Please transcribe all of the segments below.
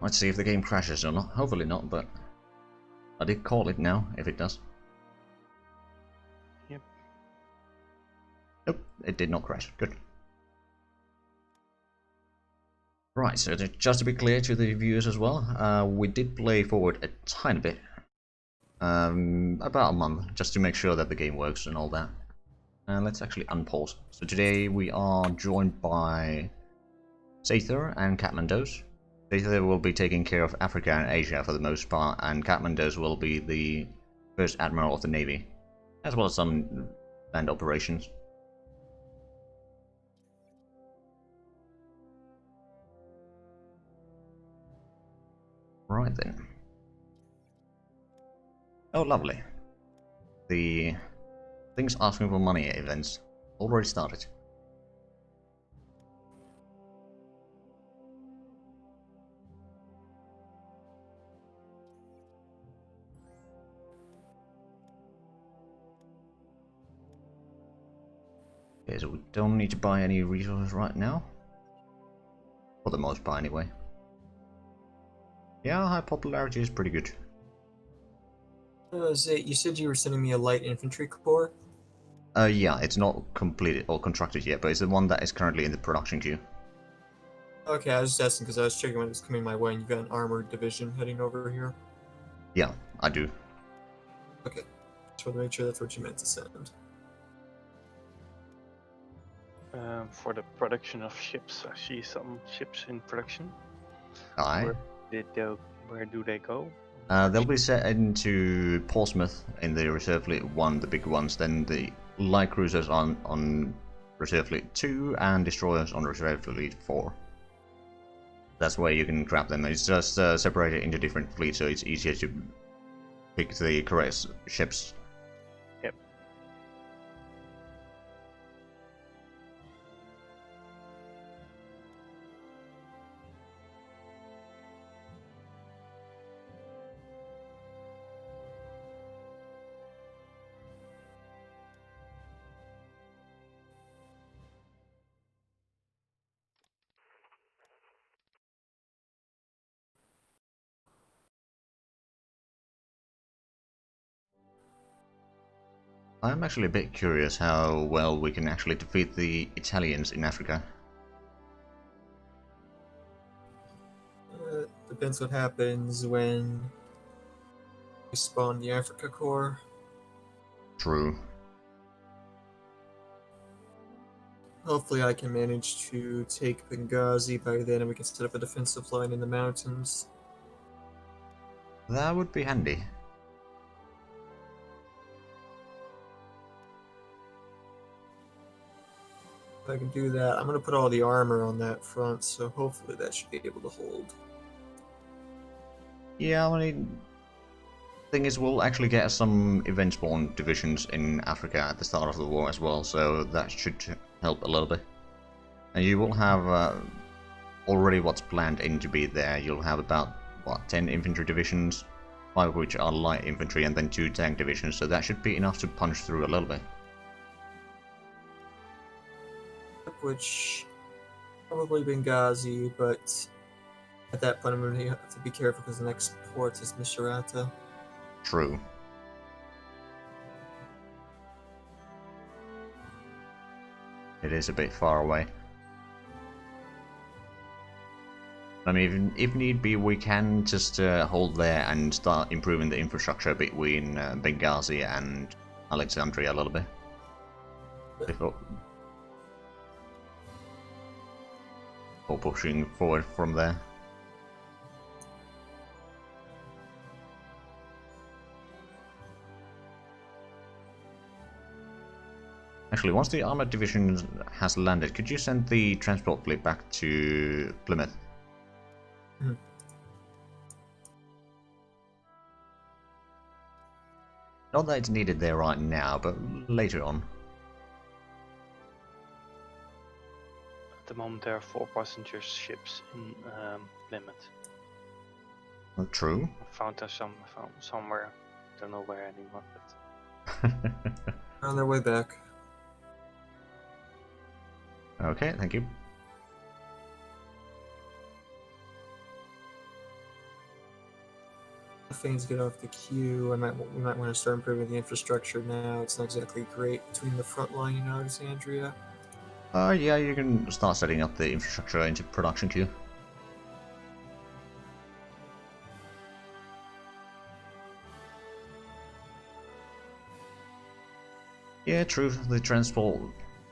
Let's see if the game crashes or not. Hopefully not, but I did call it now, if it does. Yep. Nope, it did not crash. Good. Right, so just to be clear to the viewers as well, we did play forward a tiny bit. About a month, just to make sure that the game works and all that. And let's actually unpause. So today we are joined by Sather and Katmandos. Sather will be taking care of Africa and Asia for the most part, and Katmandos will be the first admiral of the navy, as well as some land operations. Right then. Oh, lovely. The things asking for money events already started. Okay, so we don't need to buy any resources right now. For the most part, anyway. Yeah, high popularity is pretty good. Zay, you said you were sending me a light infantry corps? Yeah, it's not completed or contracted yet, but it's the one that is currently in the production queue. Okay, I was just asking because I was checking when it was coming my way, and you got an armored division heading over here. Yeah, I do. Okay, just want to make sure that's what you meant to send. For the production of ships, I see some ships in production. Aye. Where do they go? They'll be set into Portsmouth in the Reserve Fleet 1, the big ones, then the light cruisers on Reserve Fleet 2, and destroyers on Reserve Fleet 4. That's where you can grab them. It's just separated into different fleets, so it's easier to pick the correct ships. Yep. I'm actually a bit curious how well we can actually defeat the Italians in Africa. Depends what happens when we spawn the Africa Corps. True. Hopefully I can manage to take Benghazi by then, and we can set up a defensive line in the mountains. That would be handy. If I can do that, I'm going to put all the armor on that front, so hopefully that should be able to hold. Yeah, I mean, thing is, we'll actually get some event-spawn divisions in Africa at the start of the war as well, so that should help a little bit. And you will have already what's planned in to be there. You'll have about, what, 10 infantry divisions, 5 of which are light infantry, and then 2 tank divisions, so that should be enough to punch through a little bit. Which, probably Benghazi, but at that point I'm going to have to be careful because the next port is Misrata. True. It is a bit far away. I mean, if need be, we can just hold there and start improving the infrastructure between Benghazi and Alexandria a little bit. Before pushing forward from there. Actually, once the armored division has landed, could you send the transport fleet back to Plymouth? Mm-hmm. Not that it's needed there right now, but later on. At the moment, there are 4 passenger ships in Plymouth. Well, true. I found somewhere. Don't know where anymore. But On their way back. Okay, thank you. things get off the queue. We might want to start improving the infrastructure now. It's not exactly great between the front line and Alexandria. Yeah, you can start setting up the infrastructure into production queue. Yeah, true. The transport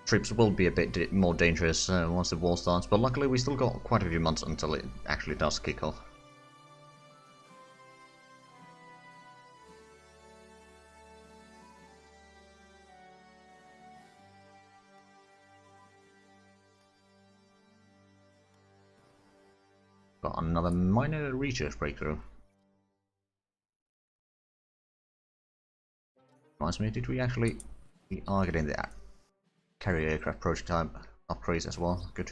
trips will be a bit more dangerous once the war starts, but luckily we still got quite a few months until it actually does kick off. Got another minor research breakthrough. Reminds me, did we actually... We are getting the carrier aircraft prototype upgrades as well. Good.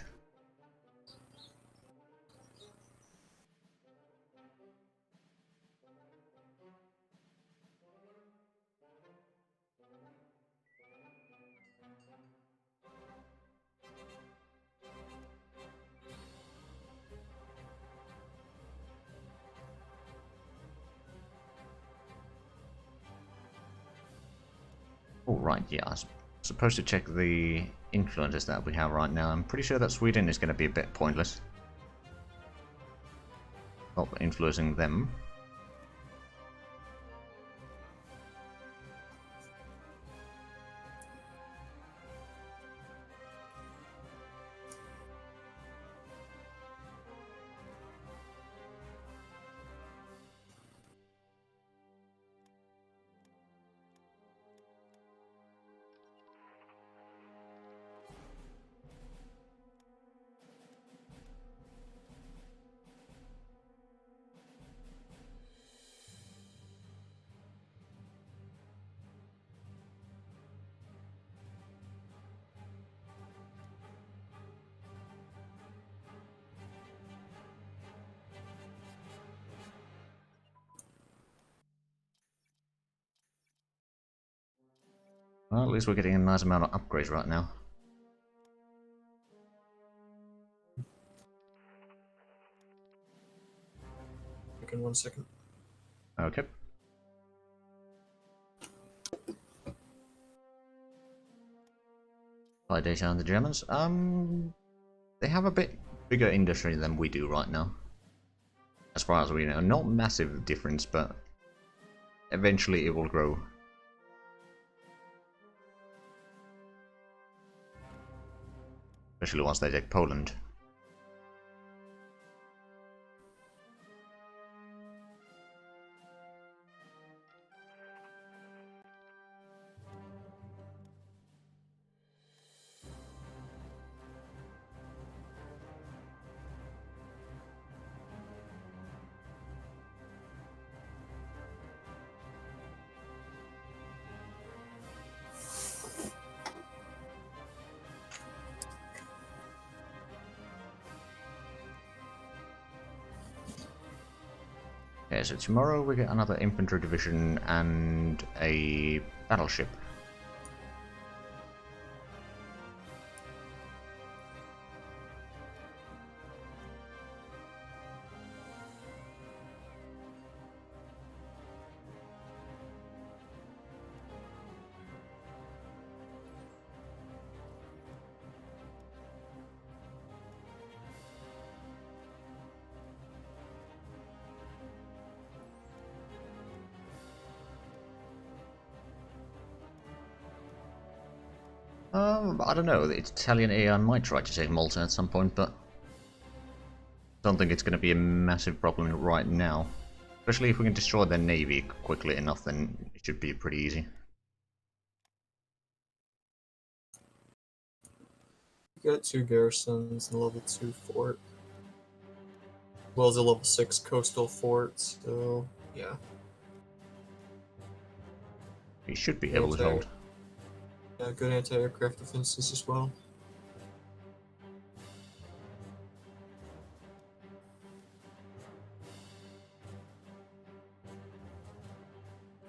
Oh, right, yeah, I was supposed to check the influences that we have right now. I'm pretty sure that Sweden is going to be a bit pointless. Stop influencing them. Well, at least we're getting a nice amount of upgrades right now. In 1 second. Okay. Validation on the Germans. They have a bit bigger industry than we do right now. As far as we know. Not massive difference, but eventually it will grow. Especially once they take Poland. Okay, so tomorrow we get another Infantry Division and a battleship. I don't know, the Italian AI might try to take Malta at some point, but don't think it's going to be a massive problem right now. Especially if we can destroy their navy quickly enough, then it should be pretty easy. You got 2 garrisons and a level 2 fort. Well as a level 6 coastal fort, so yeah. We should be able to hold. Yeah, good anti-aircraft defenses as well.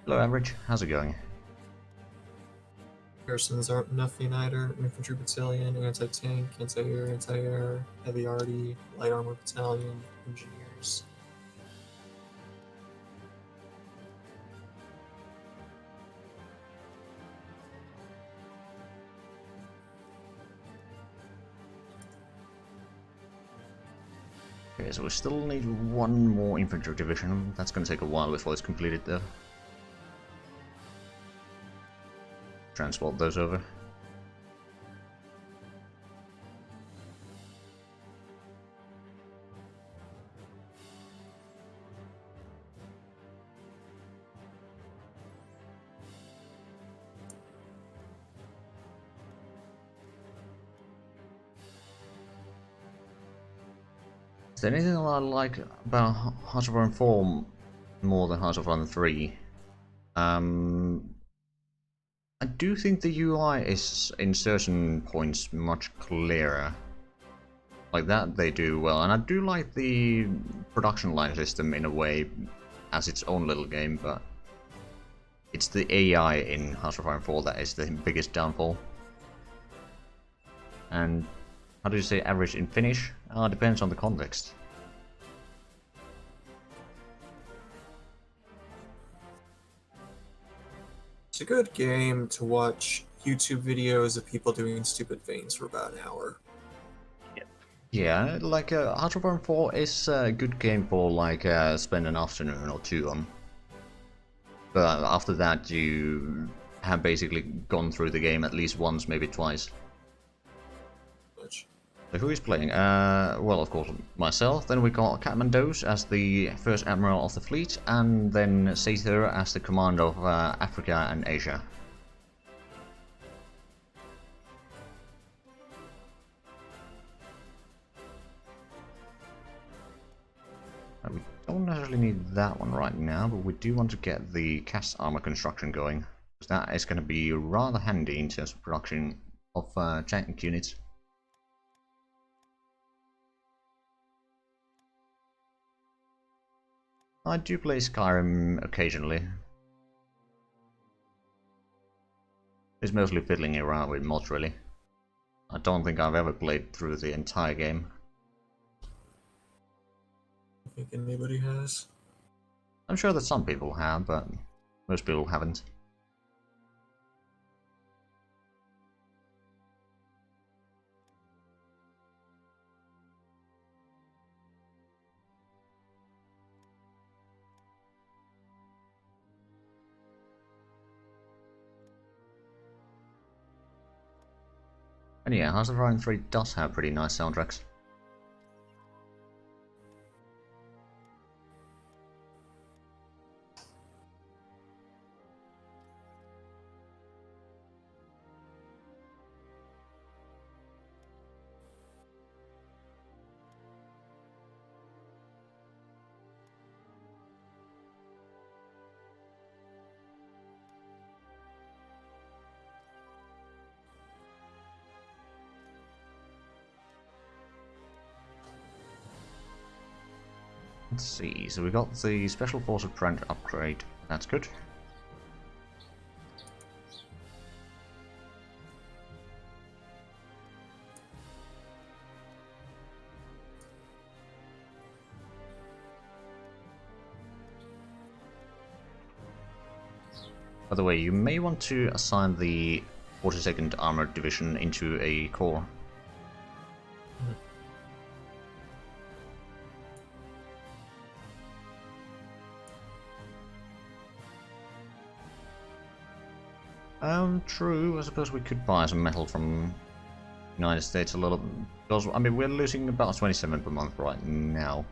Hello, Average. How's it going? Garrisons aren't nothing either. Infantry battalion, anti-tank, anti-air, heavy arty, light armor battalion, engineers. Okay, so we still need one more infantry division. That's gonna take a while before it's completed though. Transport those over. Is there anything I like about Hearts of Iron 4 more than Hearts of Iron 3? I do think the UI is, in certain points, much clearer. Like that they do well, and I do like the production line system in a way as its own little game, but it's the AI in Hearts of Iron 4 that is the biggest downfall. And how do you say average in Finnish? Depends on the context. It's a good game to watch YouTube videos of people doing stupid things for about an hour. Yeah, like Hearts of Iron 4 is a good game for like spend an afternoon or two on. But after that you have basically gone through the game at least once, maybe twice. So who is playing? Well, of course, myself. Then we got Katmandos as the first admiral of the fleet, and then Sather as the commander of Africa and Asia. We don't necessarily need that one right now, but we do want to get the cast armor construction going, because that is going to be rather handy in terms of production of tank units. I do play Skyrim occasionally. It's mostly fiddling around with mods, really. I don't think I've ever played through the entire game. I think anybody has. I'm sure that some people have, but most people haven't. And yeah, Hearts of Iron 3 does have pretty nice soundtracks. Let's see, so we got the Special Force Apprentice upgrade. That's good. By the way, you may want to assign the 42nd Armored Division into a corps. True. I suppose we could buy some metal from the United States a little, because I mean we're losing about 27 per month right now.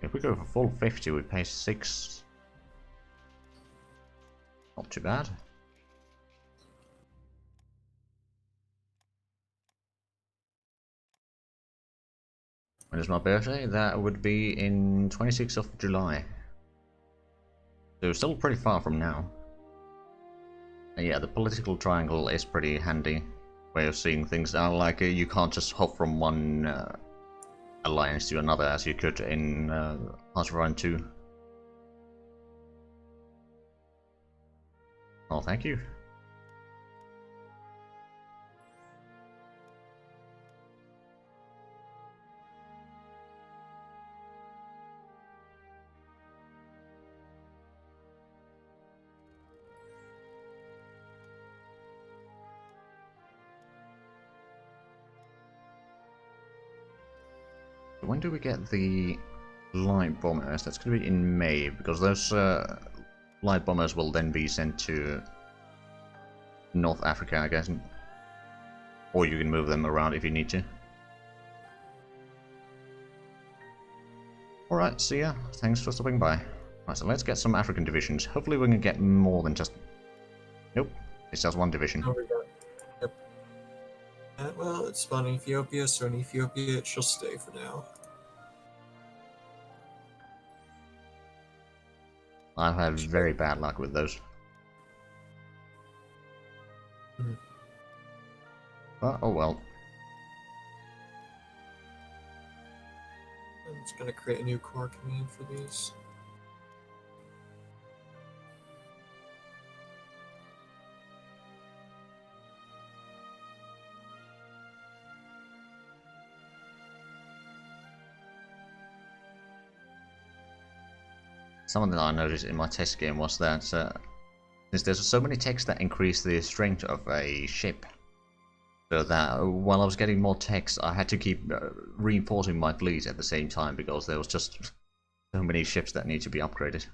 If we go for full 50, we pay 6. Not too bad. When is my birthday? That would be in 26th of July. So still pretty far from now. And yeah, the political triangle is pretty handy way of seeing things. Like you can't just hop from one alliance to another as you could in Hearts of Iron 2. Oh, thank you. when do we get the light bombers? That's going to be in May, because those light bombers will then be sent to North Africa, I guess. Or you can move them around if you need to. Alright, so yeah, thanks for stopping by. Right, so let's get some African divisions. Hopefully we can get more than just... Nope, it's just one division. Oh, we got. Yep. Well, it's spawned in Ethiopia, so in Ethiopia it shall stay for now. I've had very bad luck with those. But, oh well. I'm just gonna create a new core command for these. Something that I noticed in my test game was that since there's so many techs that increase the strength of a ship, so that while I was getting more techs, I had to keep reinforcing my fleet at the same time because there was just so many ships that need to be upgraded.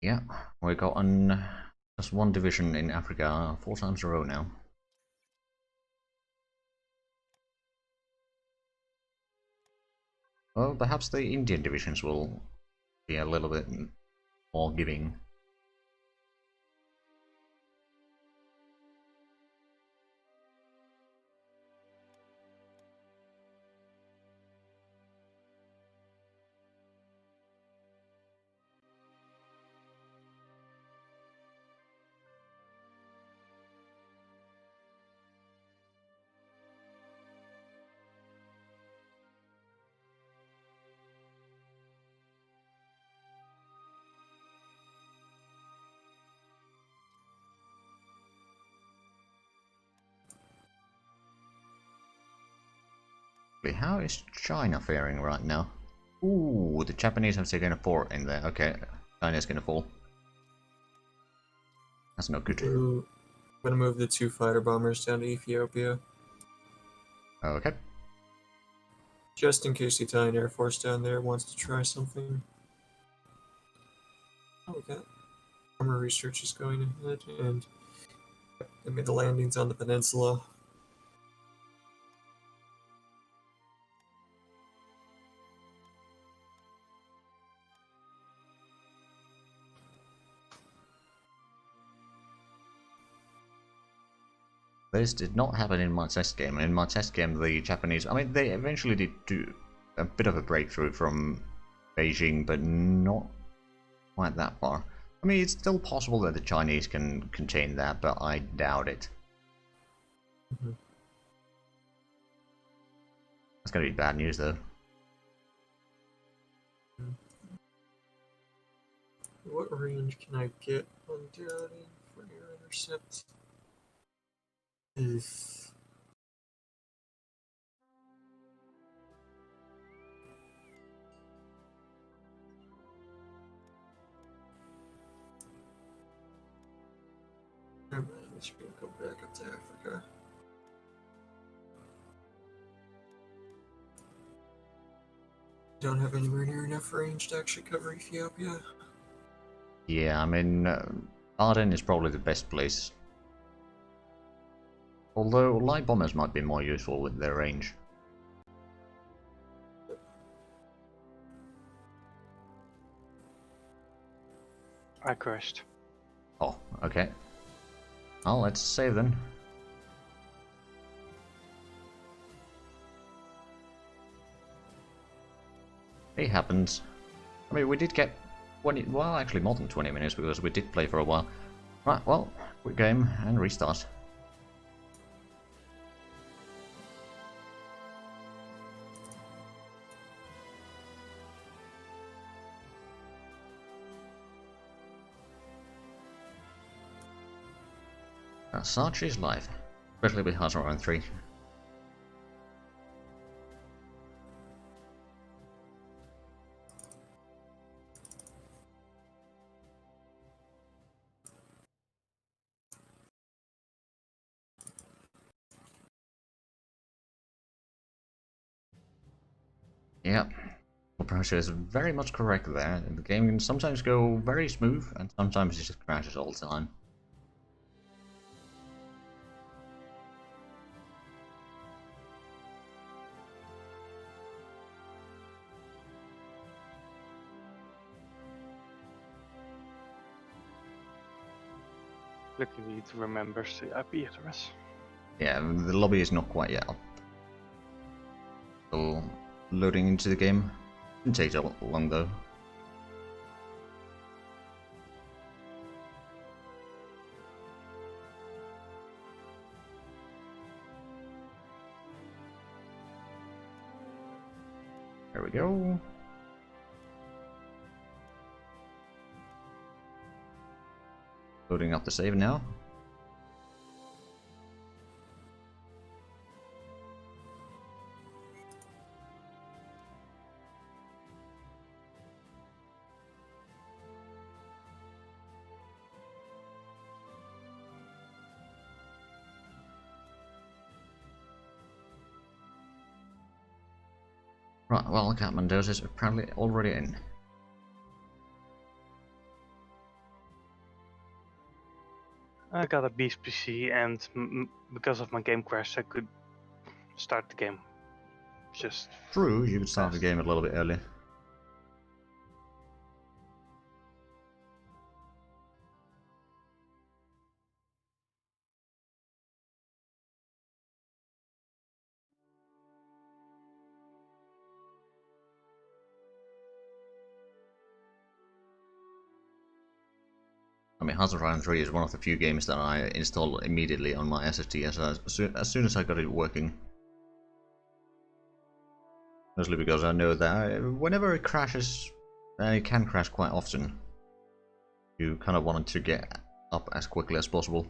Yeah, we got on just one division in Africa 4 times in a row now. Well, perhaps the Indian divisions will be a little bit more giving. How is China faring right now? Ooh, the Japanese have taken a fort in there. Okay, China's gonna fall. That's not good. I'm gonna move the 2 fighter bombers down to Ethiopia. Okay. Just in case the Italian Air Force down there wants to try something. Oh, we got armor research is going ahead, and they made the landings on the peninsula. This did not happen in my test game. In my test game, the Japanese, I mean, they eventually did do a bit of a breakthrough from Beijing, but not quite that far. I mean, it's still possible that the Chinese can contain that, but I doubt it. Mm-hmm. That's gonna be bad news, though. What range can I get on Downey for air intercept? If I'm just gonna go back up to Africa. Don't have anywhere near enough range to actually cover Ethiopia. Yeah, I mean, Aden is probably the best place. Although light bombers might be more useful with their range. I crashed. Oh, okay. Well, let's save then. It happens. I mean, we did get 20, well, actually more than 20 minutes because we did play for a while. Right, well, quick game and restart. Such is life, especially with HoI3. Yep, the pressure is very much correct there. The game can sometimes go very smooth, and sometimes it just crashes all the time. Luckily it remembers the IP address. Yeah, the lobby is not quite yet up. Still loading into the game. Didn't take that long though. There we go. Loading up the save now. Right, well, Kathmandu is apparently already in. I got a beast PC, and because of my game crash, I could start the game. Just True, you could start the game a little bit earlier. I mean, HoI3 is one of the few games that I install immediately on my SSD as soon as I got it working. Mostly because I know that whenever it crashes, and it can crash quite often, you kind of want it to get up as quickly as possible.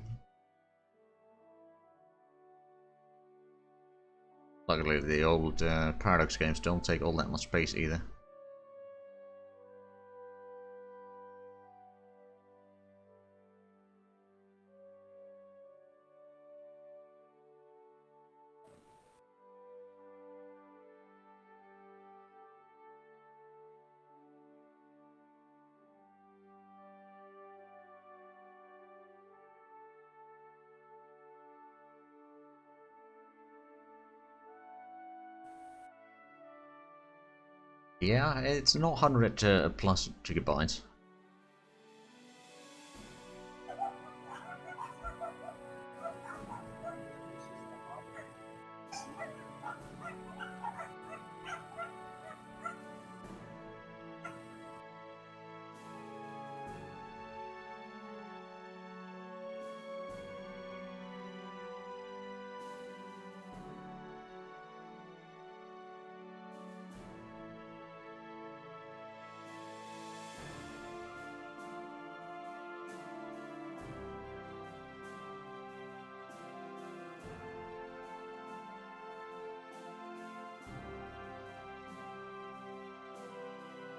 Luckily, the old Paradox games don't take all that much space either. Yeah, it's not 100 plus gigabytes.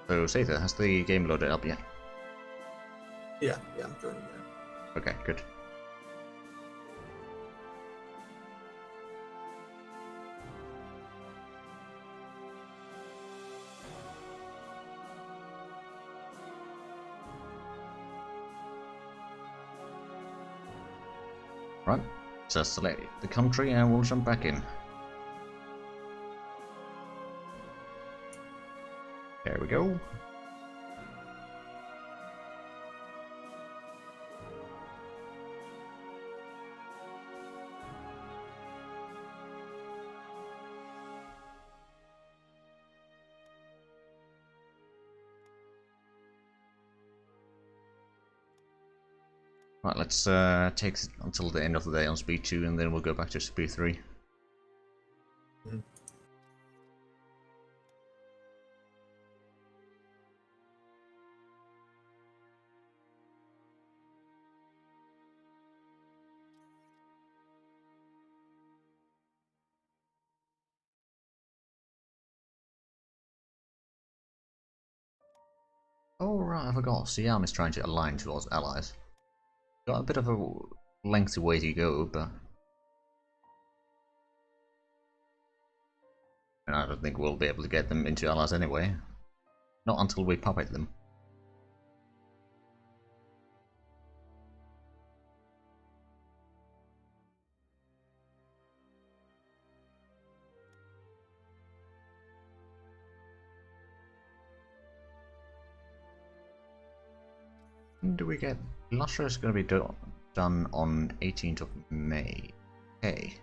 So, Sather, has the game loaded up yet? Yeah, I'm doing that. Okay, good. Right, so select the country and we'll jump back in. There we go. Right, let's take it until the end of the day on speed 2 and then we'll go back to speed 3. Mhm. Oh right, I forgot. Siam is trying to align towards allies. Got a bit of a lengthy way to go, but and I don't think we'll be able to get them into allies anyway. Not until we puppet them. When do we get... Lusher is going to be done on 18th of May. Okay.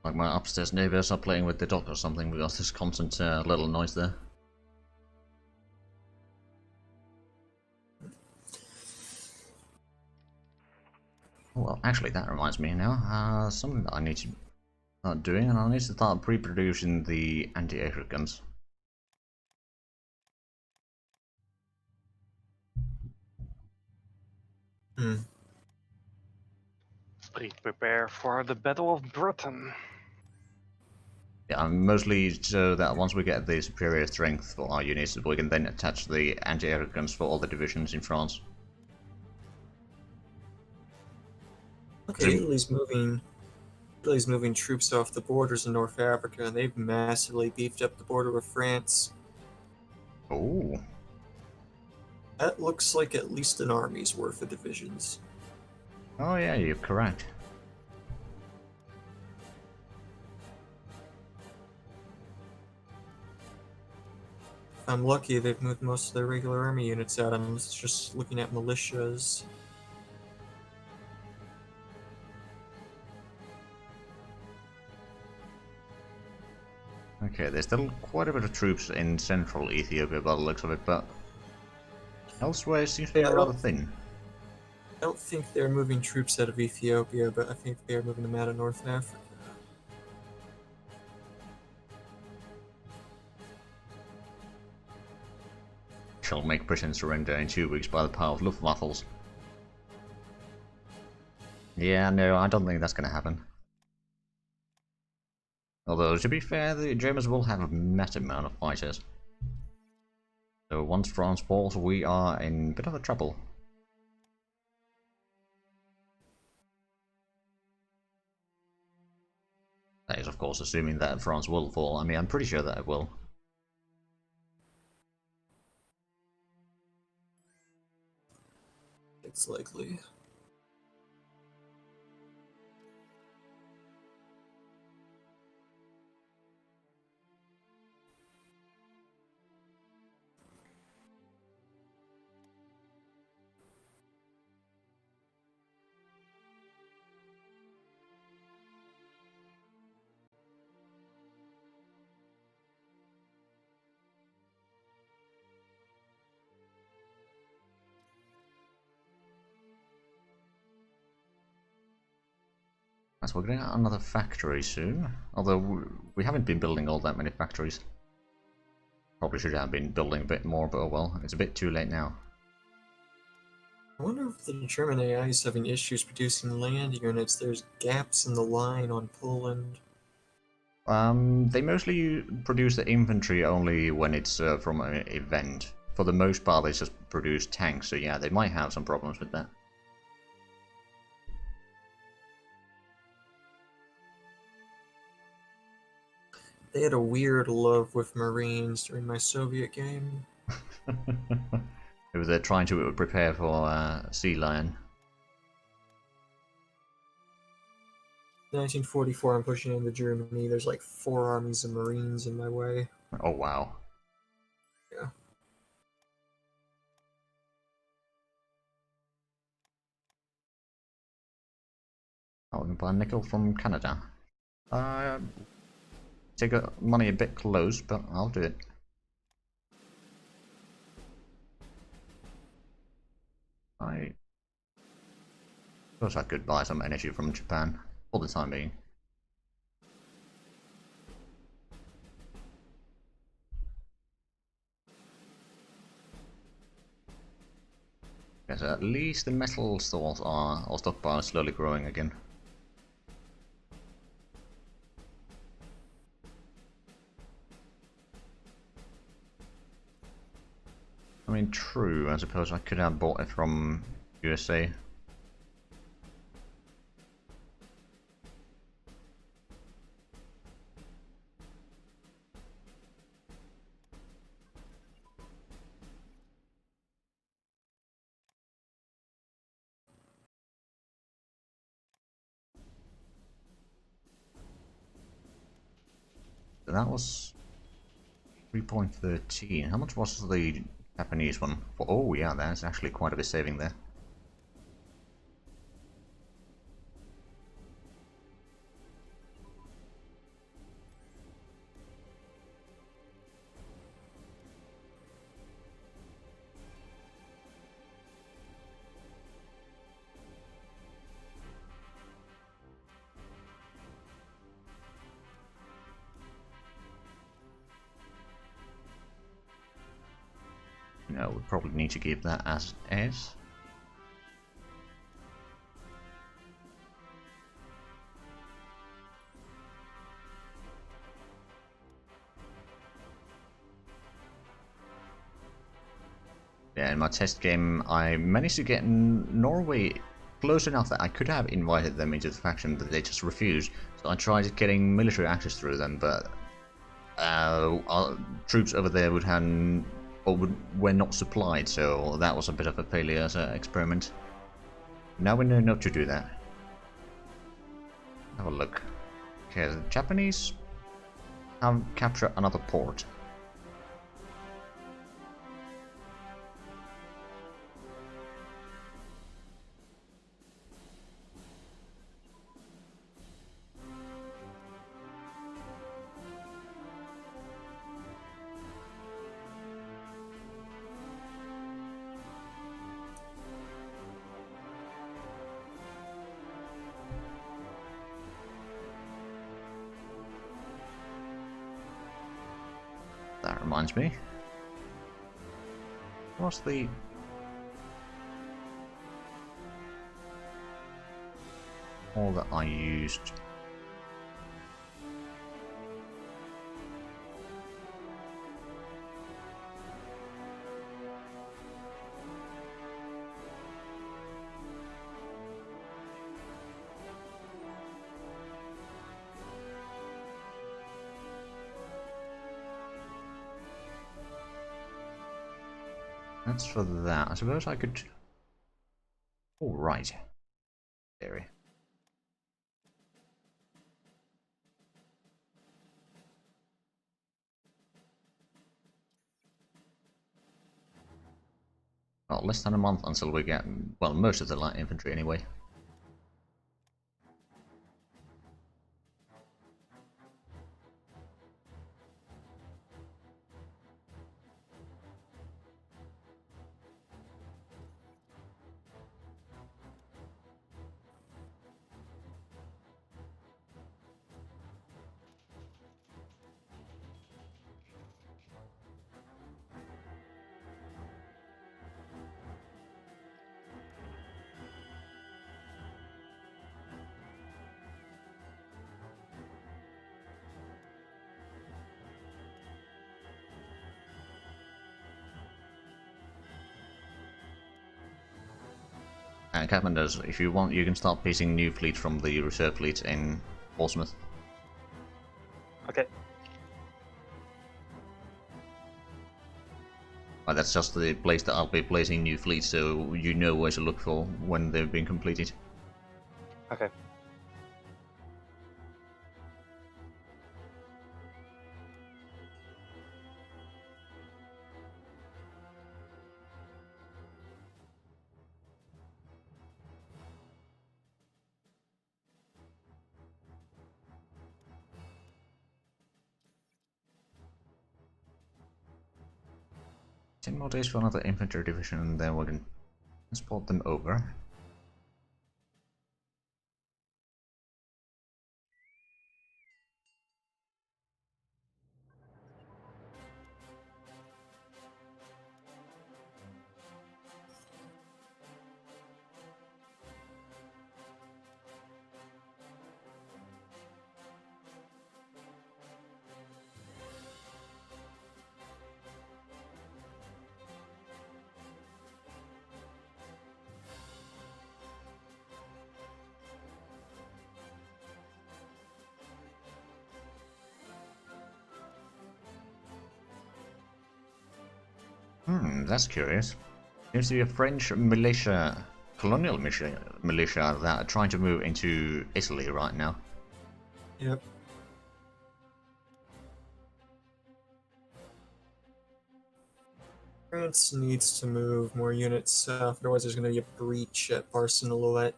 Like my upstairs neighbours are playing with the dog or something because there's constant little noise there. Well, actually that reminds me now, something that I need to start doing, and I need to start pre-producing the anti-aircraft guns. Please prepare for the Battle of Britain. Yeah, mostly so that once we get the superior strength for our units, we can then attach the anti-aircraft guns for all the divisions in France. Okay, Italy's moving troops off the borders in North Africa, and they've massively beefed up the border with France. Oh. That looks like at least an army's worth of divisions. Oh yeah, you're correct. If I'm lucky, they've moved most of their regular army units out. I'm just looking at militias. Okay, there's still quite a bit of troops in central Ethiopia by the looks of it, but elsewhere it seems to be rather thin. I don't think they're moving troops out of Ethiopia, but I think they're moving them out of North Africa. Shall make Britain surrender in 2 weeks by the power of Luftwaffles. Yeah, no, I don't think that's going to happen. Although, to be fair, the Germans will have a massive amount of fighters. So once France falls, we are in a bit of a trouble. That is, of course, assuming that France will fall. I mean, I'm pretty sure that it will. It's likely. So we're going to get another factory soon. Although we haven't been building all that many factories. Probably should have been building a bit more, but oh well, it's a bit too late now. I wonder if the German AI is having issues producing land units. There's gaps in the line on Poland. They mostly produce the infantry only when it's from an event. For the most part, they just produce tanks, so yeah, they might have some problems with that. They had a weird love with Marines during my Soviet game. It was trying to prepare for Sea Lion. 1944, I'm pushing into Germany. There's like 4 armies of Marines in my way. Oh wow. Yeah. Oh, we can buy nickel from Canada. Take money a bit close, but I'll do it. I suppose I could buy some energy from Japan for the time being. Okay, so at least the metal stores are, or stockpile is slowly growing again. I mean, true, I suppose I could have bought it from USA. So that was 3.13. How much was the Japanese one? Oh yeah, that's actually quite a bit saving there. No, we probably need to keep that as is. Yeah, in my test game, I managed to get Norway close enough that I could have invited them into the faction, but they just refused. So I tried getting military access through them, but our troops over there were not supplied, so that was a bit of a failure as an experiment. Now we know not to do that. Have a look. Okay, the Japanese have captured another port. That reminds me. What's the... all that I used? That's for that. I suppose I could... all right. Theory. Well, less than a month until we get, well, most of the light infantry anyway. Commanders, if you want, you can start piecing new fleet from the reserve fleet in Portsmouth. Okay. That's just the place that I'll be placing new fleets, so you know where to look for when they've been completed. Okay. 10 more days for another infantry division, and then we can transport them over. That's curious. Seems to be a French militia, colonial militia that are trying to move into Italy right now. Yep. France needs to move more units south, otherwise there's going to be a breach at Barcelonnette.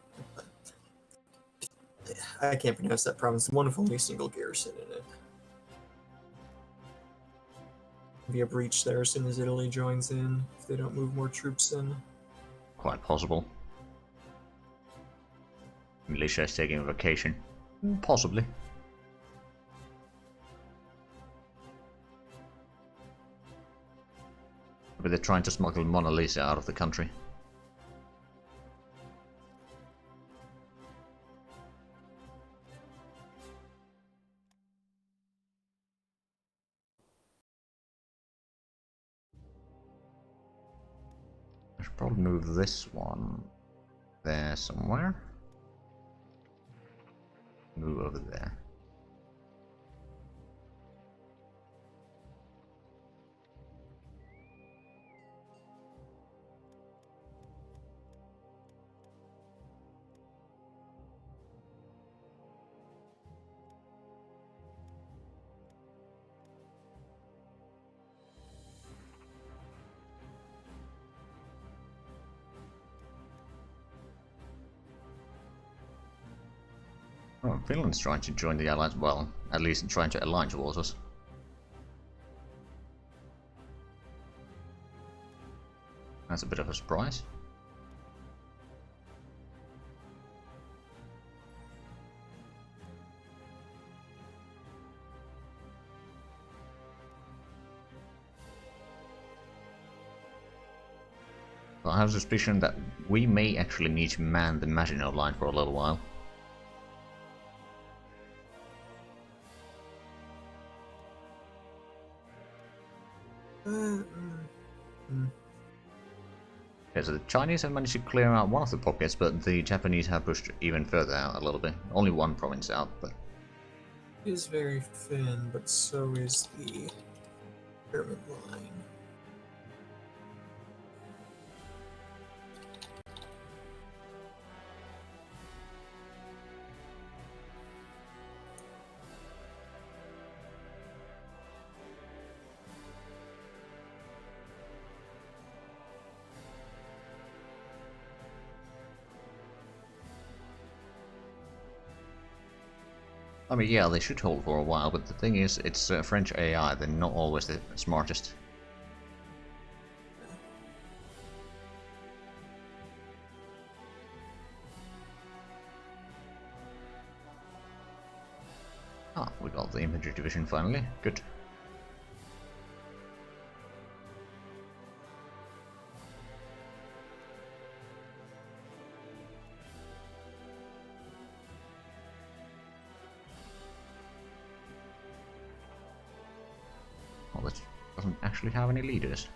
I can't pronounce that province. One of only a single garrison in it. Be a breach there as soon as Italy joins in, if they don't move more troops in. Quite possible. Militia is taking a vacation. Possibly. But they're trying to smuggle Mona Lisa out of the country. I should probably move this one there somewhere. Move over there. Oh, Finland's trying to join the Alliance, well, at least trying to align towards us. That's a bit of a surprise. Well, I have a suspicion that we may actually need to man the Maginot Line for a little while. Okay, so the Chinese have managed to clear out one of the pockets, but the Japanese have pushed even further out a little bit. Only one province out, but... It is very thin, but so is the German line. I mean, yeah, they should hold for a while, but the thing is, it's French AI, they're not always the smartest. Ah, we got the Infantry Division finally. Good. Well, it doesn't actually have any leaders.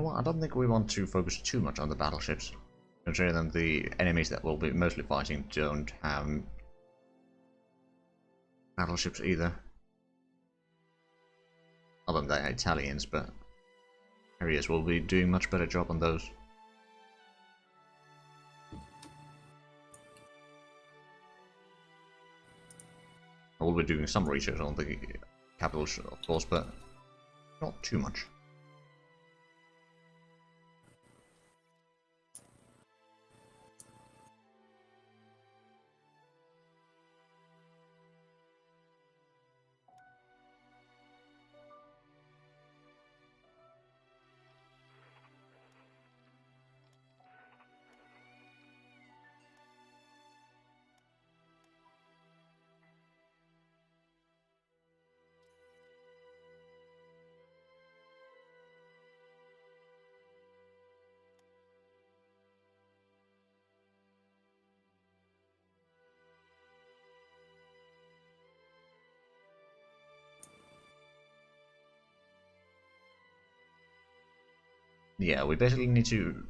Well, I don't think we want to focus too much on the battleships, considering that the enemies that we'll be mostly fighting don't have battleships either. Other than the Italians, but areas will be doing much better job on those. I will be doing some research on the capitals, of course, but not too much. Yeah, we basically need to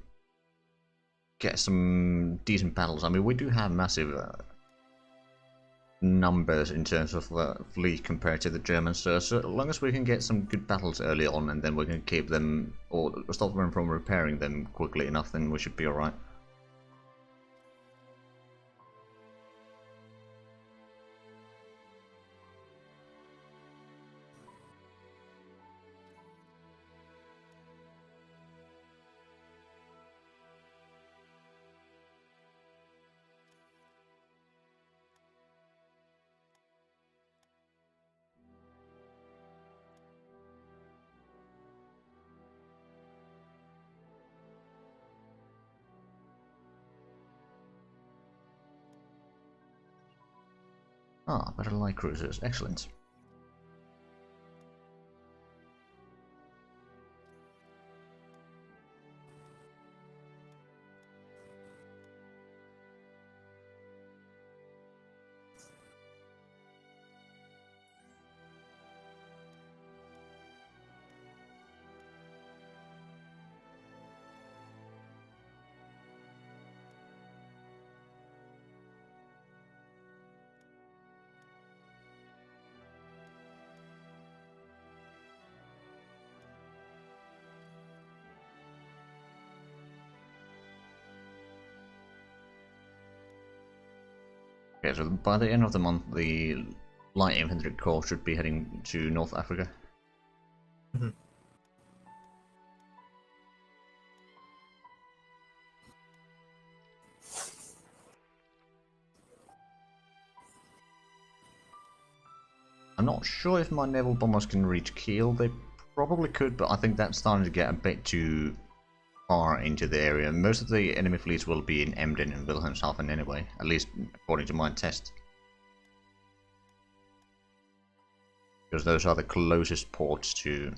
get some decent battles. I mean, we do have massive numbers in terms of fleet compared to the Germans, so as long as we can get some good battles early on and then we can keep them, or stop them from repairing them quickly enough, then we should be alright. Ah, better light cruisers, excellent. Okay, so by the end of the month, the light infantry corps should be heading to North Africa. Mhm. I'm not sure if my naval bombers can reach Kiel. They probably could, but I think that's starting to get a bit too far into the area. Most of the enemy fleets will be in Emden and Wilhelmshaven anyway, at least according to my test. Because those are the closest ports to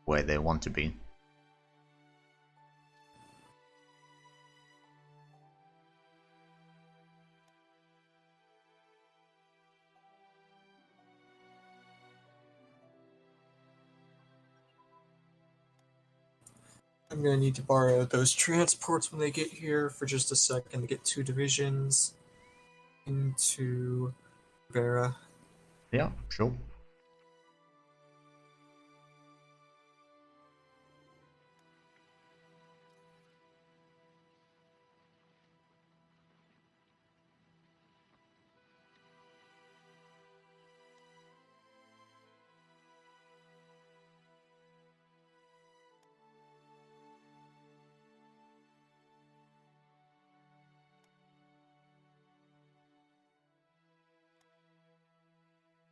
where they want to be. I'm gonna need to borrow those transports when they get here for just a second to get 2 divisions into Vera. Yeah, sure.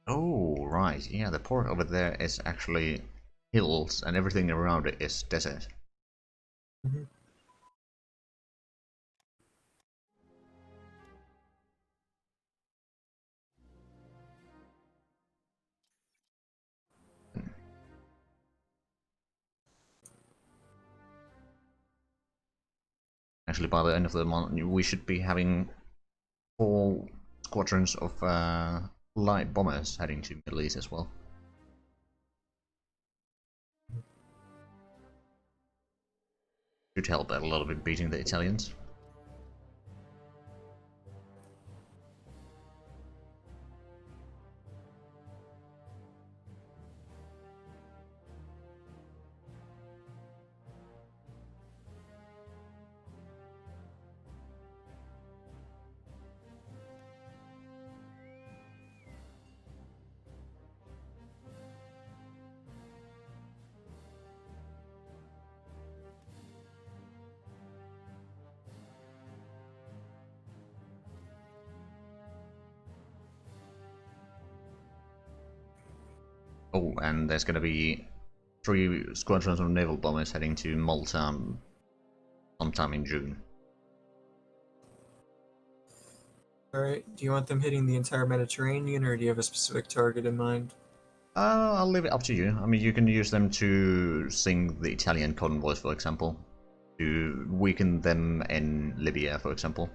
Oh, right. Yeah, the port over there is actually hills, and everything around it is desert. Mhm. Actually, by the end of the month, we should be having 4 squadrons of light bombers heading to Middle East as well. Should help a little bit beating the Italians. Oh, and there's going to be 3 squadrons of naval bombers heading to Malta sometime in June. Alright, do you want them hitting the entire Mediterranean, or do you have a specific target in mind? I'll leave it up to you. I mean, you can use them to sink the Italian convoys, for example. To weaken them in Libya, for example.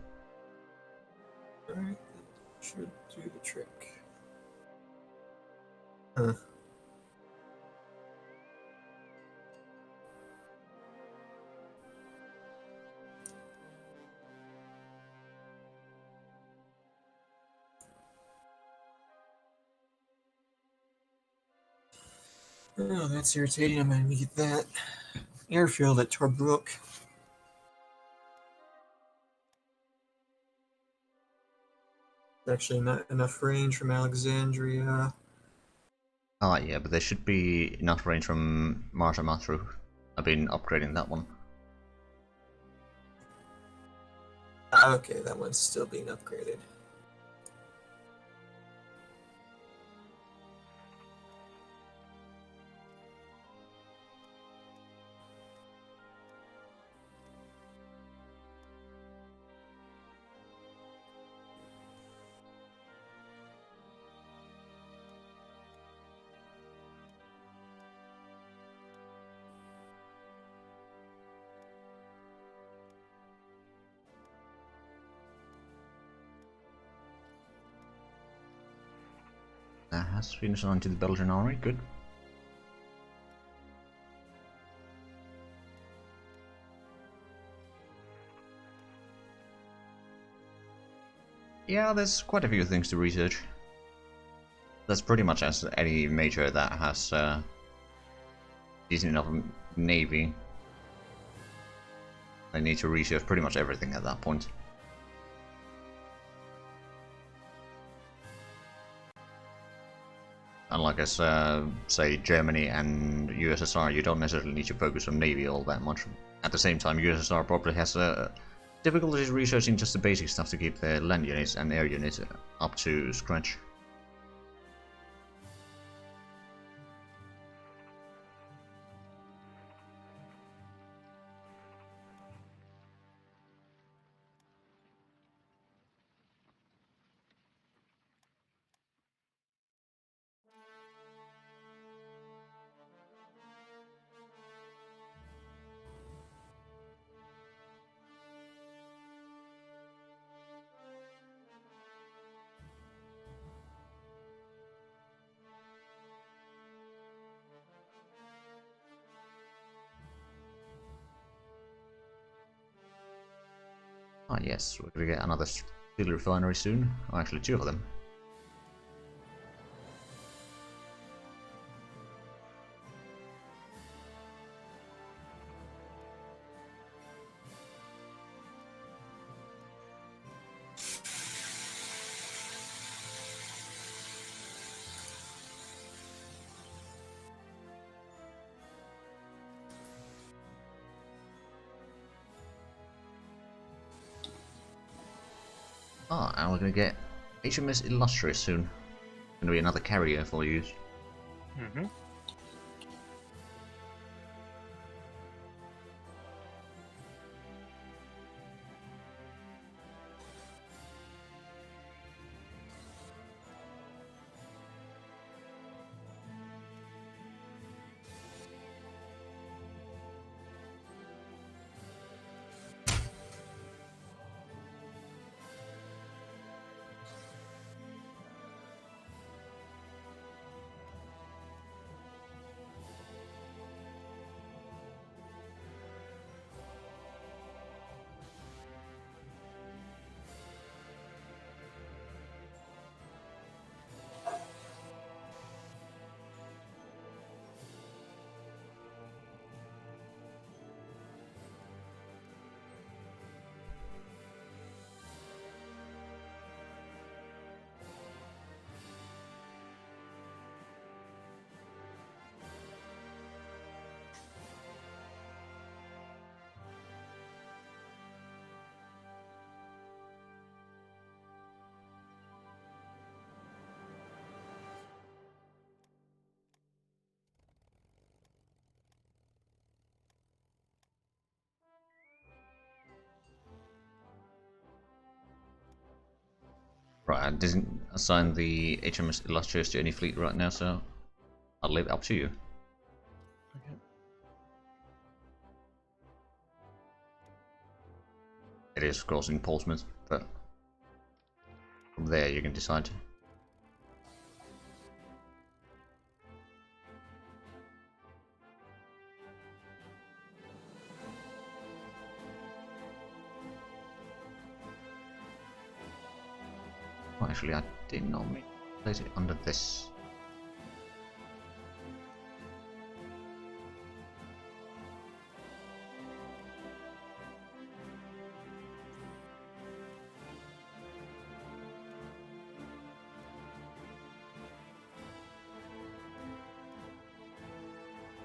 Alright, that should do the trick. Huh. Oh, that's irritating. I'm gonna need that airfield at Tobruk. Actually, not enough range from Alexandria. Ah, yeah, but there should be enough range from Marta Matru. I've been upgrading that one. Okay, that one's still being upgraded. That has finished on to the Belgian army, good. Yeah, there's quite a few things to research. That's pretty much as any major that has decent enough navy. I need to research pretty much everything at that point. Unlike as, say, Germany and USSR, you don't necessarily need to focus on navy all that much. At the same time, USSR probably has difficulties researching just the basic stuff to keep their land units and air units up to scratch. Ah yes, we're gonna get another steel refinery soon. Oh, actually 2 of them. Ah, and we're gonna get HMS Illustrious soon. Gonna be another carrier for use. Mm-hmm. Right, I didn't assign the HMS Illustrious to any fleet right now, so I'll leave it up to you. Okay. It is, of course, in Portsmouth, but from there you can decide. Oh, actually, I did not place it under this.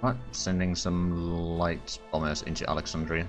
Right, sending some light bombers into Alexandria.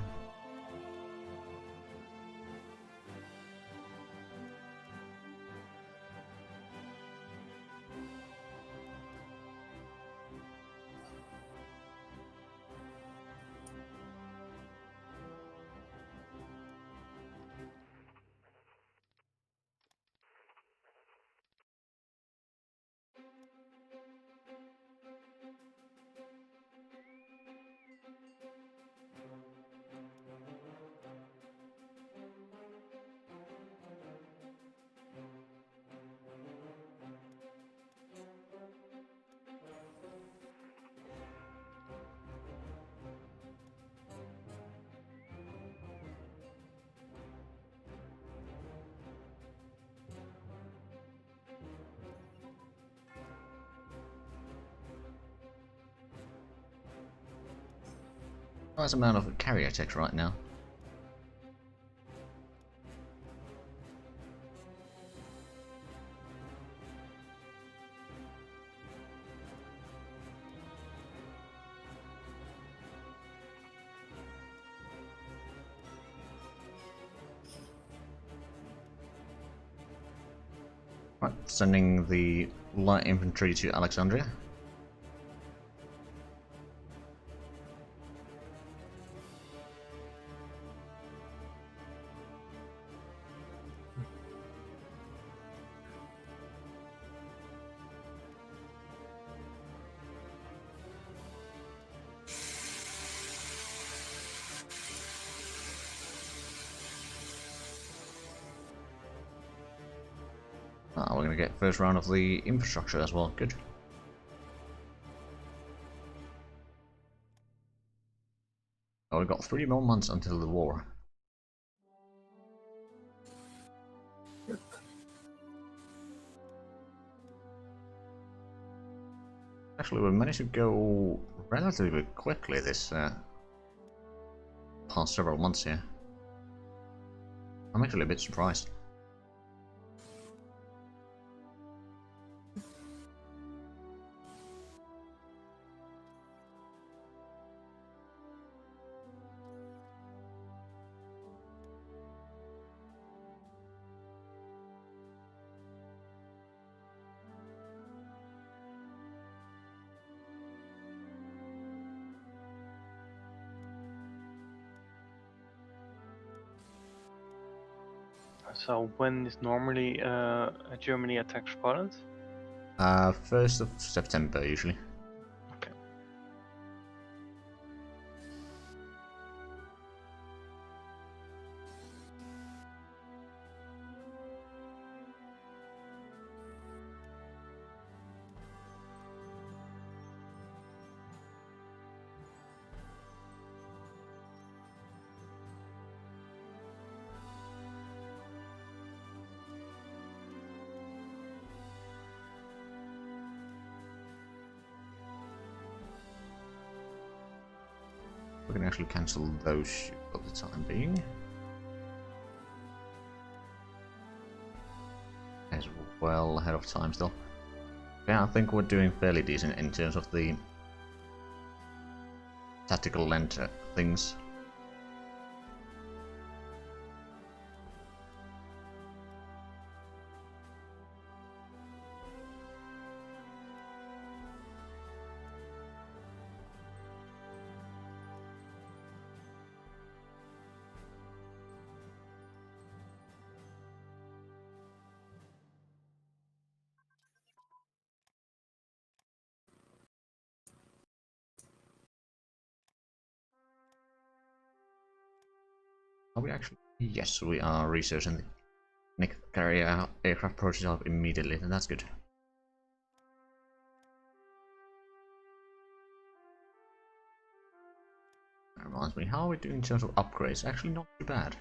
Nice amount of carrier tech right now. Right, sending the light infantry to Alexandria. Ah, we're going to get first round of the infrastructure as well. Good. Oh, we've got 3 more months until the war. Actually, we managed to go relatively quickly this past several months here. I'm actually a bit surprised. So when is normally Germany attacks Poland? 1st of September usually. Okay. We can actually cancel those ships for the time being. As well ahead of time still. Yeah, I think we're doing fairly decent in terms of the tactical length things. Are we actually? Yes, we are researching the next carrier aircraft prototype immediately, and that's good. That reminds me, how are we doing in terms of upgrades? Actually, not too bad.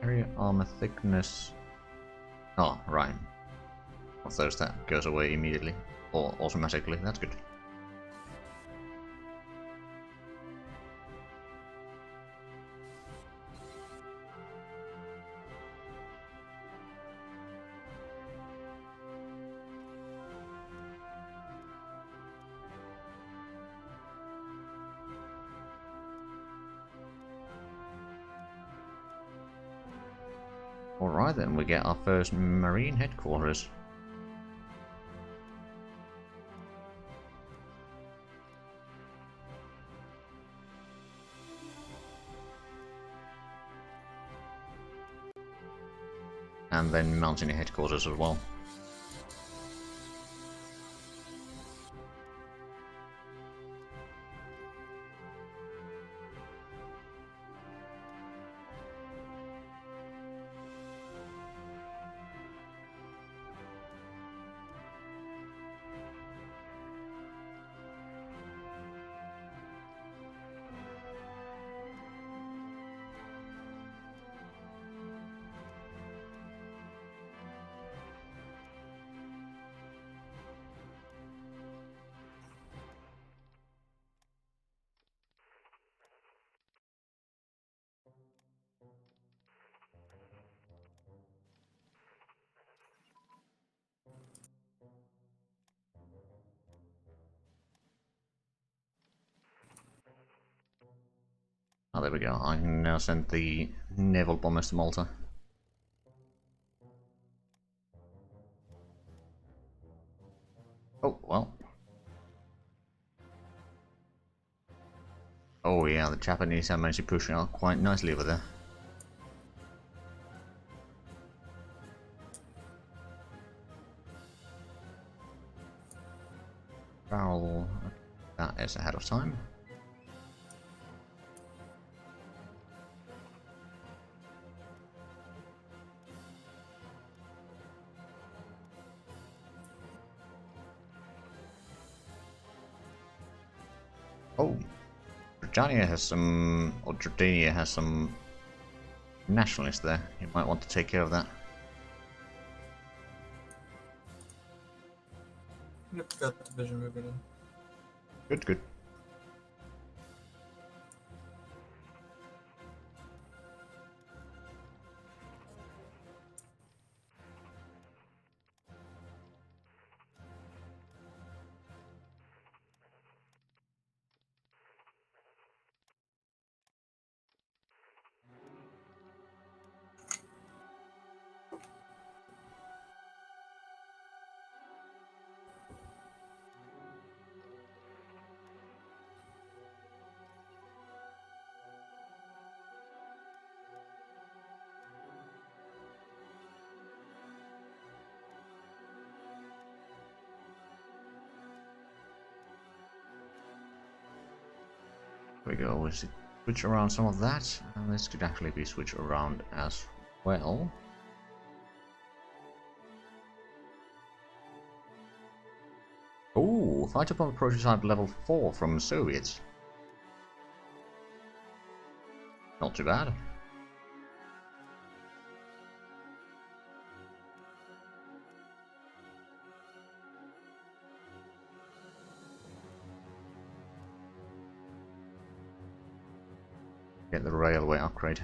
Carrier armor thickness. Oh, right. Of those, that goes away immediately. Or automatically, that's good. Alright then, we get our first marine headquarters. And then mountain headquarters as well. Oh, there we go. I can now send the naval bombers to Malta. Oh, well. Oh yeah, the Japanese have managed to push out quite nicely over there. Barrel. That is ahead of time. Oh, Jordania has some, or Jordania has some nationalists there. You might want to take care of that. Yep, got the division moving in. Good, good. There we go. We'll switch around some of that, and this could actually be switched around as well. Oh, fighter bomber prototype level 4 from Soviets. Not too bad. Get the railway upgrade.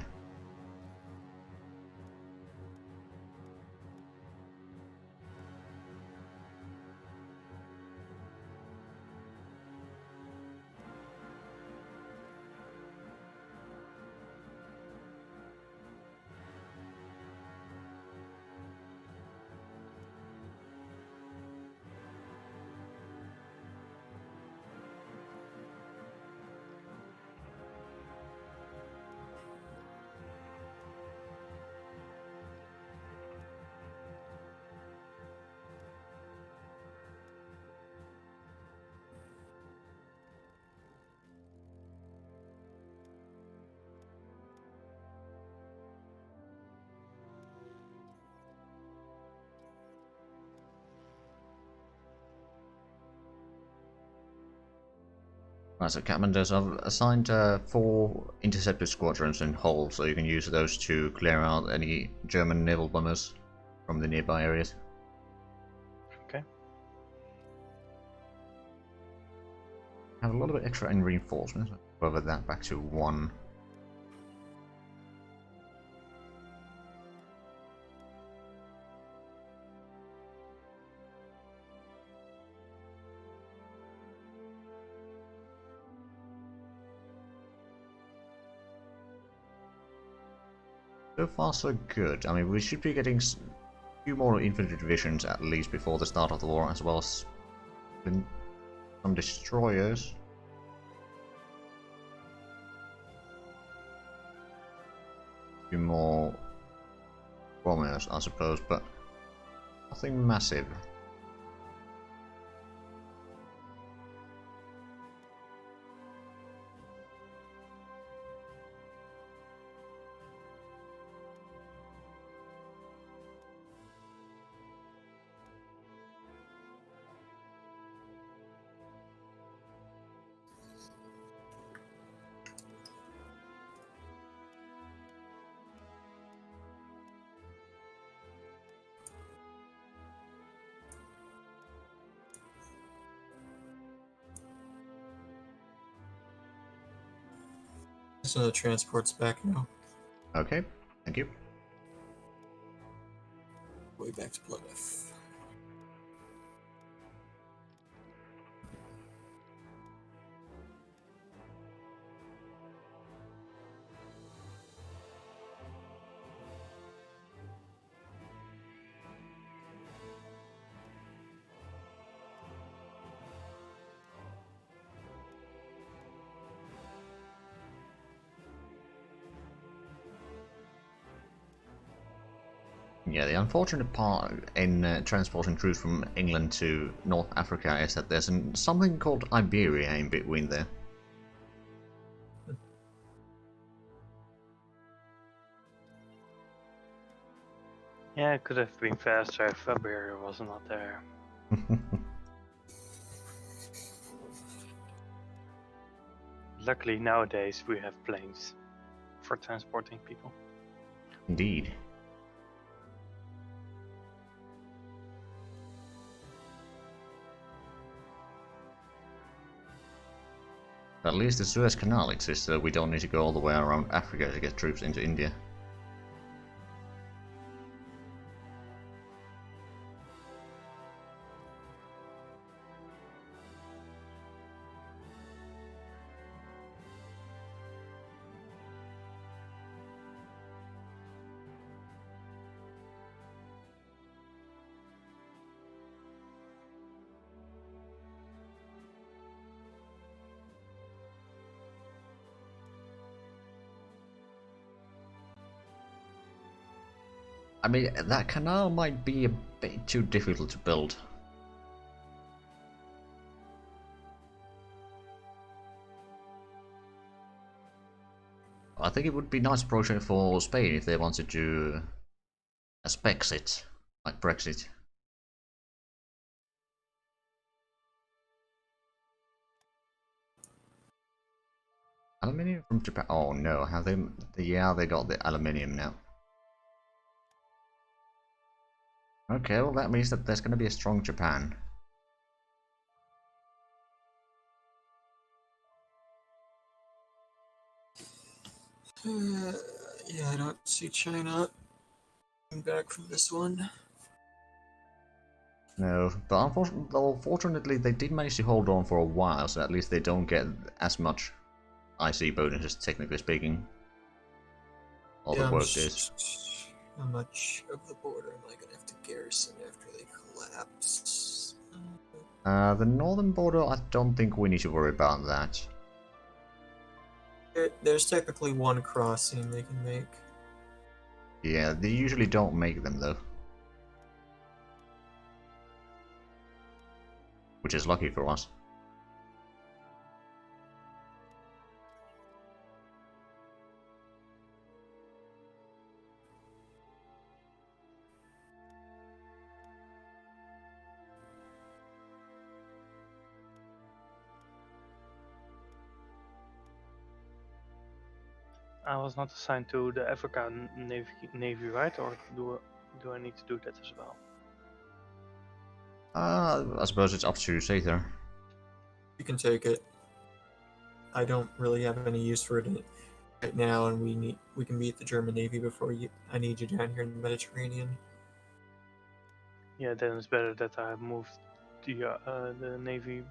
Right, so Commanders, I've assigned 4 interceptor squadrons in Hull, so you can use those to clear out any German naval bombers from the nearby areas. Okay. I have a little bit extra in reinforcements. I'll cover that back to 1. So far, so good. I mean, we should be getting a few more infantry divisions at least before the start of the war, as well as some destroyers. A few more bombers, I suppose, but nothing massive. So the transport's back now. Okay, thank you. Way back to Plymouth. Yeah, the unfortunate part in transporting troops from England to North Africa is that there's something called Iberia in between there. Yeah, it could have been faster if February was not there. Luckily nowadays we have planes for transporting people. Indeed. At least the Suez Canal exists, so we don't need to go all the way around Africa to get troops into India. I mean, that canal might be a bit too difficult to build. I think it would be a nice project for Spain if they wanted to specs it, like Brexit. Aluminium from Japan? Oh no, have they? Yeah, they got the aluminium now. Okay, well that means that there's going to be a strong Japan. Yeah, I don't see China coming back from this one. No, but unfortunately they did manage to hold on for a while, so at least they don't get as much IC bonuses, technically speaking. All the work is. How much of the border am I gonna have to garrison after they collapse? The northern border, I don't think we need to worry about that. There's technically one crossing they can make. Yeah, they usually don't make them though. Which is lucky for us. I was not assigned to the Africa Navy, right? Or do I need to do that as well? I suppose it's up to Sather. You can take it. I don't really have any use for it right now, and we can meet the German Navy before I need you down here in the Mediterranean. Yeah, then it's better that I moved the Navy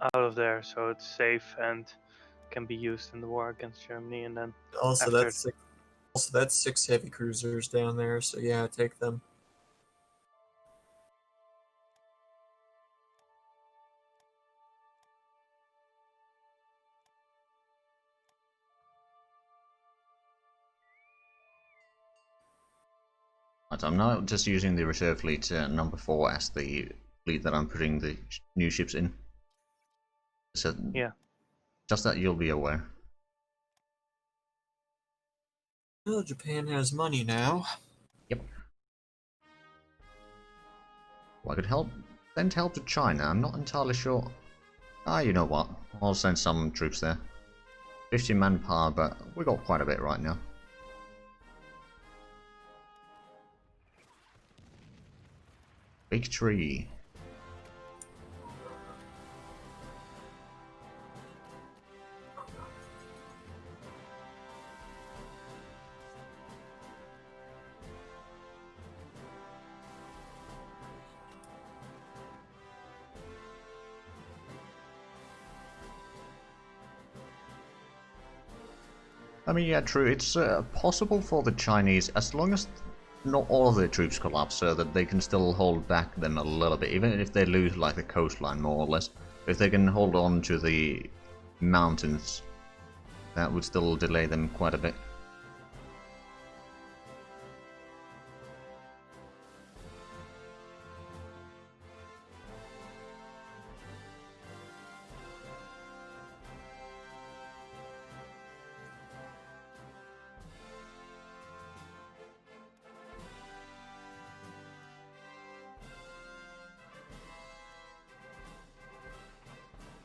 out of there, so it's safe and can be used in the war against Germany. And then Also, after that's 6 heavy cruisers down there. So yeah, take them. Right, I'm now just using the reserve fleet number 4 as the fleet that I'm putting the new ships in. So yeah, just that you'll be aware. Well, Japan has money now. Yep. Well, I could send help to China. I'm not entirely sure. You know what? I'll send some troops there. 50 manpower, but we got quite a bit right now. Victory. I mean, yeah, true. It's possible for the Chinese, as long as not all of their troops collapse, so that they can still hold back them a little bit, even if they lose like the coastline more or less. If they can hold on to the mountains, that would still delay them quite a bit.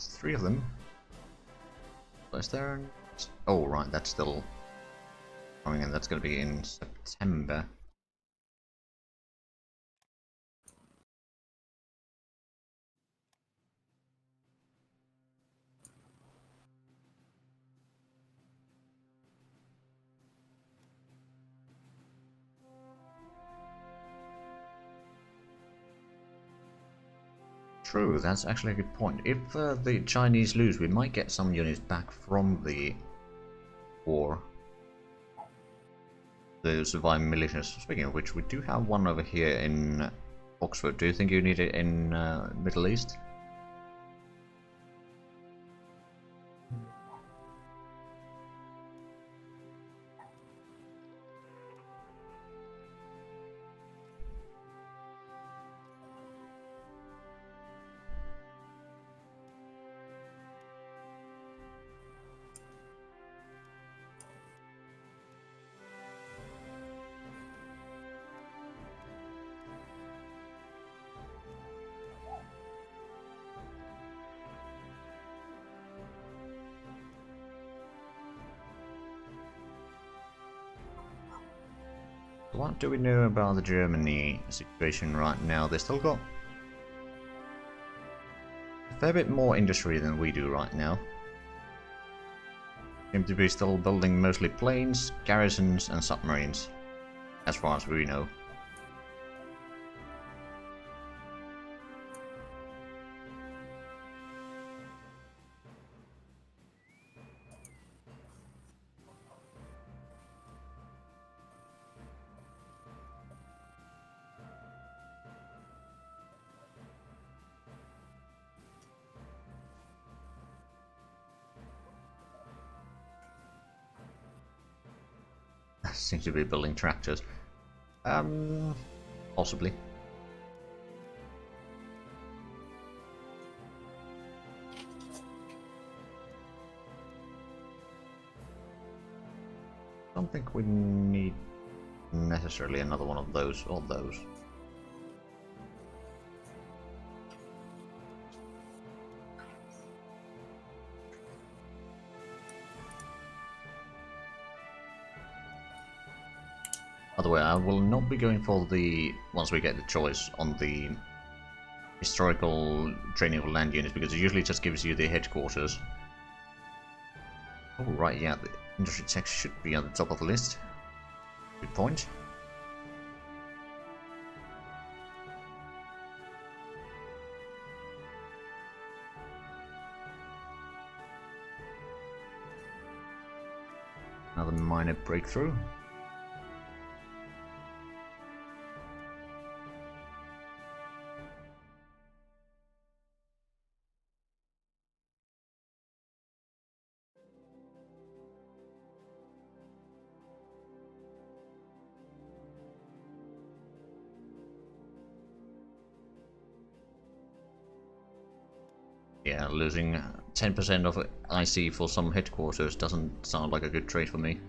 Three of them. Is there? Oh, right, that's still coming in. That's going to be in September. True, that's actually a good point. If the Chinese lose, we might get some units back from the war. The surviving militias. Speaking of which, we do have one over here in Oxford. Do you think you need it in Middle East? What do we know about the Germany situation right now? They still got a fair bit more industry than we do right now. Seem to be still building mostly planes, garrisons and submarines, as far as we know. Seems to be building tractors. Possibly. Don't think we need necessarily another one of those or those. By the way, I will not be going for the, once we get the choice, on the historical training of land units, because it usually just gives you the headquarters. Oh right, yeah, the industry tech should be on the top of the list. Good point. Another minor breakthrough. Yeah, losing 10% of IC for some headquarters doesn't sound like a good trade for me.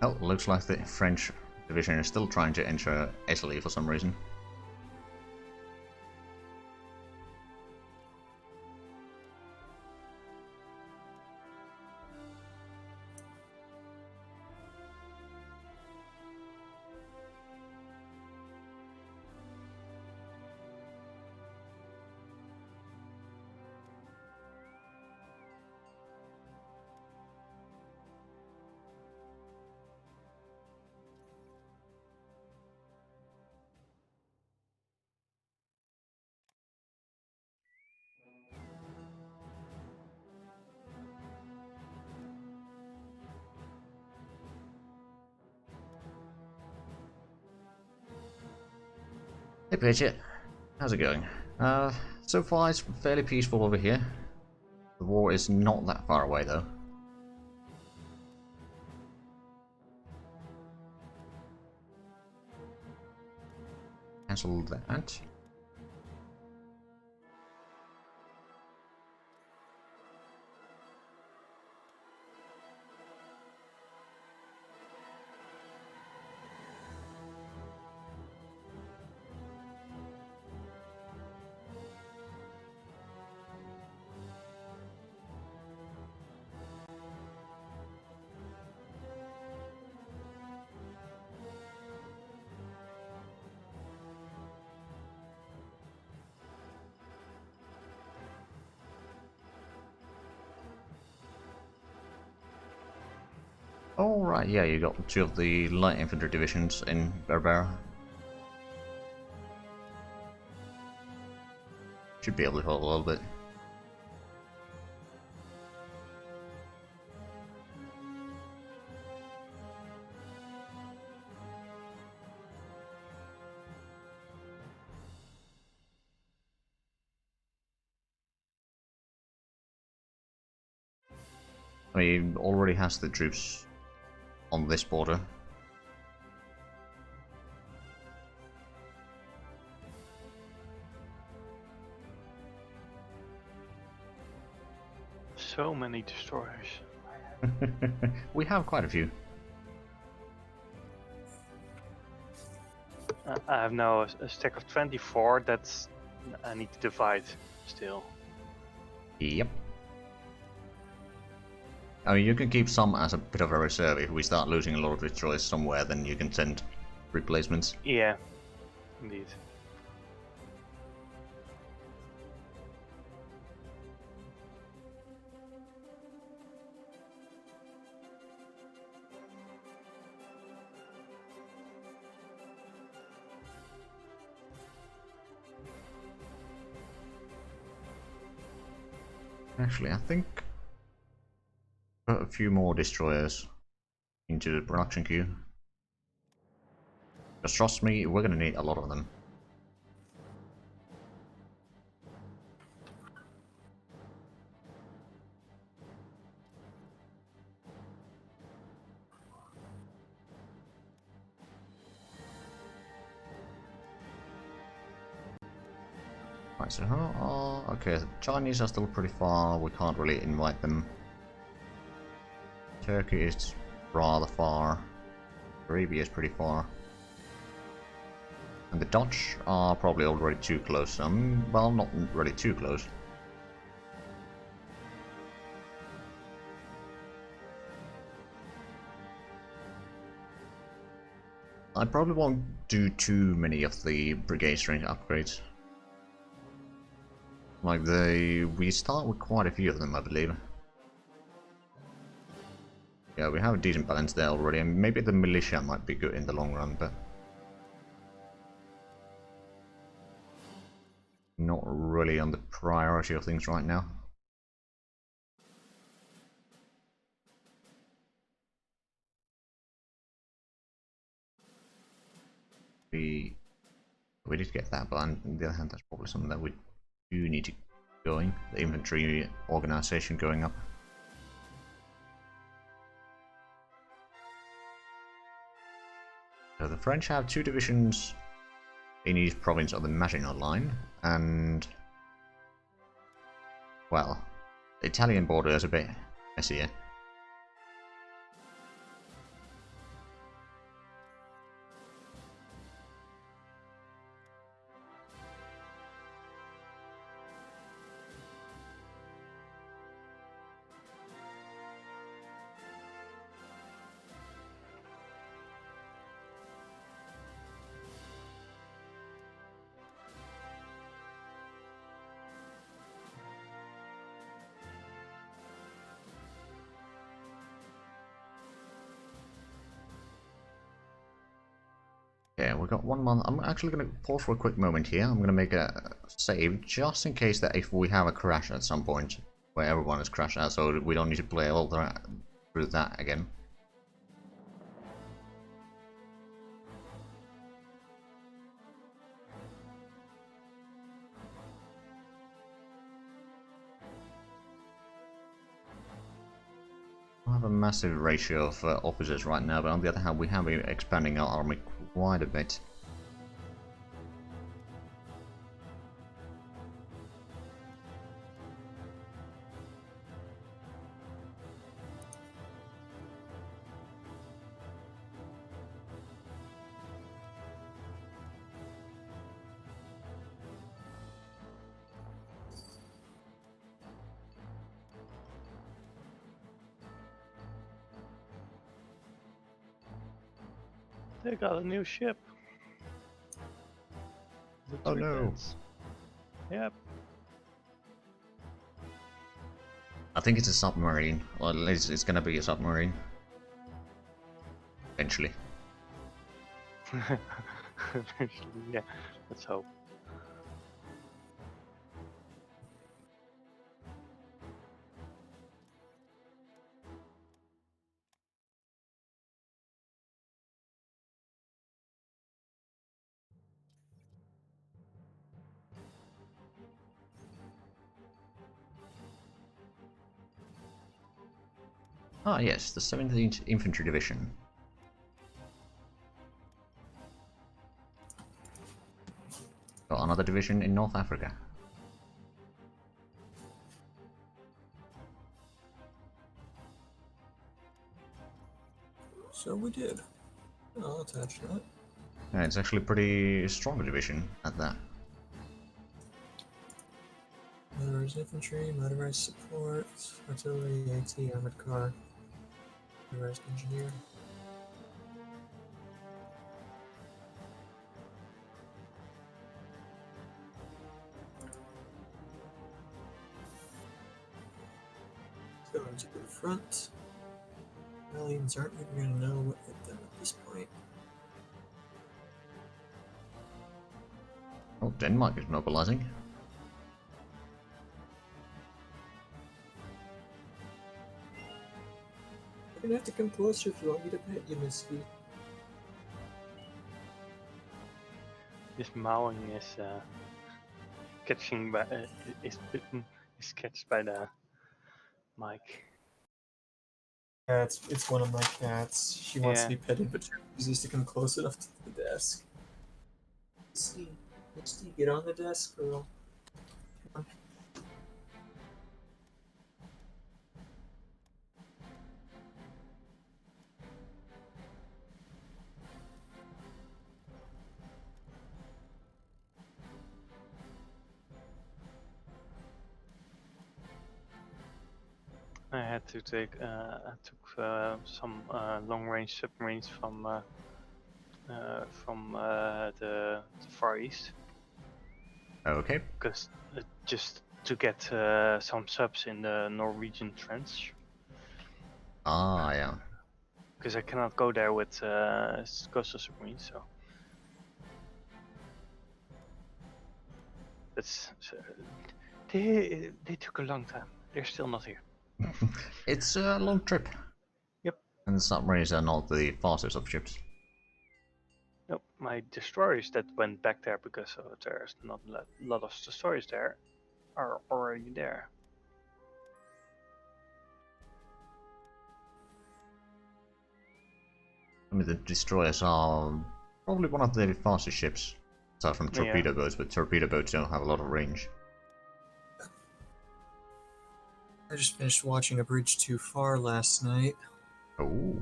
Oh, looks like the French division is still trying to enter Italy for some reason. Hey Patriot, how's it going? So far it's fairly peaceful over here. The war is not that far away though. Cancel that. Oh right, yeah, you got two of the light infantry divisions in Berbera. Should be able to help a little bit. He already has the troops on this border. So many destroyers. We have quite a few. I have now a stack of 24 that's I need to divide still. Yep. I mean, you can keep some as a bit of a reserve. If we start losing a lot of destroyers somewhere, then you can send replacements. Yeah, indeed. Actually, I think put a few more destroyers into the production queue. Just trust me, we're gonna need a lot of them. Right, so okay, the Chinese are still pretty far, we can't really invite them. Turkey is rather far. Arabia is pretty far. And the Dutch are probably already too close. Well, not really too close. I probably won't do too many of the brigade strength upgrades. Like we start with quite a few of them, I believe. Yeah, we have a decent balance there already, and maybe the militia might be good in the long run, but not really on the priority of things right now. We did get that, but on the other hand, that's probably something that we do need to going. The infantry organization going up. So the French have 2 divisions in each province of the Maginot Line, and well, the Italian border is a bit messier. Yeah, we've got 1 month. I'm actually going to pause for a quick moment here. I'm going to make a save just in case that if we have a crash at some point where everyone is crashed out, so we don't need to play all through that again. We have a massive ratio of officers right now, but on the other hand, we have been expanding our army quite a bit. They got a new ship. The Oh no! Tritons. Yep. I think it's a submarine, or at least it's gonna be a submarine. Eventually. Yeah, let's hope. Ah yes, the 17th Infantry Division. Got another division in North Africa. So we did. I'll attach that. Yeah, it's actually a pretty strong division at that. Motorized infantry, motorized support, artillery, AT, armored car, motorized engineer. Going to the front. Aliens aren't even going to know what hit them at this point. Oh, Denmark is mobilizing. You're going to have to come closer if you want me to hit you, Misty. This mowing is catching by is catched by the mic. Yeah, it's one of my cats. She wants to Yeah. be petted, but she refuses to come close enough to the desk. Misty, get on the desk, girl. I had to take. I took some long-range submarines from the Far East, Okay. because just to get some subs in the Norwegian trench, Ah, yeah. because I cannot go there with coastal submarines. So that's they took a long time. They're still not here. It's a long trip. Yep. And submarines are not the fastest of ships. Nope, my destroyers that went back there because there's not a lot of destroyers there are already there. I mean, the destroyers are probably one of the fastest ships, aside from Yeah. torpedo boats, but torpedo boats don't have a lot of range. I just finished watching A Bridge Too Far last night. Oh,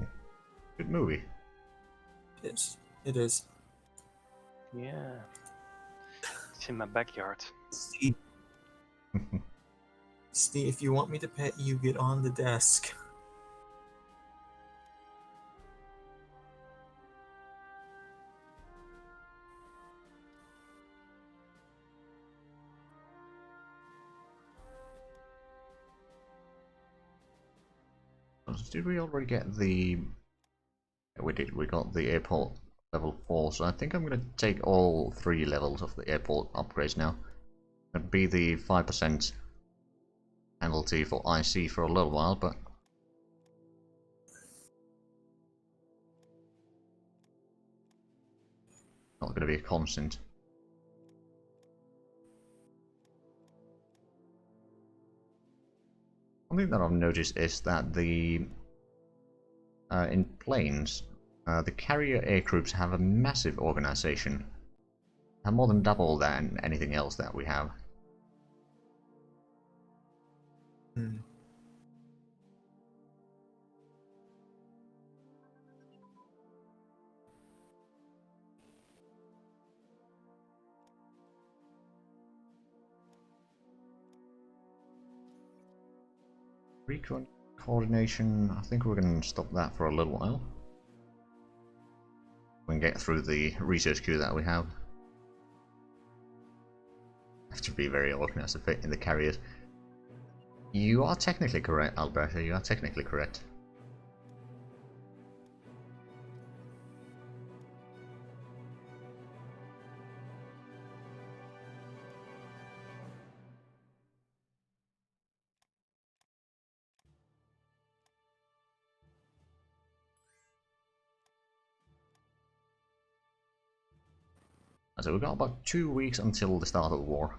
good movie. It is. Yeah. It's in my backyard. Steve, if you want me to pet you, get on the desk. Did we already get the... We did, we got the airport level 4, so I think I'm going to take all 3 levels of the airport upgrades now. It'd be the 5% penalty for IC for a little while, but... not going to be a constant. One thing that I've noticed is that the in planes, the carrier aircrews have a massive organization. Have more than double than anything else that we have. Hmm. Recon coordination, I think we're going to stop that for a little while. We can get through the research queue that we have. Have to be very organized to fit in the carriers. You are technically correct, Alberta, you are technically correct. So we've got about 2 weeks until the start of the war.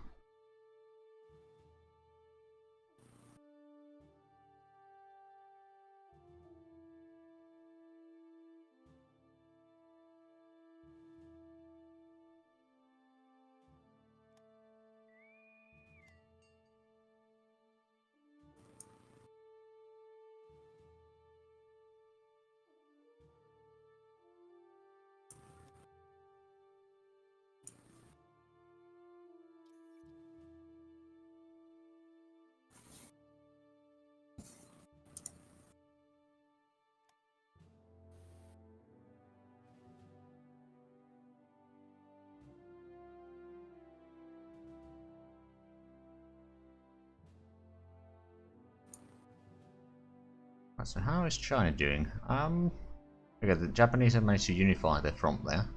So how is China doing? Okay, the Japanese have managed to unify their front there.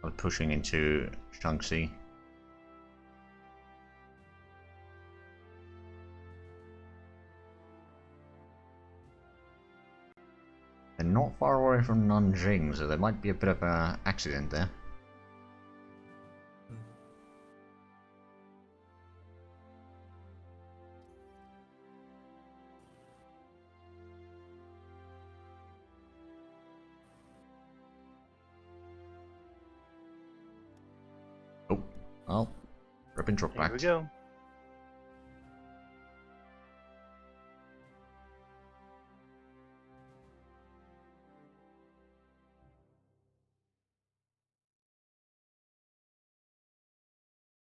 By pushing into Shaanxi. They're not far away from Nanjing, so there might be a bit of an accident there. Oh, well, Ribbentrop Here we backed. go.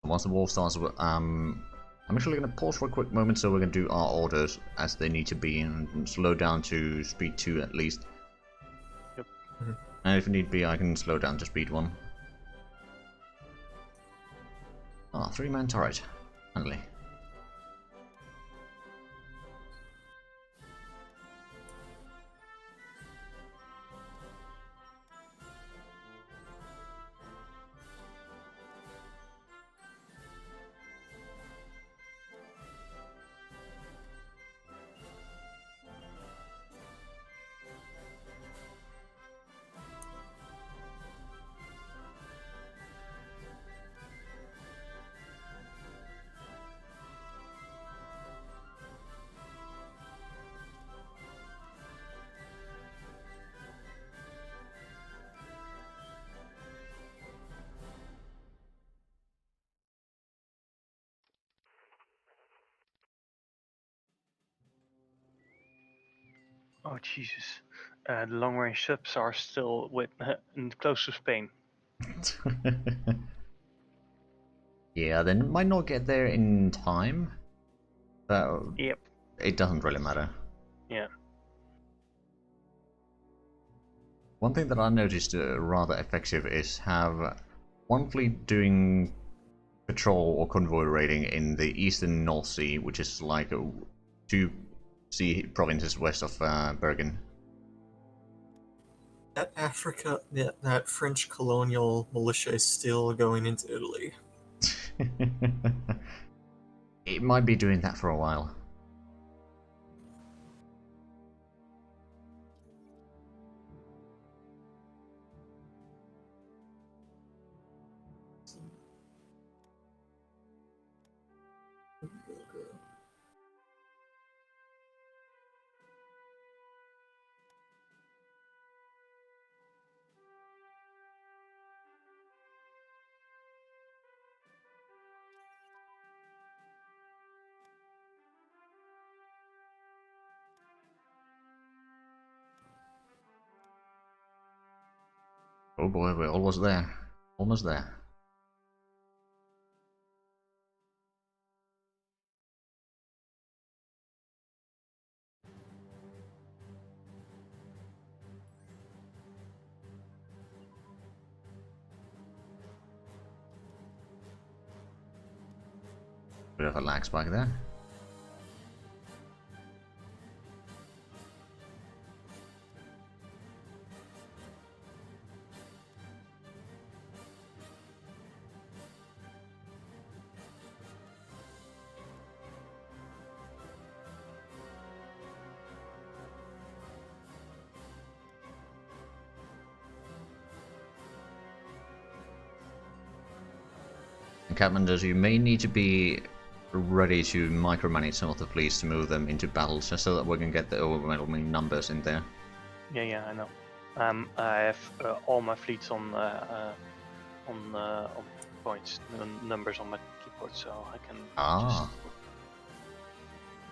Once the war starts I'm actually going to pause for a quick moment so we can do our orders as they need to be and slow down to speed 2 at least. Yep. And if need be, I can slow down to speed 1. Ah, 3-man turret. Finally. Oh Jesus! The long-range subs are still close to Spain. Yeah, they might not get there in time, but Yep. it doesn't really matter. Yeah. One thing that I noticed rather effective is have one fleet doing patrol or convoy raiding in the eastern North Sea, which is like 2 sea provinces west of Bergen. That Africa, that French colonial militia is still going into Italy. It might be doing that for a while. Oh boy, we're almost there. Almost there. Bit of a lag spike there. And Commanders, you may need to be ready to micromanage some of the fleets to move them into battles, just so that we can get the overwhelming numbers in there. Yeah, I know. I have all my fleets on points, numbers on my keyboard, so I can just...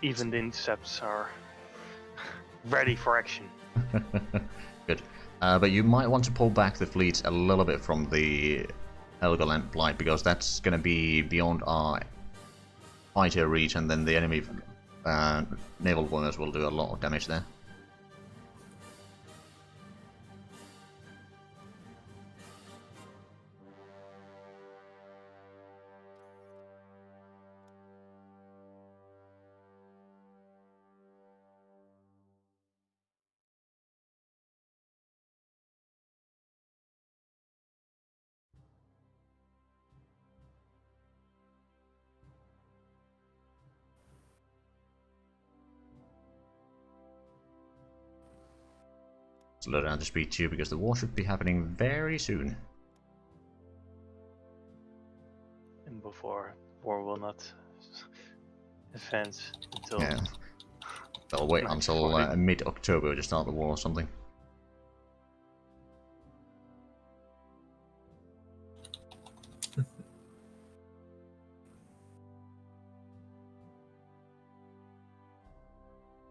Even the intercepts are ready for action. Good. But you might want to pull back the fleets a little bit from the Helgoland Blight, because that's going to be beyond our fighter reach, and then the enemy naval bombers will do a lot of damage there. Slow down to speed 2 because the war should be happening very soon. And before, war will not advance until... Yeah. They'll wait until mid-October to start the war or something.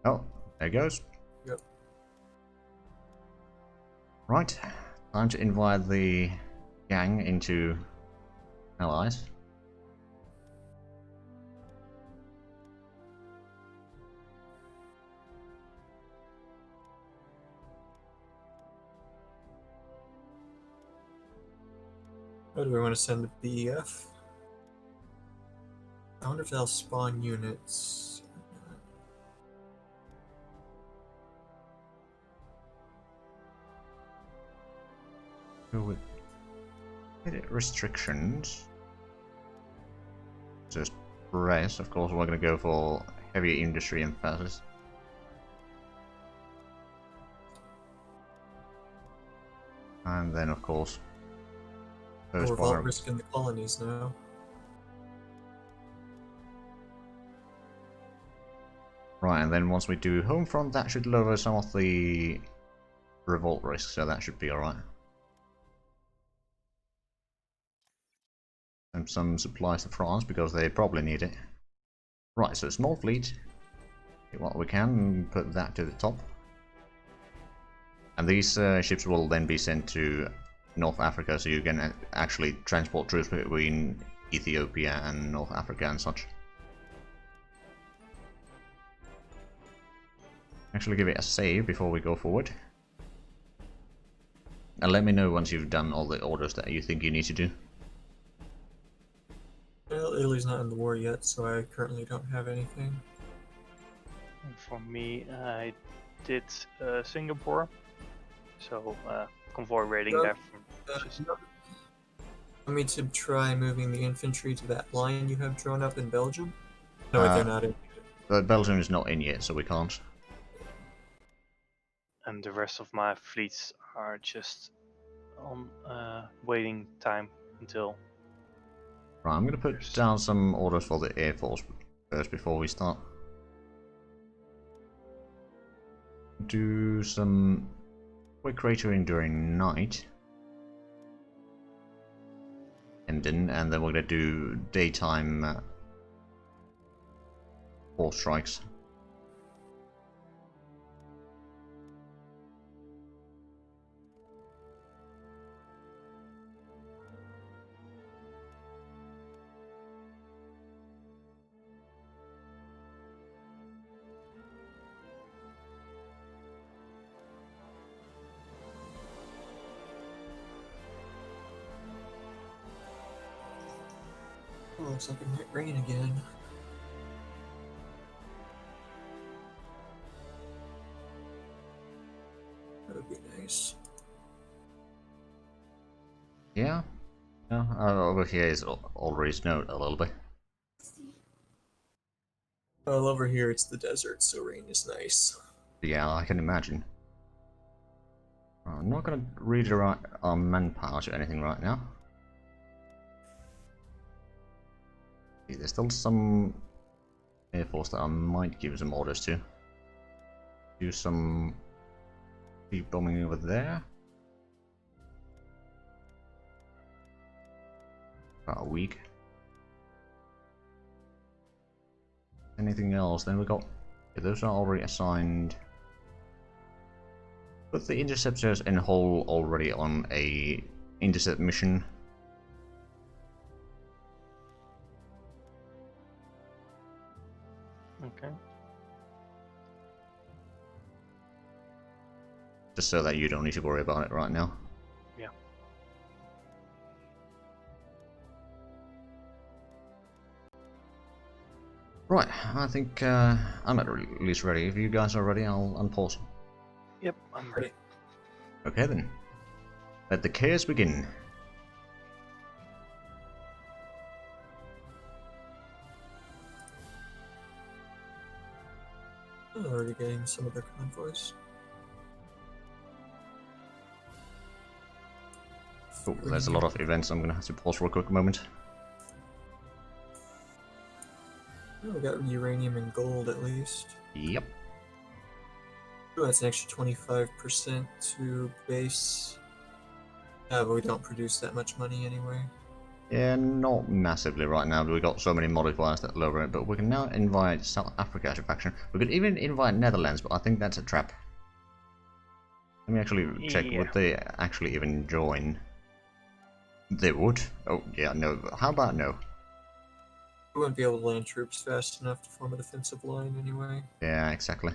Oh, there it goes. Yep. Right, time to invite the gang into Allies. Where do we want to send the BEF? I wonder if they'll spawn units. Go with restrictions. Just press. Of course, we're going to go for heavy industry emphasis. And then, of course, those Revolt risk in the colonies now. Right, and then once we do home front, that should lower some of the revolt risk, so that should be alright. And some supplies to France, because they probably need it. Right, so small fleet. Get what we can, put that to the top. And these ships will then be sent to North Africa, so you can actually transport troops between Ethiopia and North Africa and such. Actually give it a save before we go forward. And let me know once you've done all the orders that you think you need to do. Well, Italy's not in the war yet, so I currently don't have anything. And for me, I did Singapore, so convoy raiding there. Want me to try moving the infantry to that line you have drawn up in Belgium? No, wait, they're not in. But Belgium is not in yet, so we can't. And the rest of my fleets are just on waiting time until. Right, I'm going to put down some orders for the Air Force first before we start. Do some quick cratering during night. And then we're going to do daytime force strikes. Oh, looks like it might rain again. That would be nice. Yeah. No, over here is already snowed a little bit. Well, over here it's the desert, so rain is nice. Yeah, I can imagine. I'm not going to redirect our manpower to anything right now. There's still some Air Force that I might give some orders to. Do some deep bombing over there. About a week. Anything else? Then we got. Yeah, those are already assigned. Put the interceptors in whole already on a intercept mission. Okay. Just so that you don't need to worry about it right now. Yeah. Right, I think I'm at least ready. If you guys are ready, I'll unpause. Yep, I'm ready. Okay then. Let the chaos begin. I'm already getting some of their convoys. Oh, there's a lot of events. I'm gonna have to pause for a quick moment. Oh, we got uranium and gold at least. Yep. Oh, that's an extra 25% to base. But we don't produce that much money anyway. Yeah, not massively right now, but we got so many modifiers that lower it. But we can now invite South Africa as a faction. We could even invite Netherlands, but I think that's a trap. Let me actually check, would they actually even join? They would? Oh, yeah, no. How about no? We wouldn't be able to land troops fast enough to form a defensive line anyway. Yeah, exactly.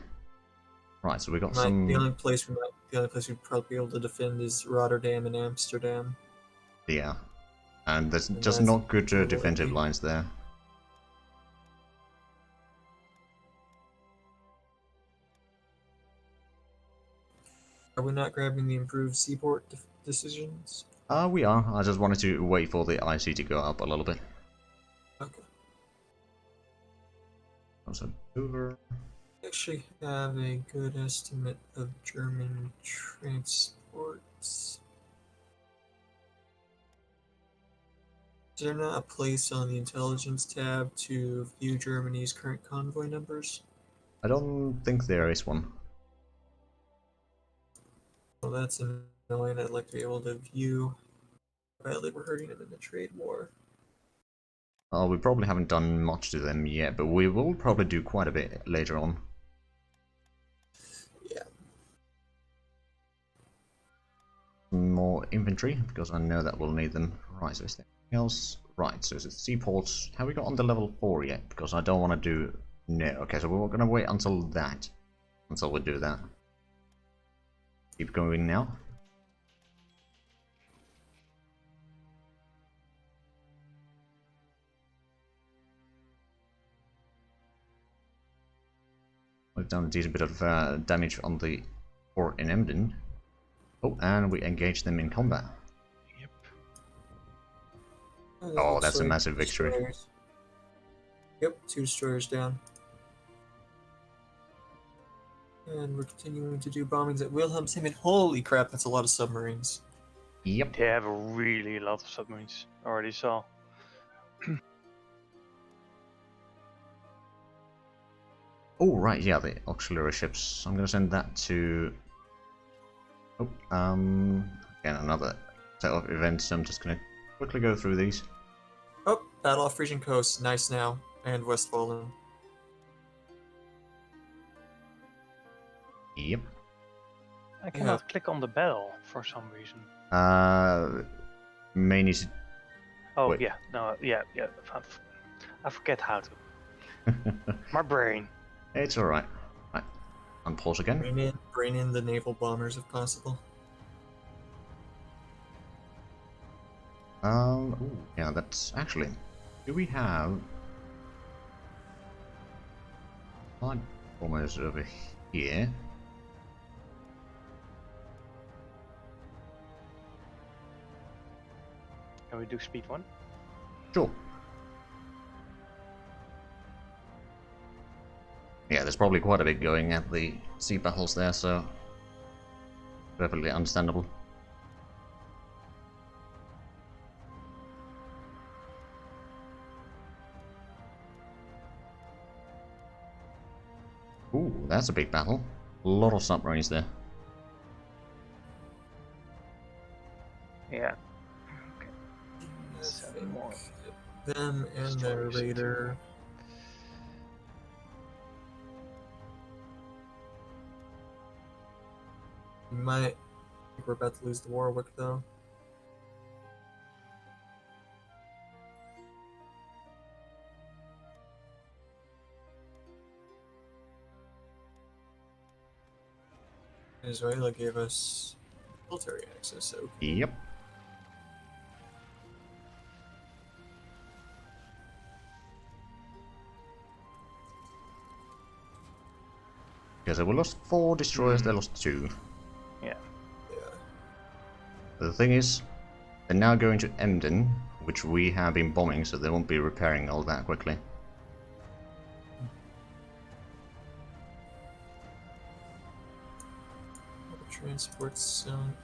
Right, so we got some... The only place we'd probably be able to defend is Rotterdam and Amsterdam. Yeah. And there's And just that's not good totally defensive okay. lines there. Are we not grabbing the improved seaport decisions? We are. I just wanted to wait for the IC to go up a little bit. Okay. Also, over. I actually have a good estimate of German transports. Is there not a place on the intelligence tab to view Germany's current convoy numbers? I don't think there is one. Well, that's annoying. I'd like to be able to view how badly we're hurting them in the trade war. We probably haven't done much to them yet, but we will probably do quite a bit later on. Yeah. More infantry, because I know that we'll need them. Right, so is there anything else? Right, so is it seaports? Have we got on the level 4 yet? Because I don't want to do... No, okay, so we're going to wait until that. Until we do that. Keep going now. We've done a decent bit of damage on the fort in Emden. Oh, and we engage them in combat. Yep. Oh, Looks that's a like massive victory. destroyers. Yep, 2 destroyers down. And we're continuing to do bombings at Wilhelmshaven. Holy crap, that's a lot of submarines. Yep. They have a really lot of submarines. Already saw. Oh, right, yeah, the auxiliary ships. I'm gonna send that to... Oh, again, another set of events. I'm just gonna quickly go through these. Oh, Battle off Frisian Coast, nice now, and Westfalen. Yep. I cannot click on the battle for some reason. Main is... Oh Wait. yeah, no, yeah. I forget how to. My brain. It's alright. Right, unpause again. Bring in the naval bombers if possible. Ooh, yeah, that's actually... Do we have... Light bombers over here? Can we do speed 1? Sure. Yeah, there's probably quite a bit going at the sea battles there, so... Perfectly understandable. Ooh, that's a big battle. A lot of submarines there. Yeah. I 7 think more. them and their Destroyers, 2 raider. more. I think we're about to lose the Warwick though. Venezuela gave us military access, so Yep. Okay, so we lost 4 destroyers, they lost 2. Yeah. yeah. But the thing is, they're now going to Emden, which we have been bombing, so they won't be repairing all that quickly. Transport sunk.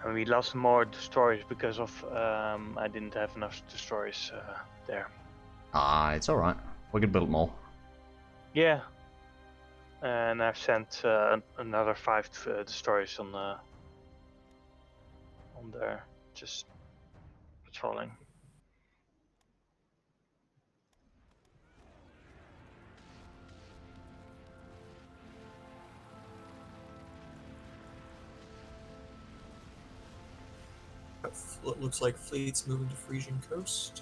And we lost more destroyers because of I didn't have enough destroyers there. Ah, it's alright. We can build more. Yeah. And I've sent another 5 destroyers on there, just patrolling. It looks like fleet's moving to Frisian Coast.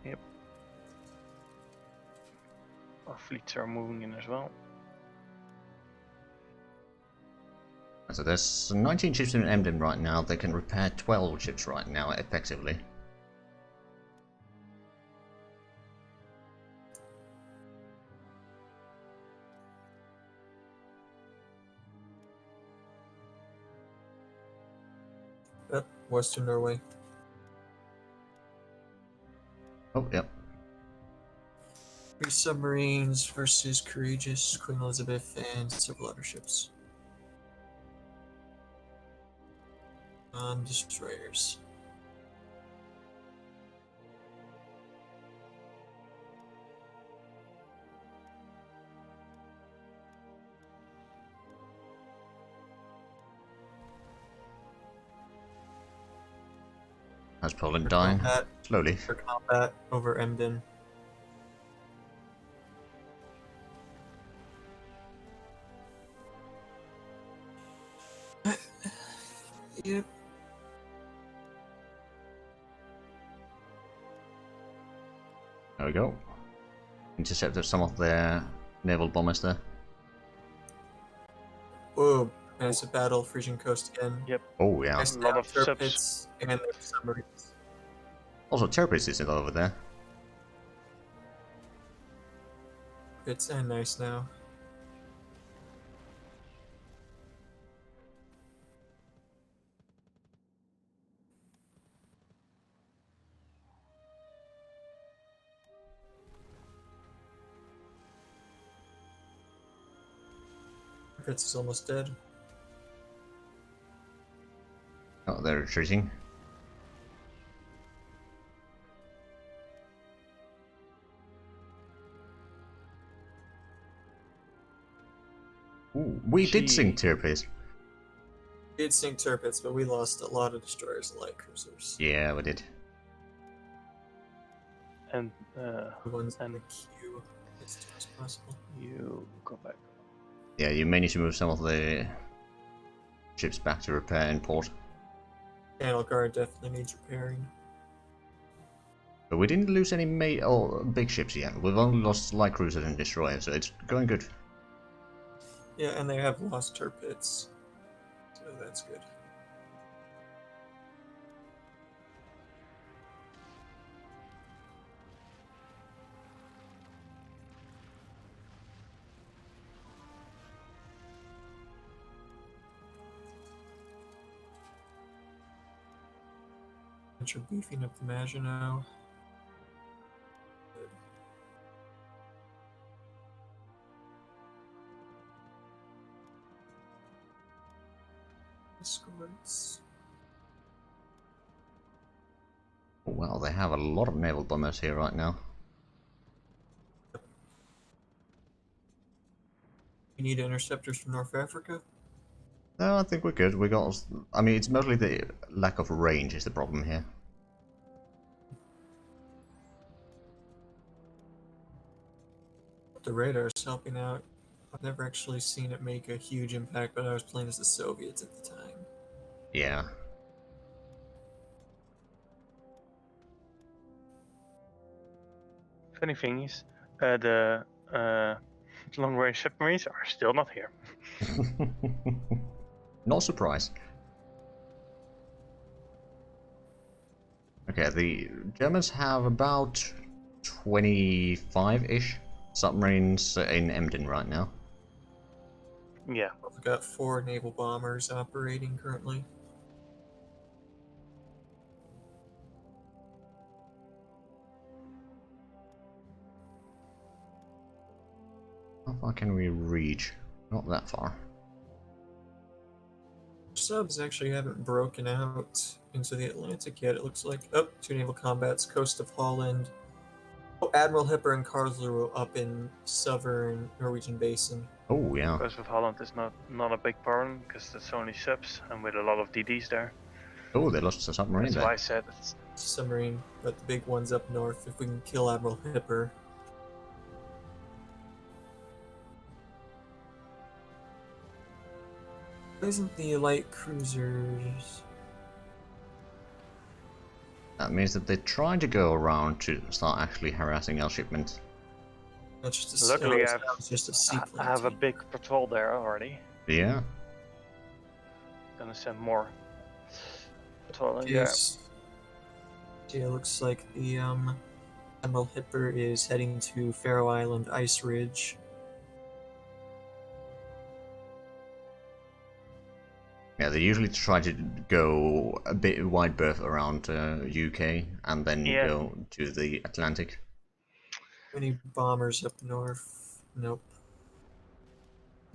Yep. Our fleets are moving in as well. So there's 19 ships in Emden right now. They can repair 12 ships right now, effectively. Yep, Western Norway. Oh, yep. 3 submarines versus Courageous, Queen Elizabeth, and several other ships. Destroyers. How's Poland For dying? combat. Slowly. For combat over Emden. Yep. There we go. Intercepted some of their naval bombers there. Whoa, massive battle, Frisian coast again. Yep. Oh, yeah. Nice A lot down of subs. turrets and their submarines. Also, Terrapins is over there. It's nice now. Fritz is almost dead. Oh, they're retreating. Ooh, we did sink Terrapins. We did sink turrets, but we lost a lot of destroyers and light cruisers. Yeah, we did. And The ones in and the queue as soon as possible. you go back. Yeah, you may need to move some of the ships back to repair in port. Channel guard definitely needs repairing. But we didn't lose any big ships yet. We've only lost light cruisers and destroyers, so it's going good. Yeah, and they have lost turrets, so that's good. You're beefing up the Maginot. Good. Escorts. Oh, wow, they have a lot of naval bombers here right now. You need interceptors from North Africa? No, I think we're good. We got. I mean, it's mostly the lack of range is the problem here. The radar's helping out. I've never actually seen it make a huge impact, but I was playing as the Soviets at the time. Yeah. Funny thing is, the long-range submarines are still not here. Not surprised. Okay, the Germans have about 25-ish submarines in Emden right now. Yeah. I've got 4 naval bombers operating currently. How far can we reach? Not that far. Subs actually haven't broken out into the Atlantic yet, it looks like. Oh, 2 naval combats, coast of Holland. Oh, Admiral Hipper and Karlsruhe up in southern Norwegian basin. Oh, yeah. Coast of Holland is not a big problem because it's only subs and with a lot of DDs there. Oh, they lost a submarine That's there. why I said it's Submarine, but the big one's up north. If we can kill Admiral Hipper. Isn't the light cruisers? That means that they're trying to go around to start actually harassing our shipments. That's just a, Luckily, that was just a seaplane. I have a team. big patrol there already. Yeah. gonna send more patrolling there. Yes. Yeah, it looks like the Admiral Hipper is heading to Faroe Island Ice Ridge. Yeah, they usually try to go a bit wide berth around UK and then Yeah. go to the Atlantic. Any bombers up north? Nope.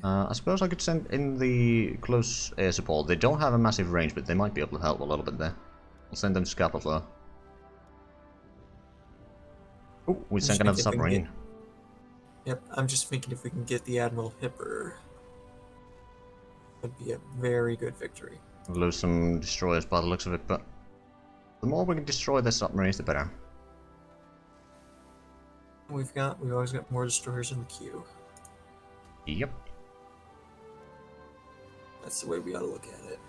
I suppose I could send in the close air support. They don't have a massive range, but they might be able to help a little bit there. I'll send them Scalper Flow. Oh, we sank another submarine. Yep, I'm just thinking if we can get the Admiral Hipper, that'd be a very good victory. We'll lose some destroyers by the looks of it, but the more we can destroy their submarines, the better. We've always got more destroyers in the queue. Yep. That's the way we ought to look at it.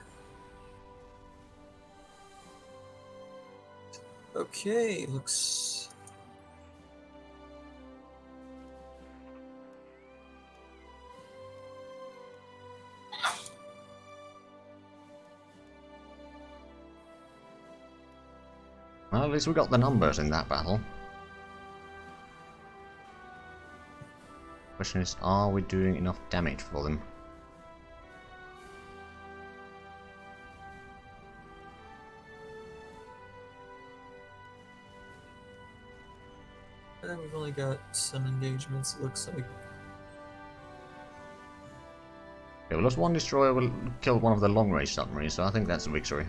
Okay, looks... Well, at least we got the numbers in that battle. Question is, are we doing enough damage for them? We've only got some engagements, it looks like. Yeah, we lost one destroyer, will kill one of the long-range submarines, so I think that's a victory.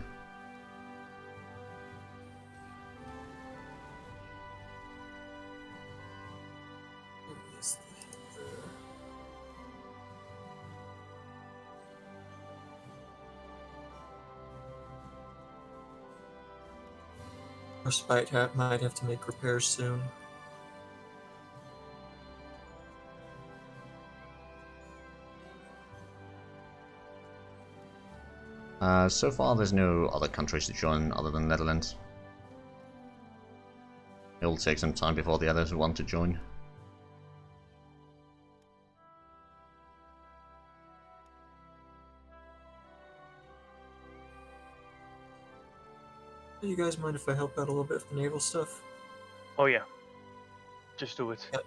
Our Spite might have to make repairs soon. So far there's no other countries to join other than Netherlands. It'll take some time before the others want to join. You guys mind if I help out a little bit with the naval stuff? Oh yeah, just do it. Yep.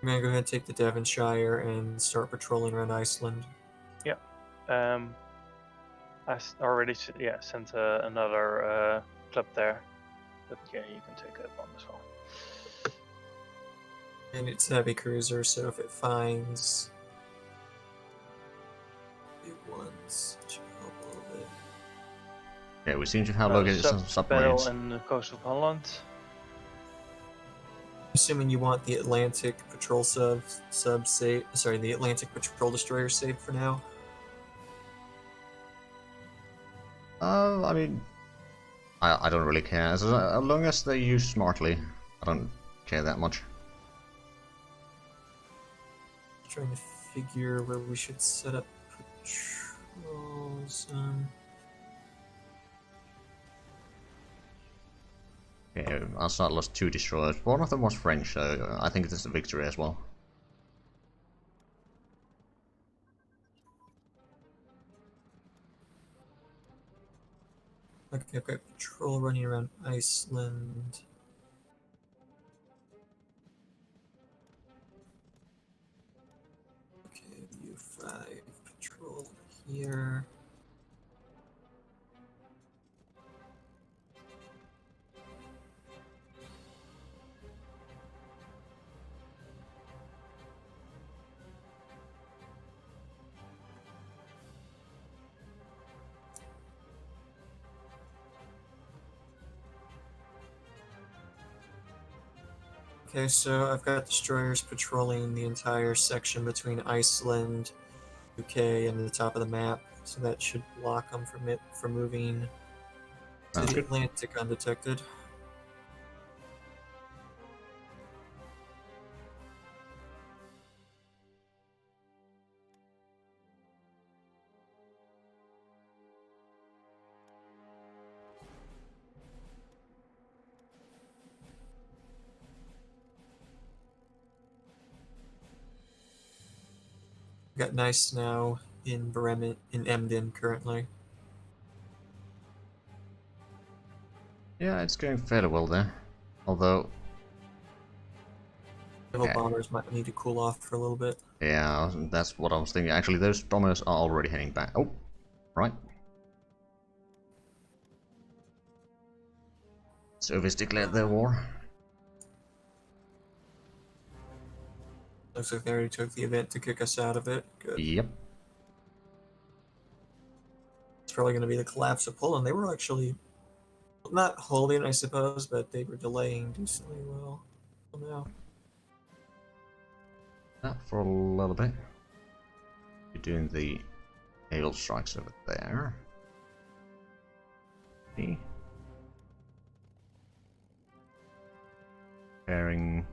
I'm gonna go ahead and take the Devonshire and start patrolling around Iceland. Yeah. I already sent another club there, but yeah, you can take that one as well. And it's a heavy cruiser, so if it finds big ones, it should help a little bit. Yeah, we seem to have located some submarines. Battle in the coast of Holland. Assuming you want the Atlantic patrol the Atlantic patrol destroyer saved for now. I mean, I don't really care. As long as they use smartly, I don't care that much. Trying to figure where we should set up patrols. Yeah, Assad lost 2 destroyers. One of them was French, so I think it's a victory as well. Okay, I've got patrol running around Iceland. Okay, U5 patrol here. Okay, so I've got destroyers patrolling the entire section between Iceland, UK, and the top of the map, so that should block them from moving to the Atlantic undetected. Got nice now in Bremen, in Emden currently. Yeah, it's going fairly well there. Although, Naval yeah, bombers might need to cool off for a little bit. yeah, that's what I was thinking. Actually, those bombers are already heading back. Oh, right. Soviets declared their war. Looks like they already took the event to kick us out of it. Good. Yep. It's probably going to be the collapse of Poland. They were actually not holding, I suppose, but they were delaying decently well. Now. That for a little bit. You're doing the naval strikes over there. See? Pairing.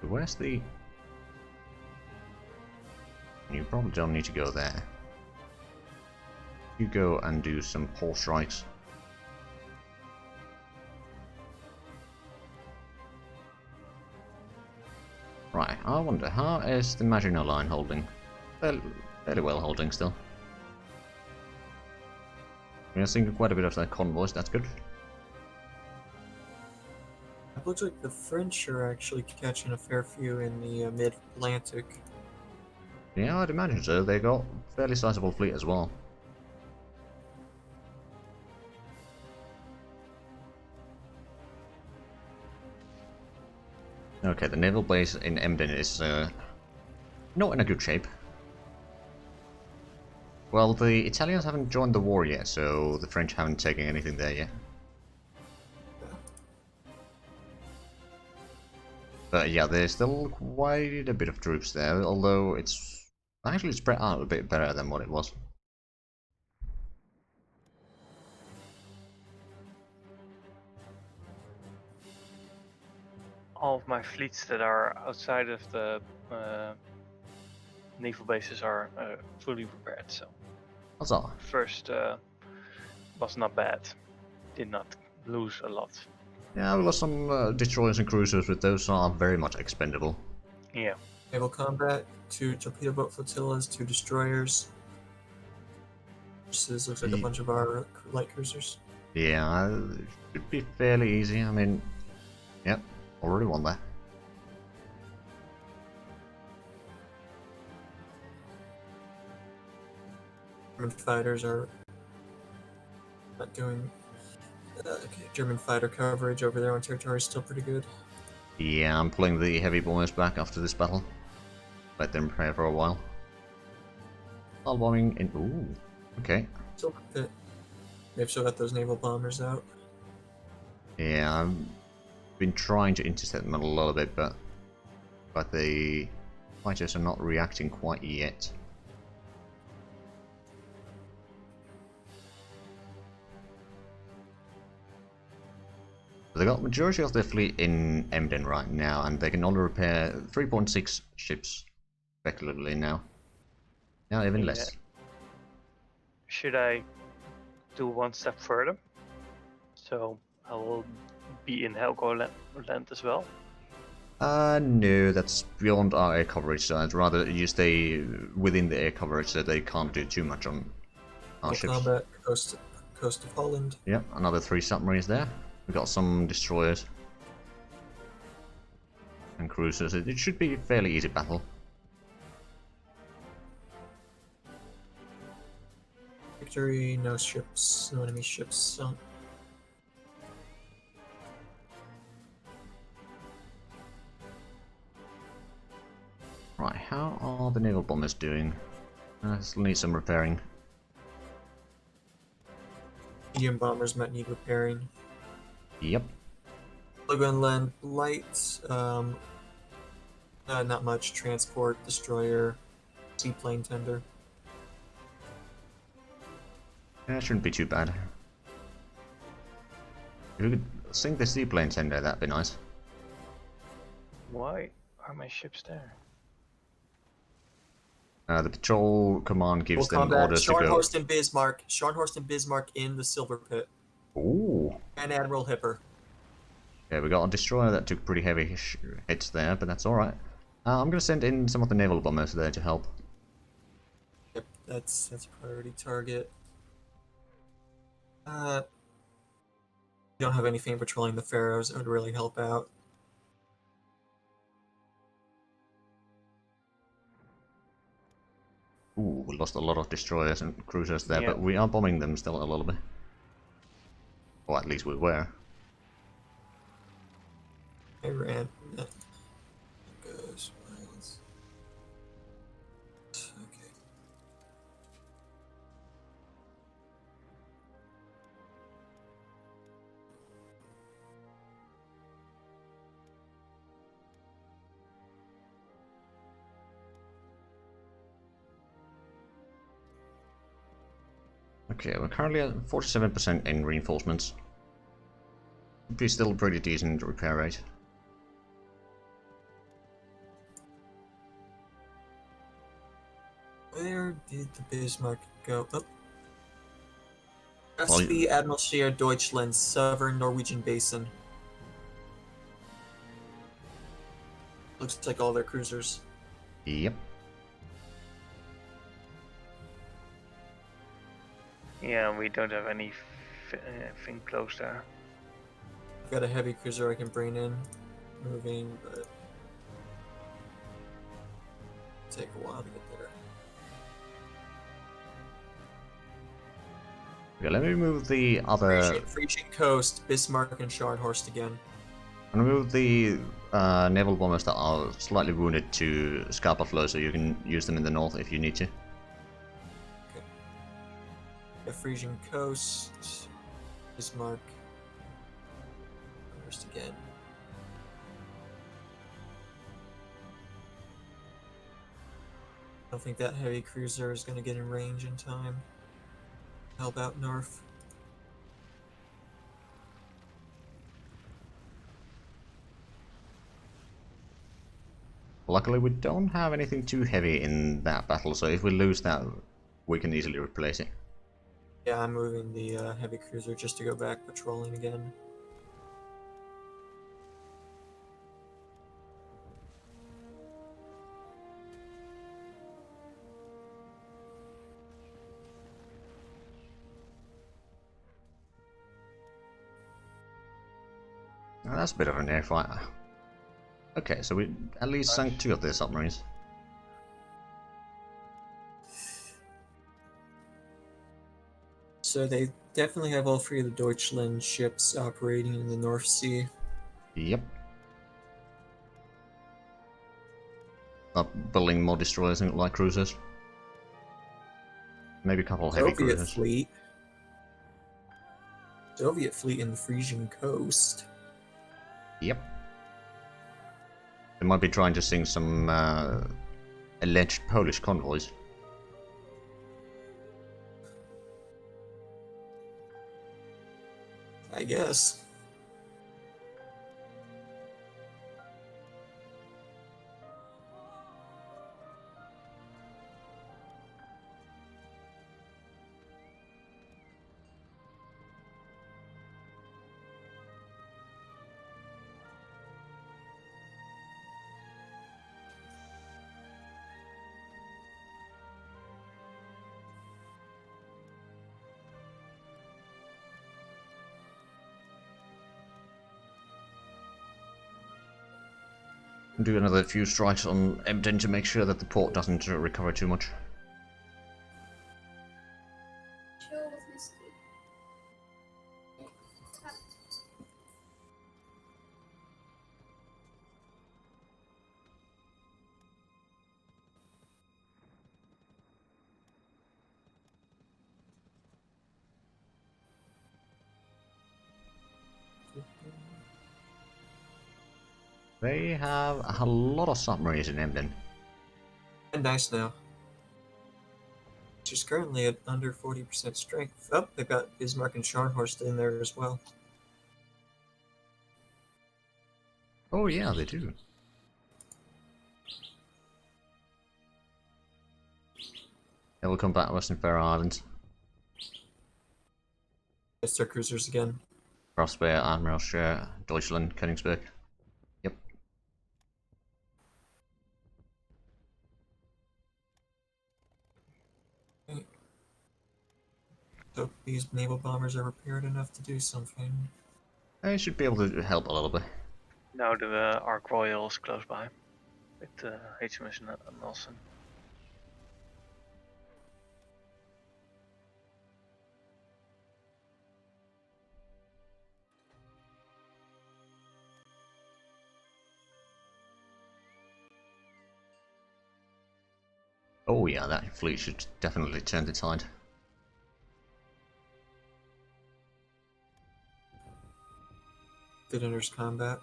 Where's the... You probably don't need to go there. You go and do some pole strikes. Right, I wonder, how is the Maginot Line holding? Fairly well holding still. We're seeing quite a bit of their convoys, that's good. It looks like the French are actually catching a fair few in the mid-Atlantic. Yeah, I'd imagine so. They got a fairly sizable fleet as well. Okay, the naval base in Emden is not in a good shape. Well, the Italians haven't joined the war yet, so the French haven't taken anything there yet. But yeah, there's still quite a bit of troops there, although it's actually spread out a bit better than what it was. All of my fleets that are outside of the naval bases are fully repaired, so That's all. first was not bad. Did not lose a lot. Yeah, we lost some destroyers and cruisers, but those are very much expendable. Yeah. Naval combat, 2 torpedo boat flotillas, 2 destroyers. This looks like a bunch of our light cruisers. Yeah, it should be fairly easy. I mean, yep, already won that. German fighters are not doing... okay, German fighter coverage over there on territory is still pretty good. Yeah, I'm pulling the heavy bombers back after this battle. Let them prepare for a while. Hull bombing in... Ooh, okay. Still fit. They've still got those naval bombers out. Yeah, I've been trying to intercept them a little bit, but the fighters are not reacting quite yet. They got majority of their fleet in Emden right now, and they can only repair 3.6 ships speculatively now. Now even less. Should I do one step further? So I will be in Helgoland as well. No, that's beyond our air coverage, so I'd rather you stay within the air coverage so they can't do too much on our ships. Combat, coast of Holland. Yep, another 3 submarines there. We got some destroyers and cruisers. It should be a fairly easy battle. Victory, no ships, no enemy ships sunk. Right, how are the naval bombers doing? Still need some repairing. Medium bombers might need repairing. Yep. Land light, not much. Transport, destroyer, seaplane tender. Yeah, it shouldn't be too bad. If we could sink the seaplane tender, that'd be nice. Why are my ships there? The patrol command gives Full them combat. orders to go. Scharnhorst and Bismarck. Scharnhorst and Bismarck in the Silver Pit. Ooh. And Admiral Hipper. Yeah, we got a destroyer that took pretty heavy hits there, but that's alright. I'm going to send in some of the naval bombers there to help. Yep, that's a priority target. We don't have anything patrolling the Faroes. It would really help out. Ooh, we lost a lot of destroyers and cruisers there, Yeah. but we are bombing them still a little bit. Or at least we were. I ran. That goes. Okay. Okay, we're currently at 47% in reinforcements. Would be still a pretty decent repair rate. Where did the Bismarck go? Oh. Well, SV Admiralsheer Deutschland, Southern Norwegian Basin. Looks like all their cruisers. Yep. Yeah, we don't have any thing close there. I've got a heavy cruiser I can bring in. Moving, but take a while to get there. Okay, let me move the other... Frisian Coast, Bismarck and Scharnhorst again. I'm gonna move the naval bombers that are slightly wounded to Scarpaflow so you can use them in the north if you need to. The Frisian Coast, Bismarck, Scharnhorst again. I don't think that heavy cruiser is going to get in range in time. Help out north. Luckily we don't have anything too heavy in that battle, so if we lose that, we can easily replace it. Yeah, I'm moving the heavy cruiser just to go back patrolling again. Now, that's a bit of an air fight. Okay, so we at least sunk 2 of their submarines. So they definitely have all 3 of the Deutschland ships operating in the North Sea. Yep. Not building more destroyers and light cruisers. Maybe a couple heavy Soviet cruisers. fleet. Soviet fleet in the Frisian Coast. Yep. They might be trying to sink some alleged Polish convoys. I guess. Do another few strikes on Emden to make sure that the port doesn't recover too much. Chill with Misty. They have a lot of submarines in Emden. And nice now. She's currently at under 40% strength. Oh, they've got Bismarck and Scharnhorst in there as well. Oh yeah, they do. They will come back to Western Faroe Islands. It's their cruisers again. Crossbear, Admiralscher, Deutschland, Königsberg. Yep. Hope these naval bombers are repaired enough to do something. They should be able to help a little bit. Now the Ark Royal is close by. With HMS Nelson. Oh yeah, that fleet should definitely turn the tide. Good enters combat.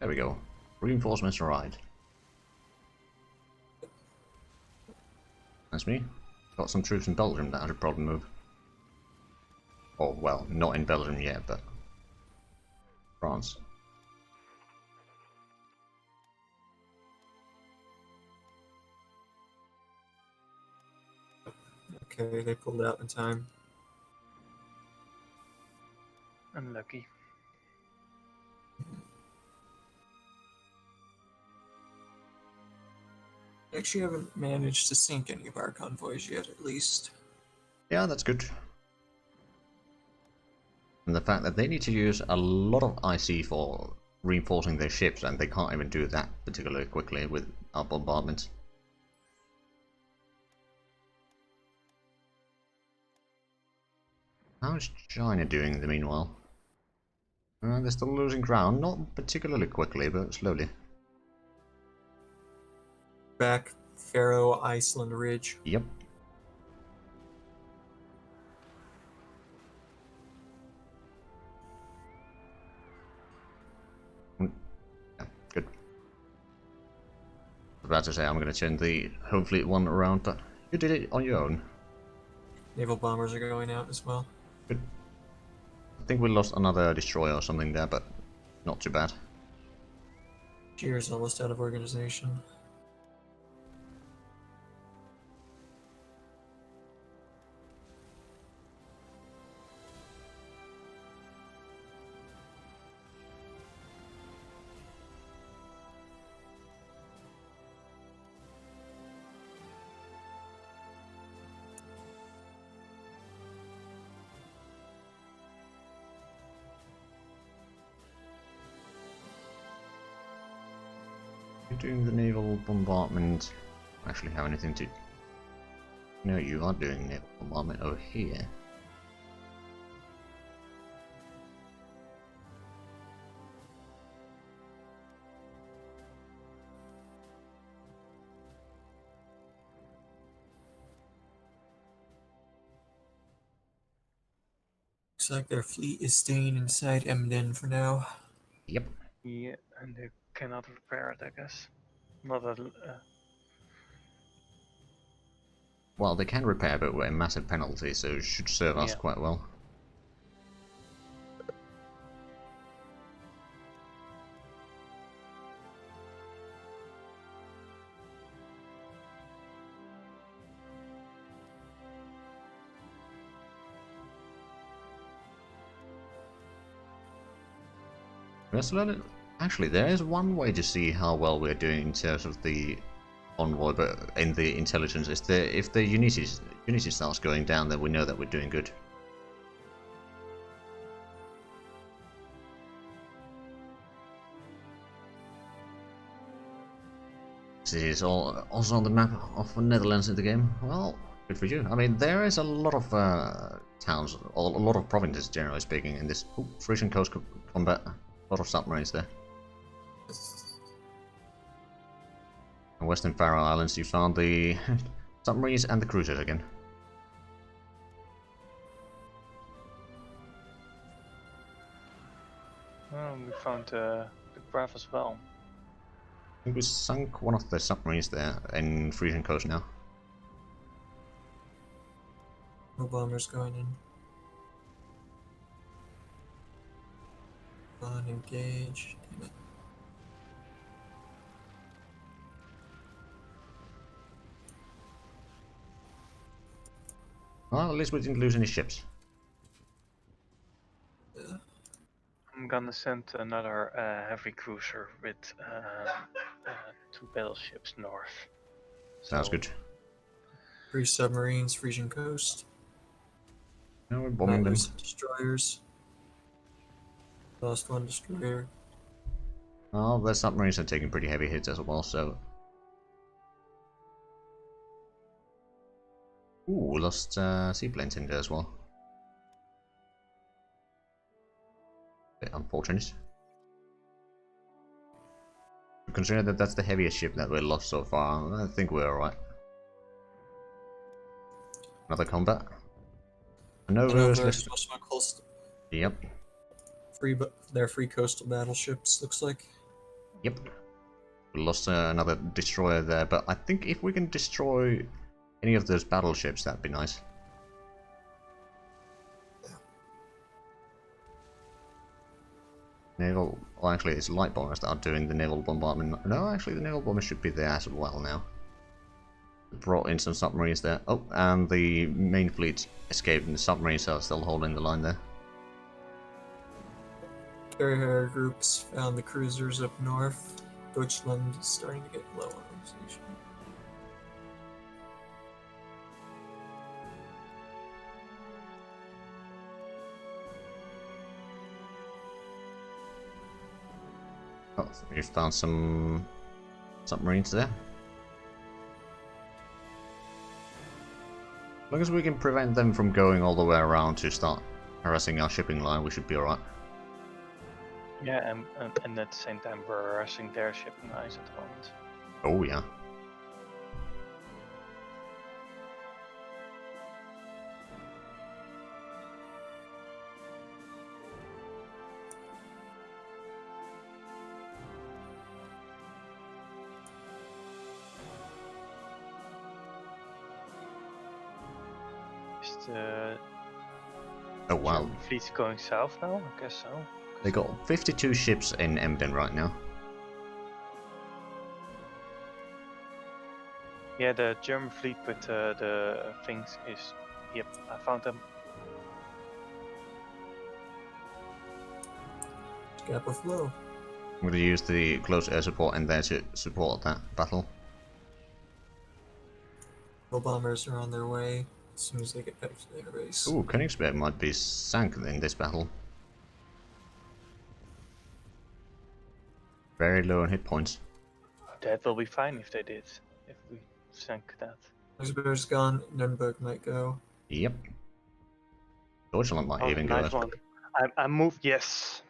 There we go. Reinforcements arrived. That's me. Got some troops in Belgium that I should probably move. Oh, well, not in Belgium yet, but France. Okay, they pulled out in time. Unlucky. Actually, haven't managed to sink any of our convoys yet, at least. Yeah, that's good. And the fact that they need to use a lot of IC for reinforcing their ships, and they can't even do that particularly quickly with our bombardment. How's China doing in the meanwhile? They're still losing ground, not particularly quickly, but slowly. Back Faroe Iceland Ridge. Yep. Yeah, good. I was about to say I'm going to turn the Home Fleet one around, but you did it on your own. Naval bombers are going out as well. Good. I think we lost another destroyer or something there, but not too bad. Cheers almost out of organization. You're doing the Naval Bombardment. Actually have anything to... No, you are doing Naval Bombardment over here. Looks like their fleet is staying inside Emden for now. Yep. Yeah, and they cannot repair it, I guess. Not at. Well, they can repair, but with a massive penalty, so it should serve us Yeah. quite well. Actually, there is one way to see how well we're doing in terms of the envoy, but in the intelligence, is if the unity starts going down, then we know that we're doing good. This is also on the map of the Netherlands in the game. Well, good for you. I mean, there is a lot of towns, or a lot of provinces, generally speaking, in this Frisian coast combat. A lot of submarines there. In Western Faroe Islands, you found the submarines and the cruisers again. We found the Graf as well. think we sunk one of the submarines there in Frisian coast now. No bombers going in. On engage. Damn it. Well, at least we didn't lose any ships. I'm gonna send another heavy cruiser with 2 battleships north. Sounds So, good. 3 submarines, Frisian coast. Now we're bombing them. Lose destroyers. Lost 1 destroyer. Well, their submarines are taking pretty heavy hits as well, so... Ooh, we lost seaplanes in there as well. Bit unfortunate. Considering that that's the heaviest ship that we lost so far, I think we're alright. Another combat. There's also a coastal. Yep. They're free coastal battleships, looks like. Yep. We lost another destroyer there, but I think if we can destroy any of those battleships, that'd be nice. Naval... Well, actually, it's light bombers that are doing the naval bombardment. No, actually, the naval bombers should be there as well now. Brought in some submarines there. Oh, and the main fleet escaped, and the submarines are still holding the line there. Carrier groups found the cruisers up north. Deutschland is starting to get low on organization. Oh, we found some submarines there. As long as we can prevent them from going all the way around to start harassing our shipping line, we should be alright. yeah, and at the same time we're harassing their shipping lines at the moment. Oh yeah. Is the Oh wow. German fleet going south now? I guess so. They got 52 ships in Emden right now. Yeah, the German fleet with the things is... Yep, I found them. Gap of flow. I'm going to use the close air support in there to support that battle. No bombers are on their way as soon as they get back to their base. Ooh, Königsberg might be sank in this battle. Very low on hit points. That will be fine if they did. If we sank that. Königsberg's gone. Nuremberg might go. Yep. Deutschland might Oh, even go nice as one. I moved, yes.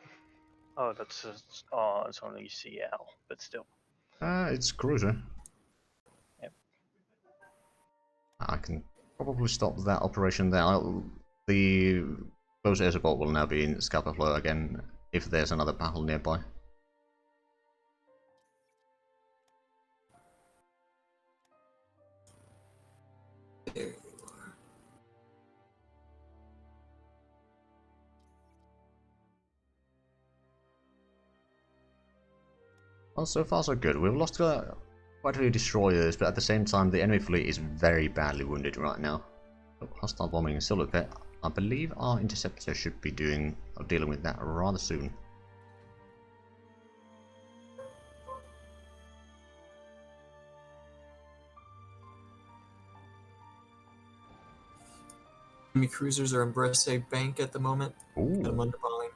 Oh, that's it's only CL, but still. It's cruiser. Yep. I can probably stop that operation there. The close air support will now be in Scalper Flow again if there's another battle nearby. There you are. Well, so far so good. We've lost quite a few destroyers, but at the same time the enemy fleet is very badly wounded right now. So hostile bombing is still a bit. I believe our interceptor should be dealing with that rather soon. Enemy cruisers are in Bresse Bank at the moment. Got them Ooh. undermined.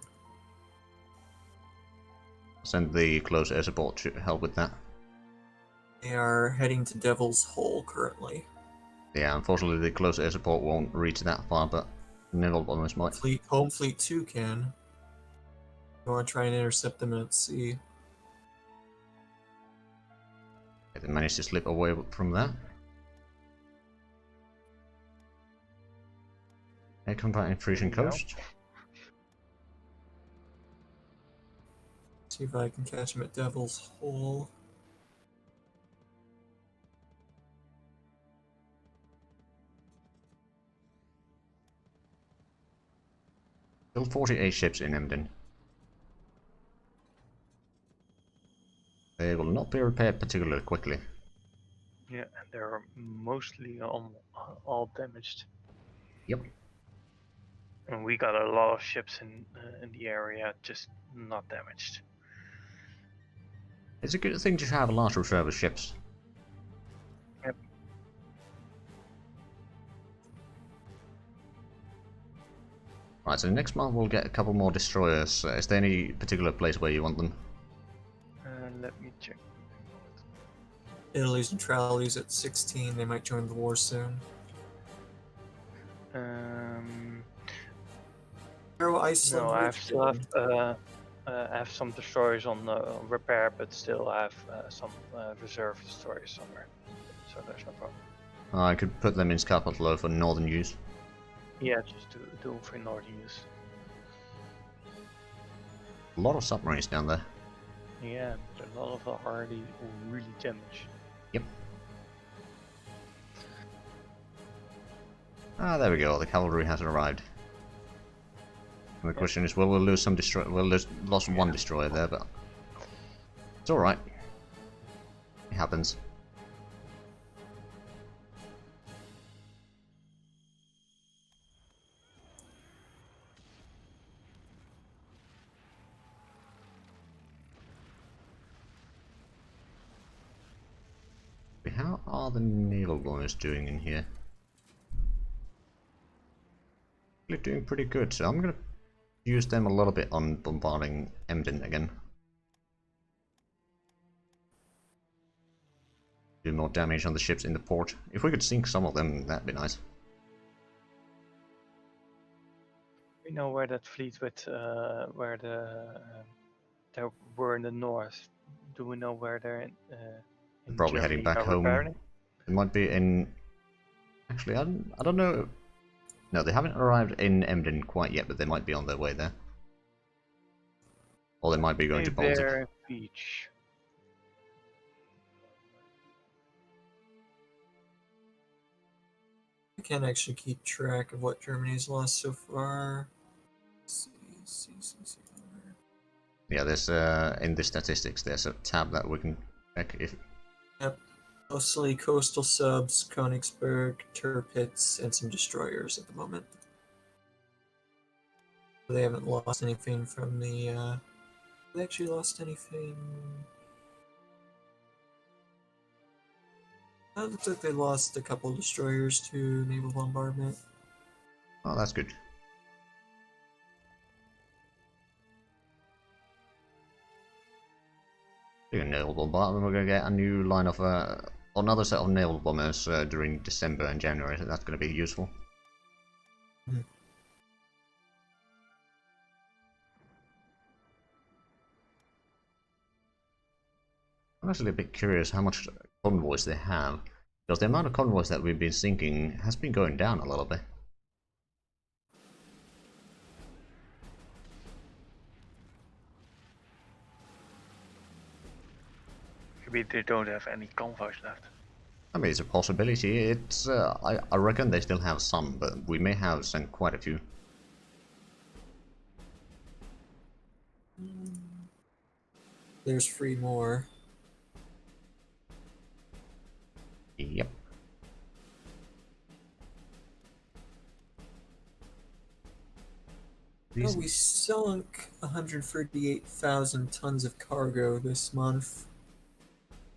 Send the close air support to help with that. They are heading to Devil's Hole currently. Yeah, unfortunately the close air support won't reach that far, but naval bombers might. Home Fleet 2 can. You want to try and intercept them at sea. They managed to slip away from that. Air combat in Frisian There you go. coast. See if I can catch them at Devil's Hole. Still 48 ships in Emden. They will not be repaired particularly quickly. Yeah, and they're mostly all damaged. Yep. And we got a lot of ships in the area, just not damaged. It's a good thing to have a large reserve of ships. Yep. Right, so next month we'll get a couple more destroyers. Is there any particular place where you want them? Let me check. Italy's neutrality's at 16. They might join the war soon. Iceland. No, I have some destroyers on repair, but still I have some reserve destroyers somewhere, so there's no problem. I could put them in Scapatolo for northern use. Yeah, just do for northern use. A lot of submarines down there. Yeah, but a lot of them are already really damaged. Yep. Ah, there we go. The cavalry has arrived. And the question is, well, we'll lose some destroyer. We'll lost one destroyer there, but it's all right. It happens. How are the naval bombers doing in here? They're doing pretty good, so I'm gonna use them a little bit on bombarding Emden again. Do more damage on the ships in the port. If we could sink some of them, that'd be nice. We know where that fleet with where they were in the north. Do we know where they're in Probably heading Germany back home. repairing? It might be in... Actually, I don't know. No, they haven't arrived in Emden quite yet, but they might be on their way there. Or they might be going to Baltic. Bear Beach. I can't actually keep track of what Germany's lost so far. Let's see. Yeah, there's in the statistics there's a tab that we can check if... Yep. Mostly coastal subs, Königsberg, Tirpitz, and some destroyers at the moment. They haven't lost anything from the... They actually lost anything... It looks like they lost a couple destroyers to Naval Bombardment. Oh, that's good. Speaking of Naval Bombardment, we're going to get a new line of... another set of naval bombers during December and January, so that's going to be useful. Mm. I'm actually a bit curious how much convoys they have, because the amount of convoys that we've been sinking has been going down a little bit. Maybe they don't have any convoys left. I mean, it's a possibility. It's I reckon they still have some, but we may have sent quite a few. There's 3 more. Yep. Oh, we sunk 138,000 tons of cargo this month.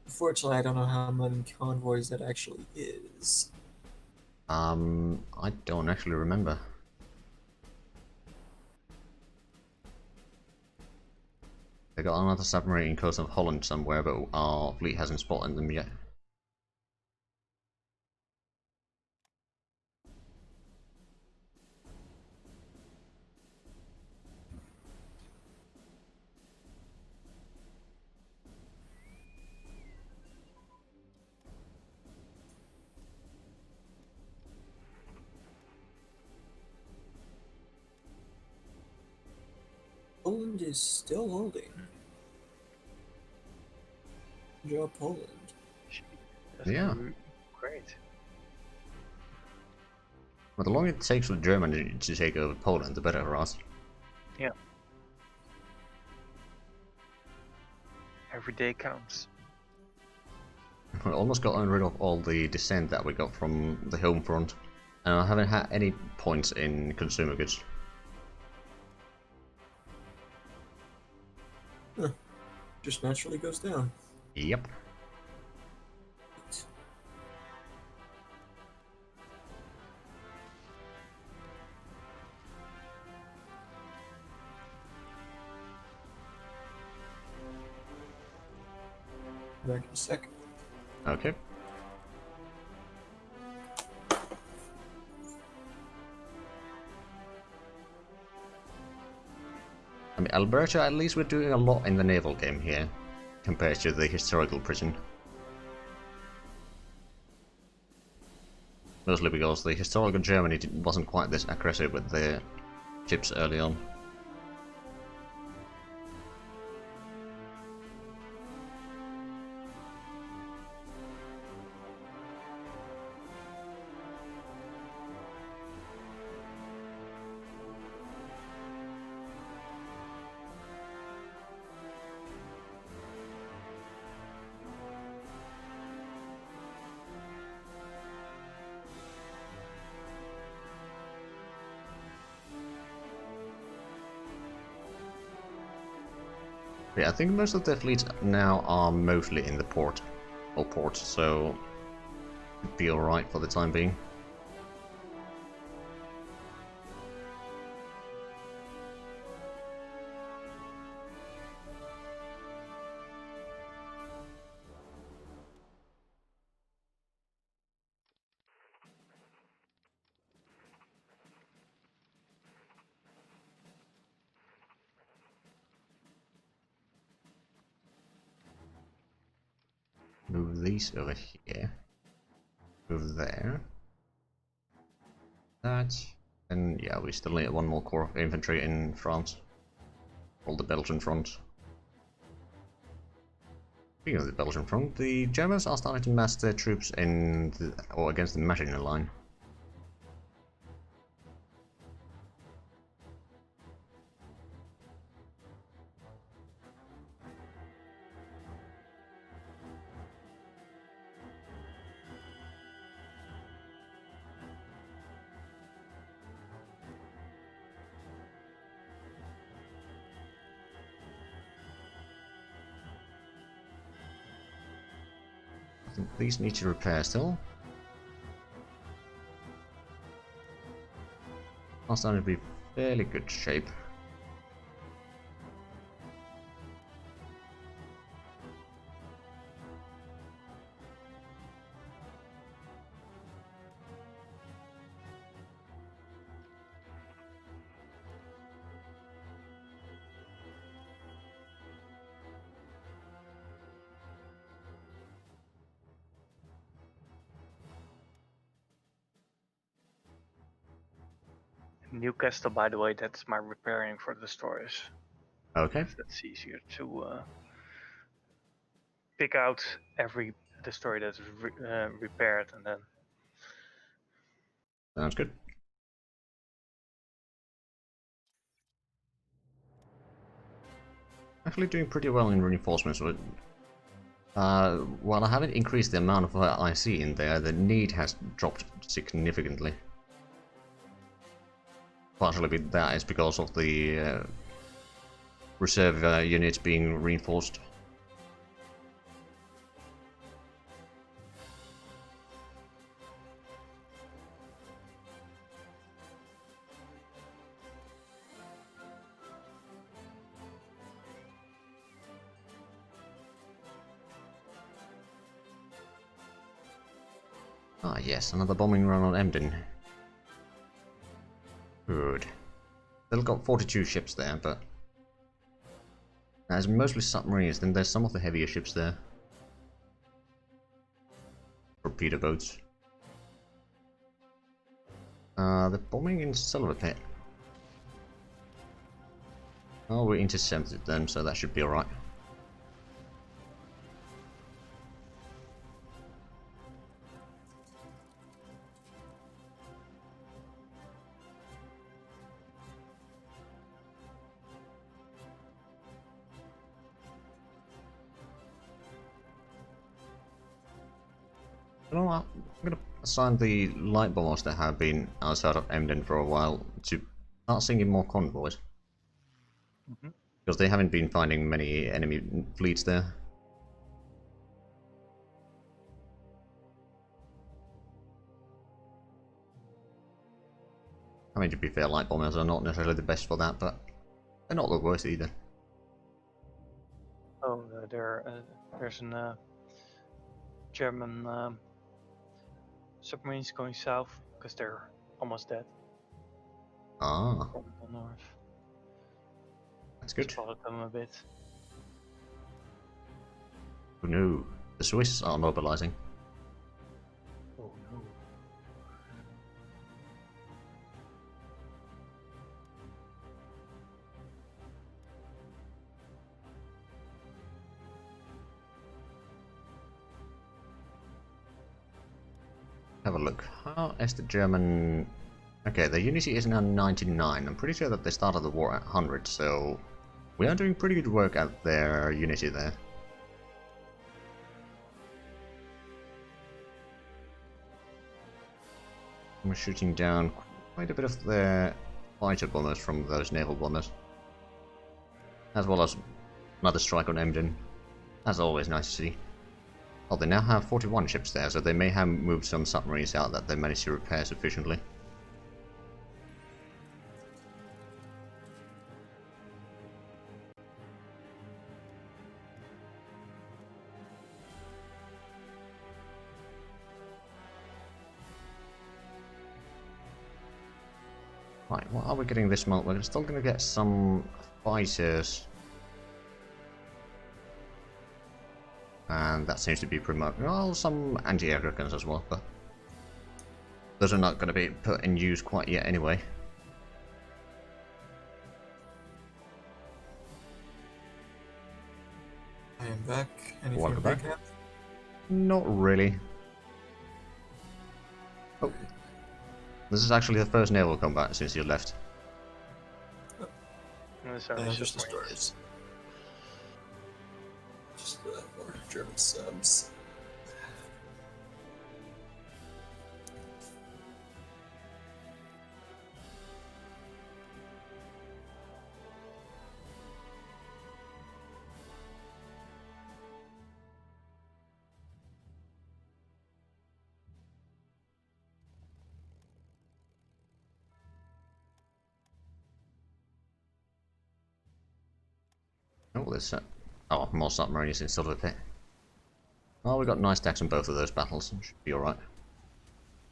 Unfortunately, I don't know how many convoys that actually is. I don't actually remember. They got another submarine in coast of Holland somewhere, but our fleet hasn't spotted them yet. Poland is still holding. Good job, Poland. That's Yeah. Great. But the longer it takes for Germany to take over Poland, the better for us. Every day counts. We almost got rid of all the dissent that we got from the home front, and I haven't had any points in consumer goods. Just naturally goes down. Yep. Back in a sec. Okay. I mean, Alberta, at least we're doing a lot in the naval game here, compared to the historical prison. Mostly because the historical Germany wasn't quite this aggressive with their ships early on. Yeah, I think most of their fleets now are mostly in the port, or ports, so it'd be alright for the time being. Move these over here. Move there. That. And yeah, we still need one more corps of infantry in France. All the Belgian front. Speaking of the Belgian front, the Germans are starting to mass their troops in or against the Maginot Line. I think these need to repair still. Are starting to be fairly good shape. Newcastle, by the way, that's my repairing for the destroyers. Okay. That's easier to pick out every destroyer that's repaired and then. Sounds good. Actually doing pretty well in reinforcements. While I haven't increased the amount of IC in there, the need has dropped significantly. Partially that is because of the reserve units being reinforced. Ah yes, another bombing run on Emden. Good. They've got 42 ships there, but as mostly submarines, then there's some of the heavier ships there. Torpedo boats. They're bombing in Silver Pit. Oh, we intercepted them, so that should be alright. You know what? I'm gonna assign the light bombers that have been outside of Emden for a while to start sending more convoys. Because they haven't been finding many enemy fleets there. I mean, to be fair, light bombers are not necessarily the best for that, but they're not the worst either. Oh, there's a German submarines going south because they're almost dead Ah, from the north. that's good. Spotted them a bit. Oh no, the Swiss are mobilizing. Oh no. Have a look. How is the German... Okay, the unity is now 99. I'm pretty sure that they started the war at 100, so... We are doing pretty good work at their unity there. We're shooting down quite a bit of their fighter bombers from those naval bombers. As well as another strike on Emden. That's always nice to see. Oh, they now have 41 ships there, so they may have moved some submarines out that they managed to repair sufficiently. Right, what are we getting this month? We're still going to get some fighters. And that seems to be pretty much, well, some anti-aircraft guns as well, but those are not going to be put in use quite yet anyway. I am back. Anything Welcome big back. happen? Not really. Oh. This is actually the first naval combat since you left. And there's only Just submarines. destroyers. Just more German subs. Oh, there's oh, more submarines instead of a pit. Oh, we got nice stacks in both of those battles. Should be alright.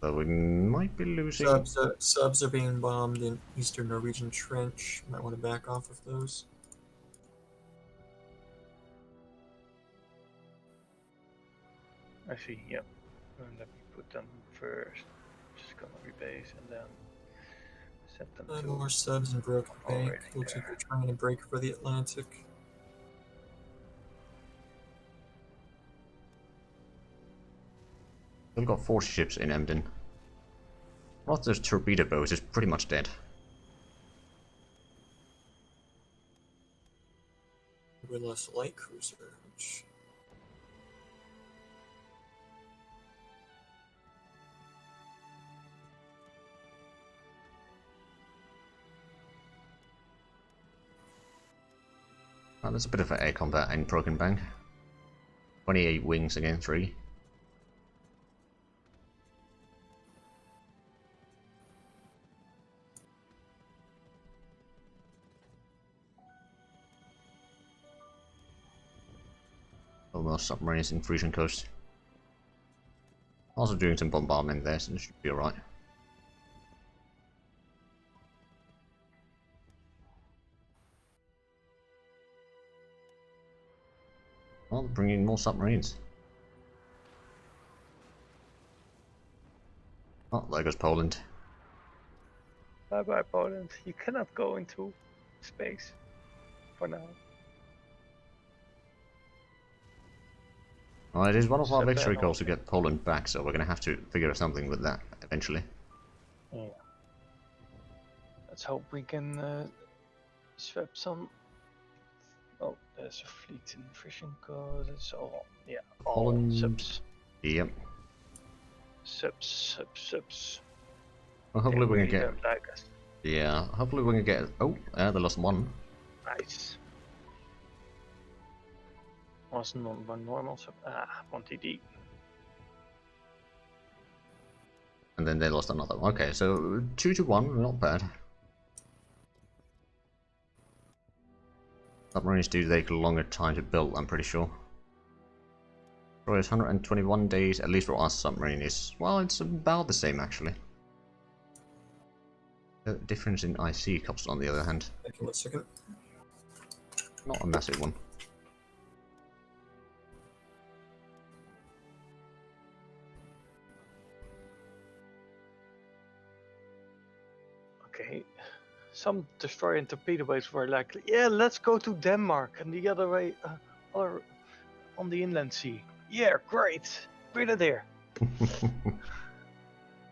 Though we might be losing. Subs are being bombed in eastern Norwegian trench. Might want to back off of those. I see, yep. And let me put them first. Just gonna rebase and then set them to More subs in Broken Bank. already Looks like there. they're trying to break for the Atlantic. We've got 40 ships in Emden. One of those torpedo boats is pretty much dead. We lost a light cruiser, which Well, there's a bit of air combat in Broken Bank. 28 wings against 3. Almost submarines in Frisian coast. Also doing some bombardment there, so it should be alright. Well, bringing more submarines. Oh, there goes Poland. Bye bye Poland. You cannot go into space for now. Well, it is one of our Japan victory goals to also. get Poland back, so we're going to have to figure something with that eventually. Yeah. Let's hope we can swap some. Oh, there's a fleet in Frisian coast. It's all, yeah, all Poland. subs. Yep. Subs. Well, hopefully we can Really get. don't like us. Yeah, hopefully we can get. Oh, they lost one. Nice. Was not one normal sub. 1 TD. And then they lost another. Okay, so 2-1, not bad. Submarines do take a longer time to build, I'm pretty sure. Destroyers 121 days, at least for us submarine is, well, it's about the same actually. The difference in IC costs on the other hand. Thank you, 1 second. Not a massive one. Okay. Some destroyer and torpedo boats were like, yeah, let's go to Denmark and the other way, or on the inland sea. Yeah, great. Bring it there. I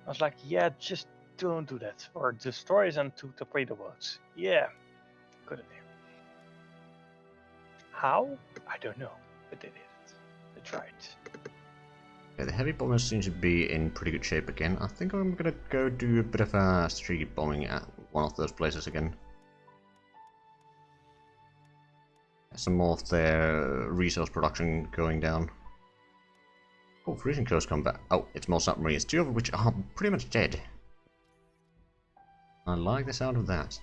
was like, yeah, just don't do that. Or destroyers and 2 torpedo boats. Yeah, good idea. How? I don't know, but they did it. They tried. Yeah, the heavy bombers seem to be in pretty good shape again. I think I'm gonna go do a bit of a strategic bombing at one of those places again. Some more of their resource production going down. Oh, Frisian Coast come back. Oh, it's more submarines, 2 of which are pretty much dead. I like the sound of that.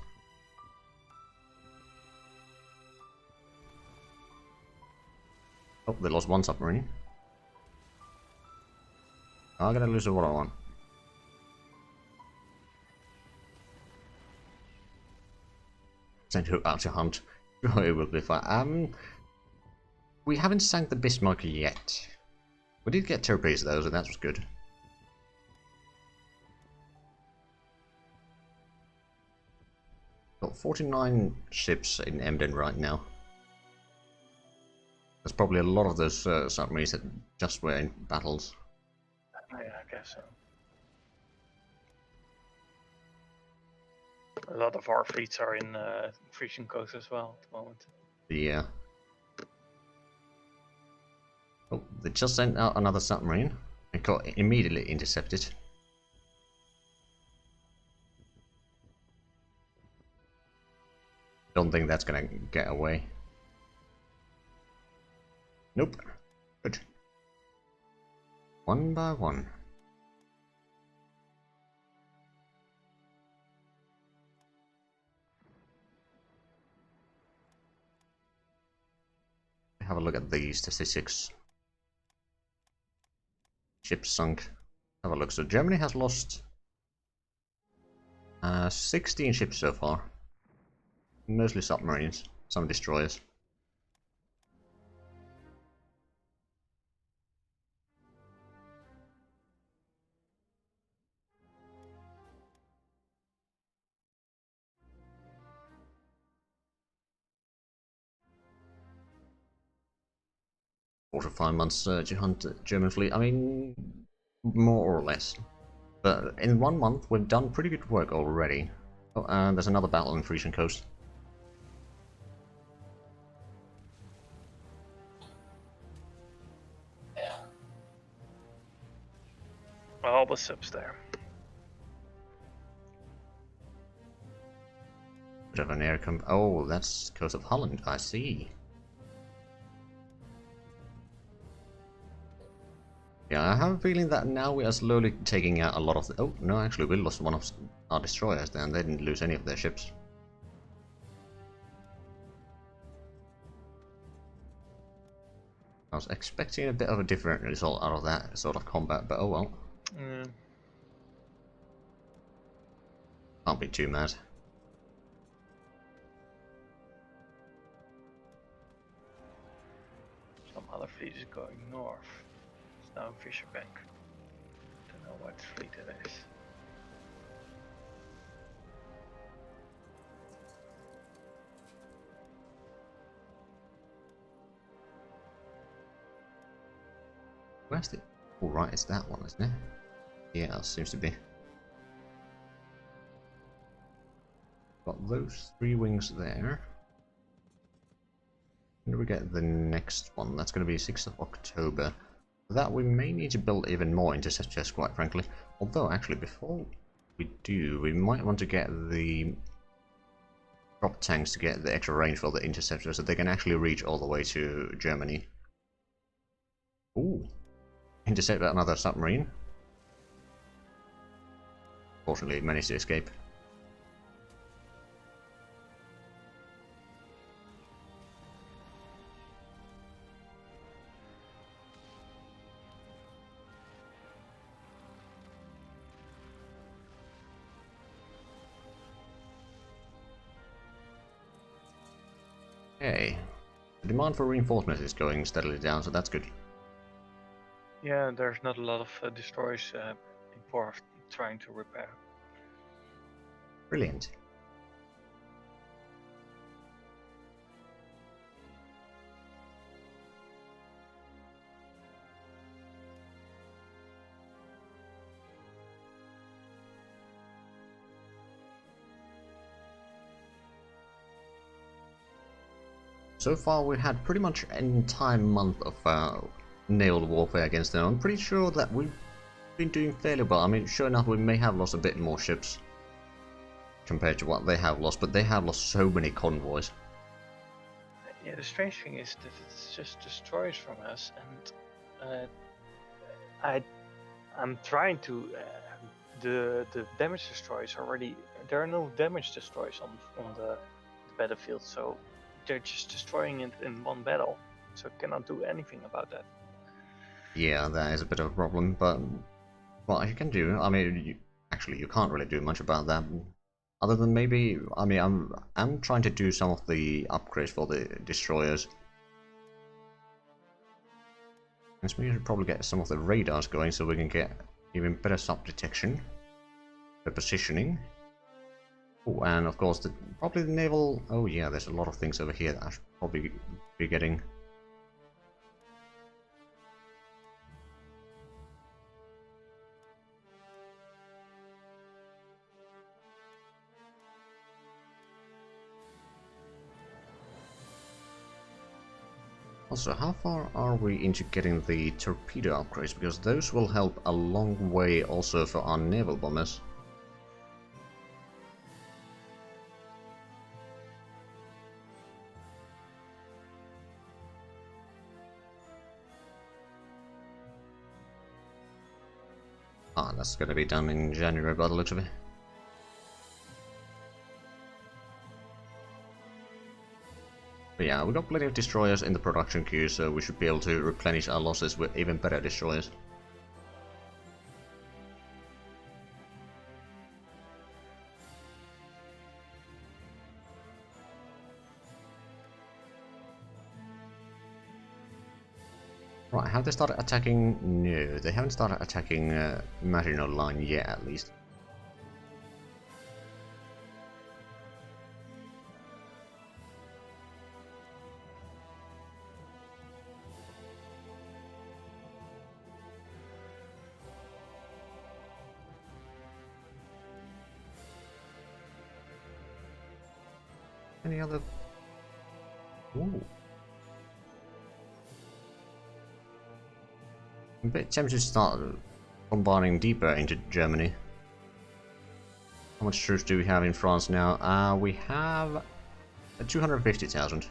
Oh, they lost 1 submarine. I'm gonna lose the water one. Send her out to hunt. Oh, it will be fine. We haven't sank the Bismarck yet. We did get torpedoes though, so that was good. Got 49 ships in Emden right now. There's probably a lot of those submarines that just were in battles. Yeah, I guess so. A lot of our fleets are in Frisian Coast as well at the moment. Yeah. Oh, they just sent out another submarine. It got immediately intercepted. Don't think that's gonna get away. Nope. Good. 1 by 1. Have a look at these statistics. Ships sunk. Have a look. So Germany has lost 16 ships so far. Mostly submarines, some destroyers. Four to 5 months to hunt German fleet. I mean, more or less. But in 1 month, we've done pretty good work already. Oh, and there's another battle in Frisian Coast. All the subs there. Bit of an air oh, that's coast of Holland. I see. Yeah, I have a feeling that now we are slowly taking out a lot of the... Oh, no, actually, we lost one of our destroyers then. They didn't lose any of their ships. I was expecting a bit of a different result out of that sort of combat, but oh well. Yeah. Can't be too mad. Some other fleet is going north. It's now in Fisher Bank. Don't know what fleet it is. Where's the... Oh, right, it's that one, isn't it? Yeah, it seems to be. Got those 3 wings there. When do we get the next one? That's going to be 6th of October. that we may need to build even more interceptors, quite frankly. Although, actually, before we do, we might want to get the drop tanks to get the extra range for the interceptors so they can actually reach all the way to Germany. Ooh. Intercept another submarine. Fortunately, it managed to escape. Okay. The demand for reinforcements is going steadily down, so that's good. Yeah, there's not a lot of destroyers involved trying to repair. Brilliant. So far we had pretty much an entire month of naval warfare against them. I'm pretty sure that we've been doing fairly well. I mean, sure enough, we may have lost a bit more ships compared to what they have lost, but they have lost so many convoys. Yeah, the strange thing is that it's just destroyers from us, and I'm trying to the damage destroyers already. There are no damage destroyers on the battlefield, so they're just destroying it in one battle. So cannot do anything about that. Yeah, that is a bit of a problem, but what you can do, I mean, actually you can't really do much about that. Other than maybe, I mean, I'm trying to do some of the upgrades for the destroyers. And so we should probably get some of the radars going so we can get even better sub detection, the positioning. Oh, and of course, probably the naval. Oh yeah, there's a lot of things over here that I should probably be getting. Also, how far are we into getting the torpedo upgrades? Because those will help a long way also for our naval bombers. Ah, that's gonna be done in January by the looks of it. But yeah, we got plenty of destroyers in the production queue, so we should be able to replenish our losses with even better destroyers. Right, have they started attacking? No, they haven't started attacking Maginot Line yet, at least. Any other? Ooh. I'm a bit tempted to start bombarding deeper into Germany. How much troops do we have in France now? We have 250,000.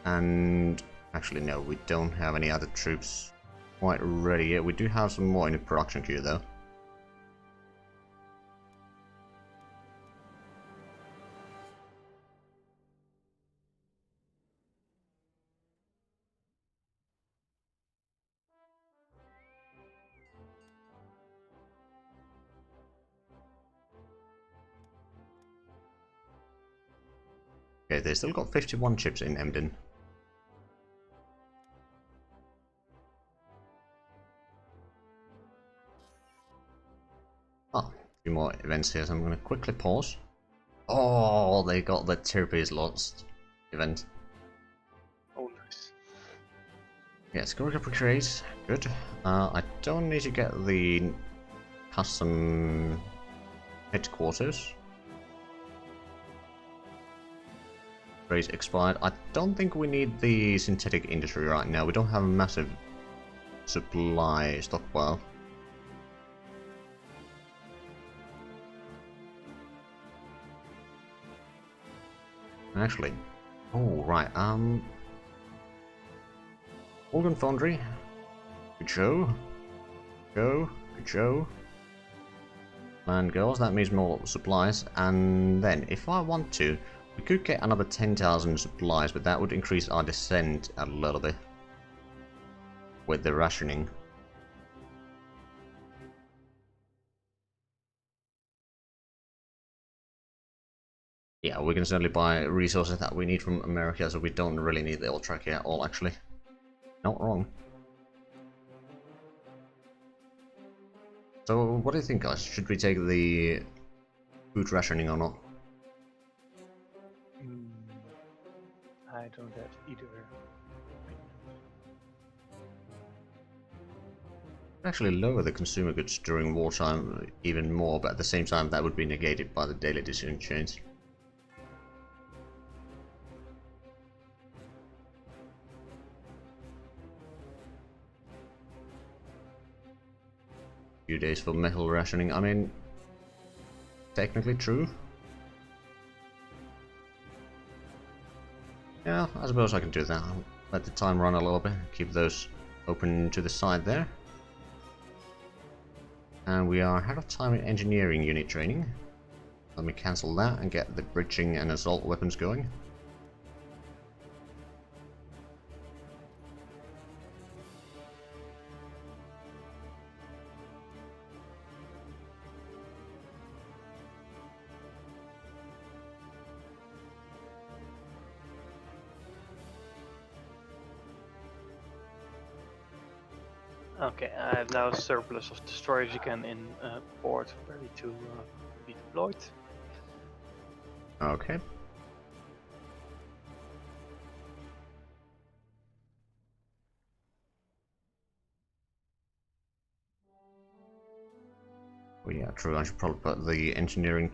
And actually no, we don't have any other troops quite ready yet. We do have some more in the production queue though. Okay, they still got 51 chips in Emden. Ah, a few more events here, so I'm going to quickly pause. Oh, they got the Tirpitz Lost event. Oh, nice. Yeah, Scoring Upgrades, good. I don't need to get the custom headquarters. Upgrades expired. I don't think we need the synthetic industry right now. We don't have a massive supply stockpile. Actually, oh right, Organ Foundry, good show, good show. Land girls, that means more supplies, and then if I want to, we could get another 10,000 supplies, but that would increase our descent a little bit with the rationing. Yeah, we can certainly buy resources that we need from America, so we don't really need the Ultraki at all, actually. Not wrong. So, what do you think, guys? Should we take the food rationing or not? I don't have either. Actually lower the consumer goods during wartime even more, but at the same time that would be negated by the daily decision chains. Few days for metal rationing, I mean, technically true. Yeah, I suppose I can do that. I'll let the time run a little bit, keep those open to the side there. And we are ahead of time in engineering unit training. Let me cancel that and get the bridging and assault weapons going. Okay, I have now a surplus of destroyers again in port, ready to be deployed. Okay. Oh yeah, true, I should probably put the engineering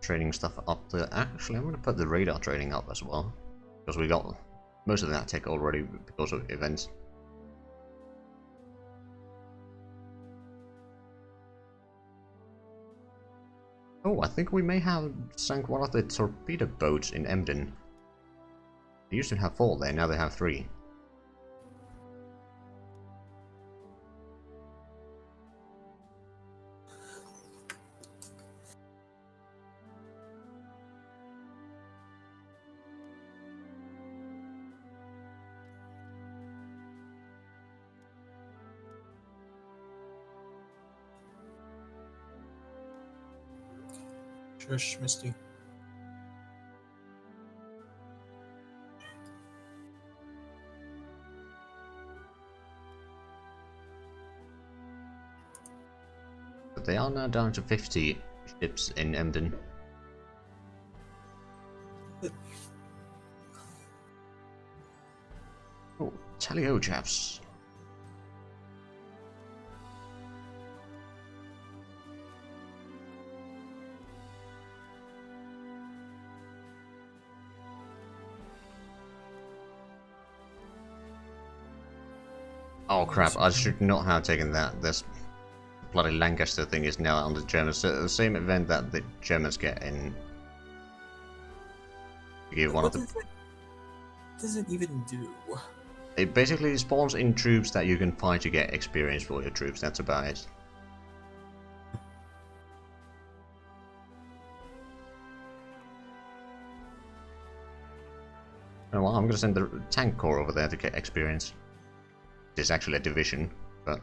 training stuff up there. Actually, I'm going to put the radar training up as well, because we got most of that tech already because of events. Oh, I think we may have sank one of the torpedo boats in Emden. They used to have 4 there, now they have 3. Shush, Misty. But they are now down to 50 ships in Emden. Oh, tally-ho, chaps. Oh crap, I should not have taken that. This bloody Lancaster thing is now on the Germans. So the same event that the Germans get in... What does it even do? It basically spawns in troops that you can fight to get experience for your troops, that's about it. Oh, well, I'm gonna send the tank corps over there to get experience. It's actually a division, but...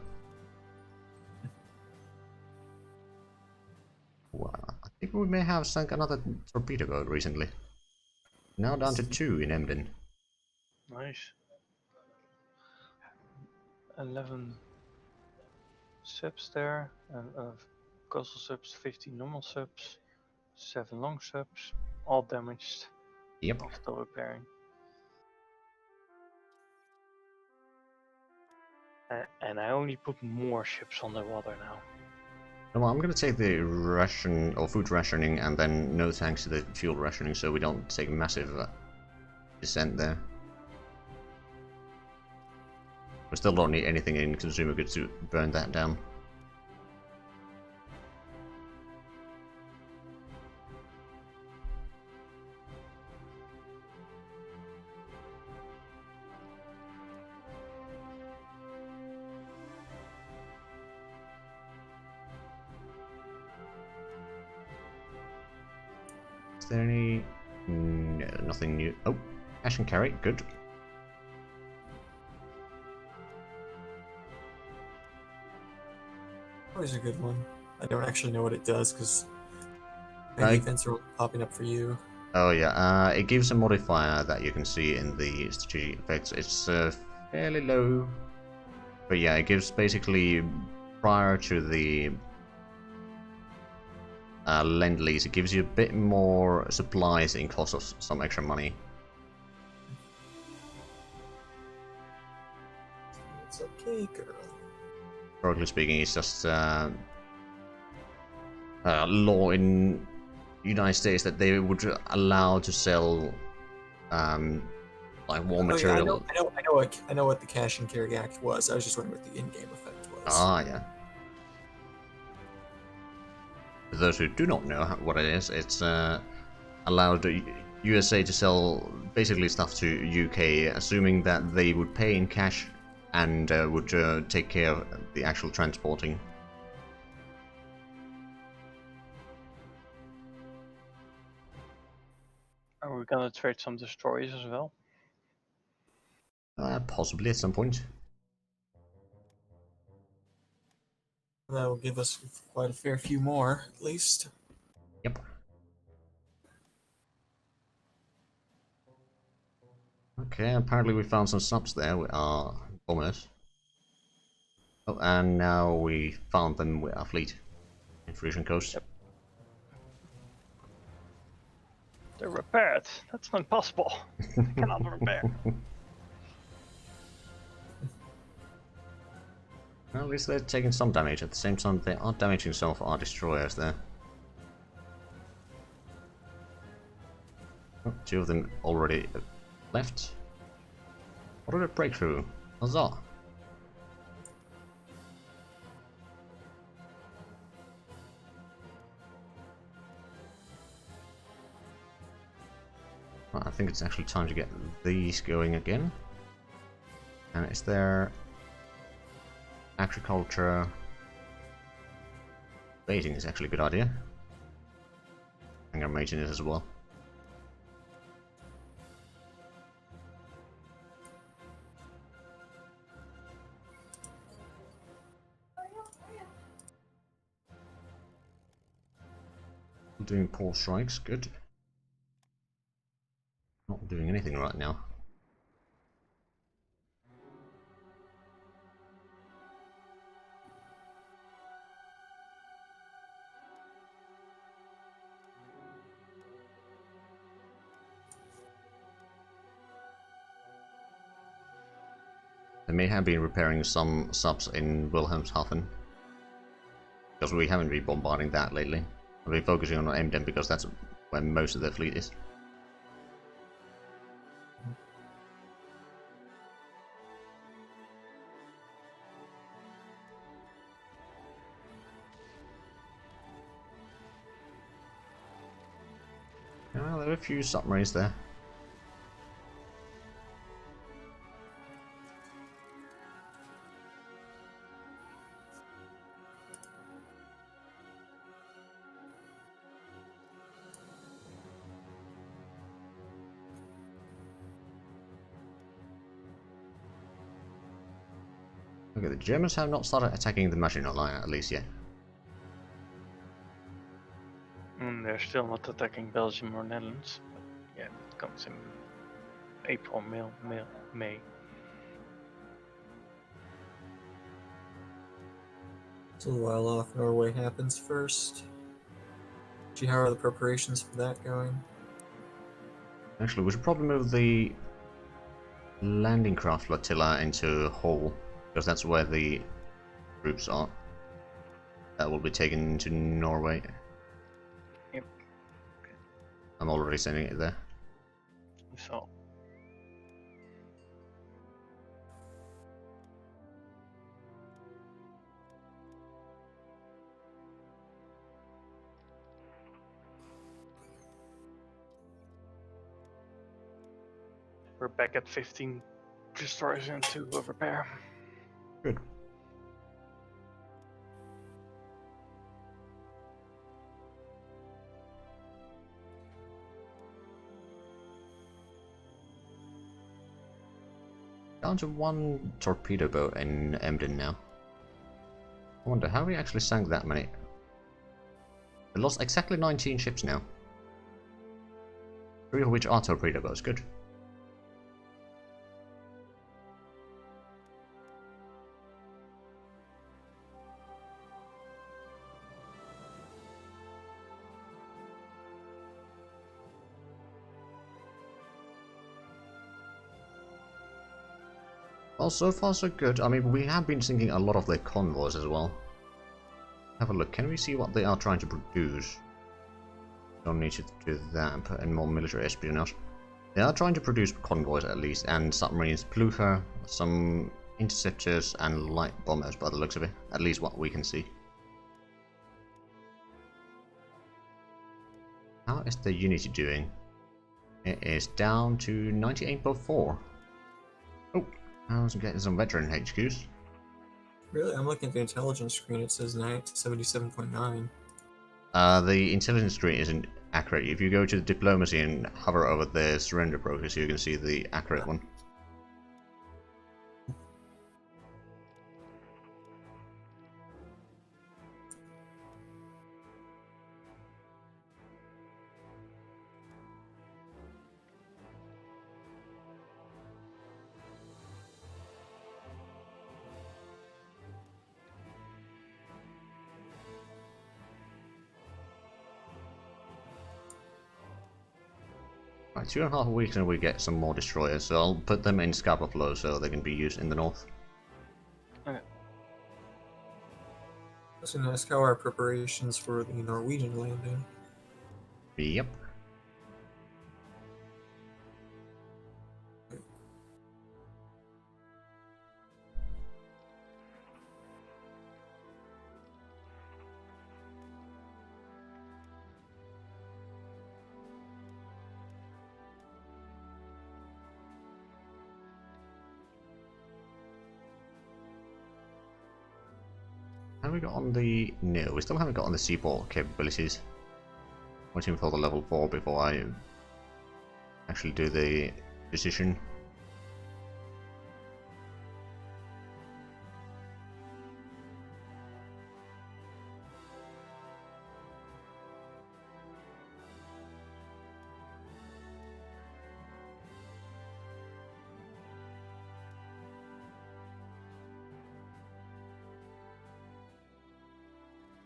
Well, I think we may have sunk another torpedo boat recently. Now down to 2 in Emden. Nice. 11 subs there, and coastal subs, 15 normal subs, 7 long subs, all damaged. Yep. Still repairing. And I only put more ships on the water now. Well, I'm gonna take the ration or food rationing and then no thanks to the fuel rationing, so we don't take massive descent there. We still don't need anything in consumer goods to burn that down. Is there any... No, nothing new. Oh, cash and carry, good. Always a good one. I don't actually know what it does because Right. events are popping up for you. Oh yeah, it gives a modifier that you can see in the strategic effects. It's fairly low, but yeah, it gives basically prior to the lend-lease, it gives you a bit more supplies in cost of some extra money. It's okay, girl. Broadly speaking, it's just law in United States that they would allow to sell like war material. I know what the Cash and Carry Act was. I was just wondering what the in-game effect was. Ah, yeah. For those who do not know what it is, it's allowed the USA to sell basically stuff to UK, assuming that they would pay in cash and would take care of the actual transporting. Are we gonna trade some destroyers as well? Possibly at some point. That will give us quite a fair few more, at least. Yep. Okay, apparently we found some subs there with our bombers. Oh, and now we found them with our fleet in Frisian coast. Yep. They're repaired. That's not possible. They cannot repair. Well, at least they're taking some damage. At the same time, they are damaging some of our destroyers there. Oh, 2 of them already left. What did it break through? Huzzah! Well, I think it's actually time to get these going again. And is there agriculture? Baiting is actually a good idea. I'm gonna mention it as well. Doing pole strikes, good. Not doing anything right now. They may have been repairing some subs in Wilhelmshaven, because we haven't been bombarding that lately. I've been focusing on Emden because that's where most of their fleet is. Well, there are a few submarines there. Okay, the Germans have not started attacking the Maginot Line at least yet. They're still not attacking Belgium or Netherlands. But yeah, it comes in April, May. It's a little while off. Norway happens first. Gee, how are the preparations for that going? Actually, we should probably move the landing craft flotilla into Hull, because that's where the troops are. That will be taken to Norway. Yep. I'm already sending it there. So. We're back at 15 destroyers into repair. Good. Down to one torpedo boat in Emden now. I wonder how we actually sank that many. We lost exactly 19 ships now. 3 of which are torpedo boats. Good. Well, so far so good. I mean, we have been sinking a lot of their convoys as well. Have a look. Can we see what they are trying to produce? Don't need to do that. Put in more military espionage. They are trying to produce convoys at least, and submarines, Plucher, some interceptors, and light bombers by the looks of it. At least what we can see. How is the Unity doing? It is down to 98.4. Oh, I was getting some veteran HQs. Really? I'm looking at the intelligence screen. It says 77.9. The intelligence screen isn't accurate. If you go to the diplomacy and hover over the surrender progress, you can see the accurate one. Right, 2.5 weeks and we get some more destroyers, so I'll put them in Scapa Flow so they can be used in the north. Okay. I was going to ask how our preparations for the Norwegian landing. Yep. Have we got on the... No, we still haven't got on the seaport capabilities. Waiting for the level 4 before I actually do the decision.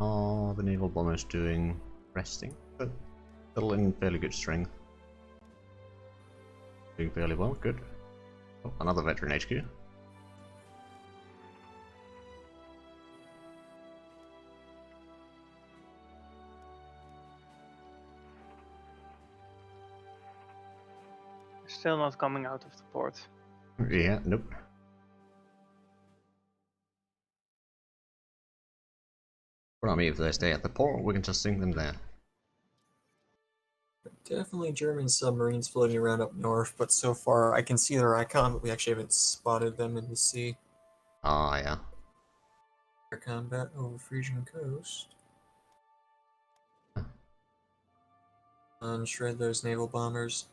Oh, the naval bombers doing resting, but still in fairly good strength. Doing fairly well, good. Oh, another veteran HQ. Still not coming out of the port. Yeah, nope. Well, I mean, if they stay at the port, we can just sink them there. Definitely German submarines floating around up north, but so far I can see their icon, but we actually haven't spotted them in the sea. Ah, yeah. Air combat over Frisian coast. Shred those naval bombers.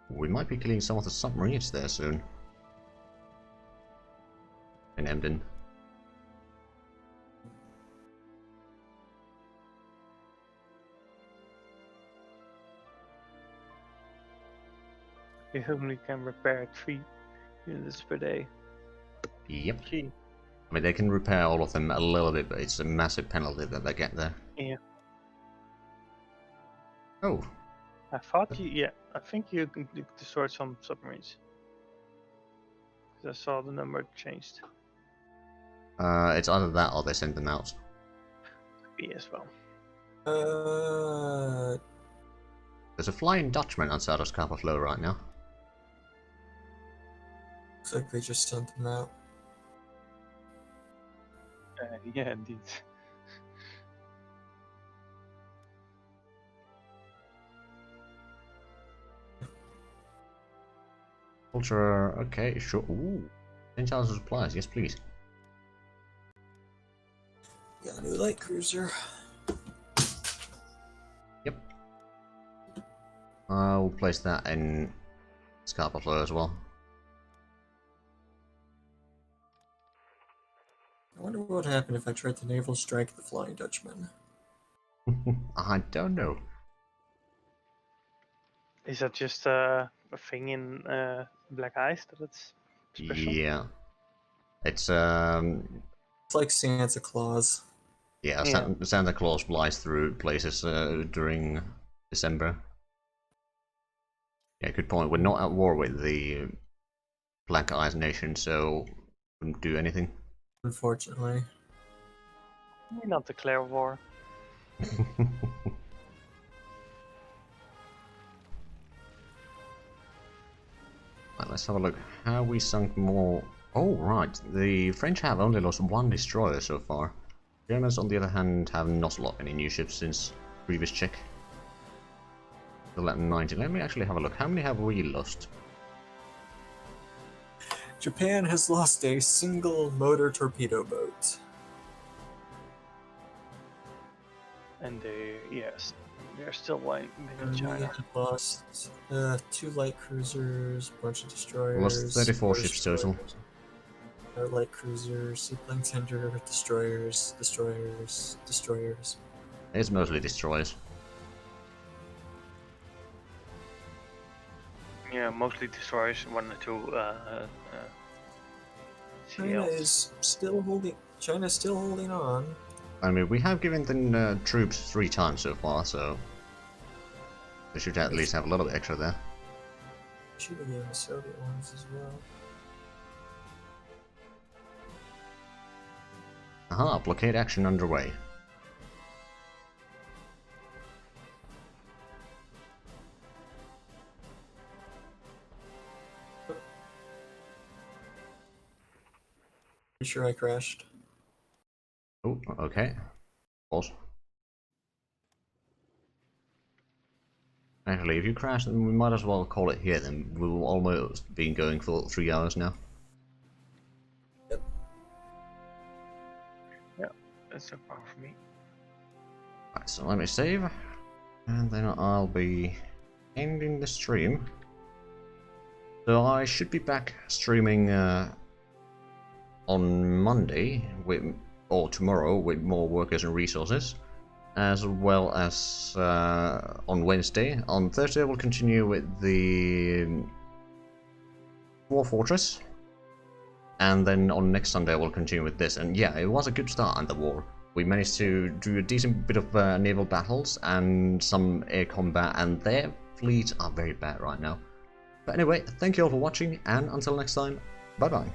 We might be killing some of the submarines there soon. In Emden. We only can repair 3 units per day. Yep. Gee. I mean, they can repair all of them a little bit, but it's a massive penalty that they get there. Yeah. Oh, I thought you. Yeah, I think you destroyed some submarines. 'Cause I saw the number changed. it's either that or they send them out. Me as well. There's a Flying Dutchman outside of Scapa Flow right now. Looks like they just sent them out. Yeah, indeed. Ultra, okay, sure. Ooh, 10,000 supplies, yes please. Got a new light cruiser. Yep. I'll place that in Scapa Flow as well. I wonder what would happen if I tried to naval strike the Flying Dutchman. I don't know. Is that just a thing in Black Ice that it's special? Yeah. It's It's like Santa Claus. yeah, Yeah. Santa Claus flies through places during December. Yeah, good point. We're not at war with the Black Ice Nation, so wouldn't do anything. Unfortunately. Why not declare war? Right, let's have a look. Have we sunk more? Oh, right. The French have only lost one destroyer so far. Germans, on the other hand, have not lost any new ships since previous check. Still at 90. Let me actually have a look. How many have we lost? Japan has lost a single motor torpedo boat. And they're still winning in And China. we have lost 2 light cruisers, a bunch of destroyers. We lost 34 more ships total. destroyers, light cruisers, seaplane tender, destroyers. It's mostly destroyers. Yeah, mostly destroyers, 1 or 2 China CLs. is still holding. China's still holding on. I mean, we have given them troops 3 times so far, so they should at least have a little bit extra there. Should have given the Soviet ones as well. Aha, blockade action underway. Pretty sure I crashed. Oh, okay. Pause. Actually, if you crash, then we might as well call it here then. We've almost been going for 3 hours now. That's no problem for me. Right, so let me save. And then I'll be ending the stream. So I should be back streaming on Monday, or tomorrow, with more workers and resources. As well as on Wednesday. On Thursday we'll continue with the War Fortress. And then on next Sunday we'll continue with this. And yeah, it was a good start on the war. We managed to do a decent bit of naval battles and some air combat, and their fleets are very bad right now. But anyway, thank you all for watching, and until next time, bye bye.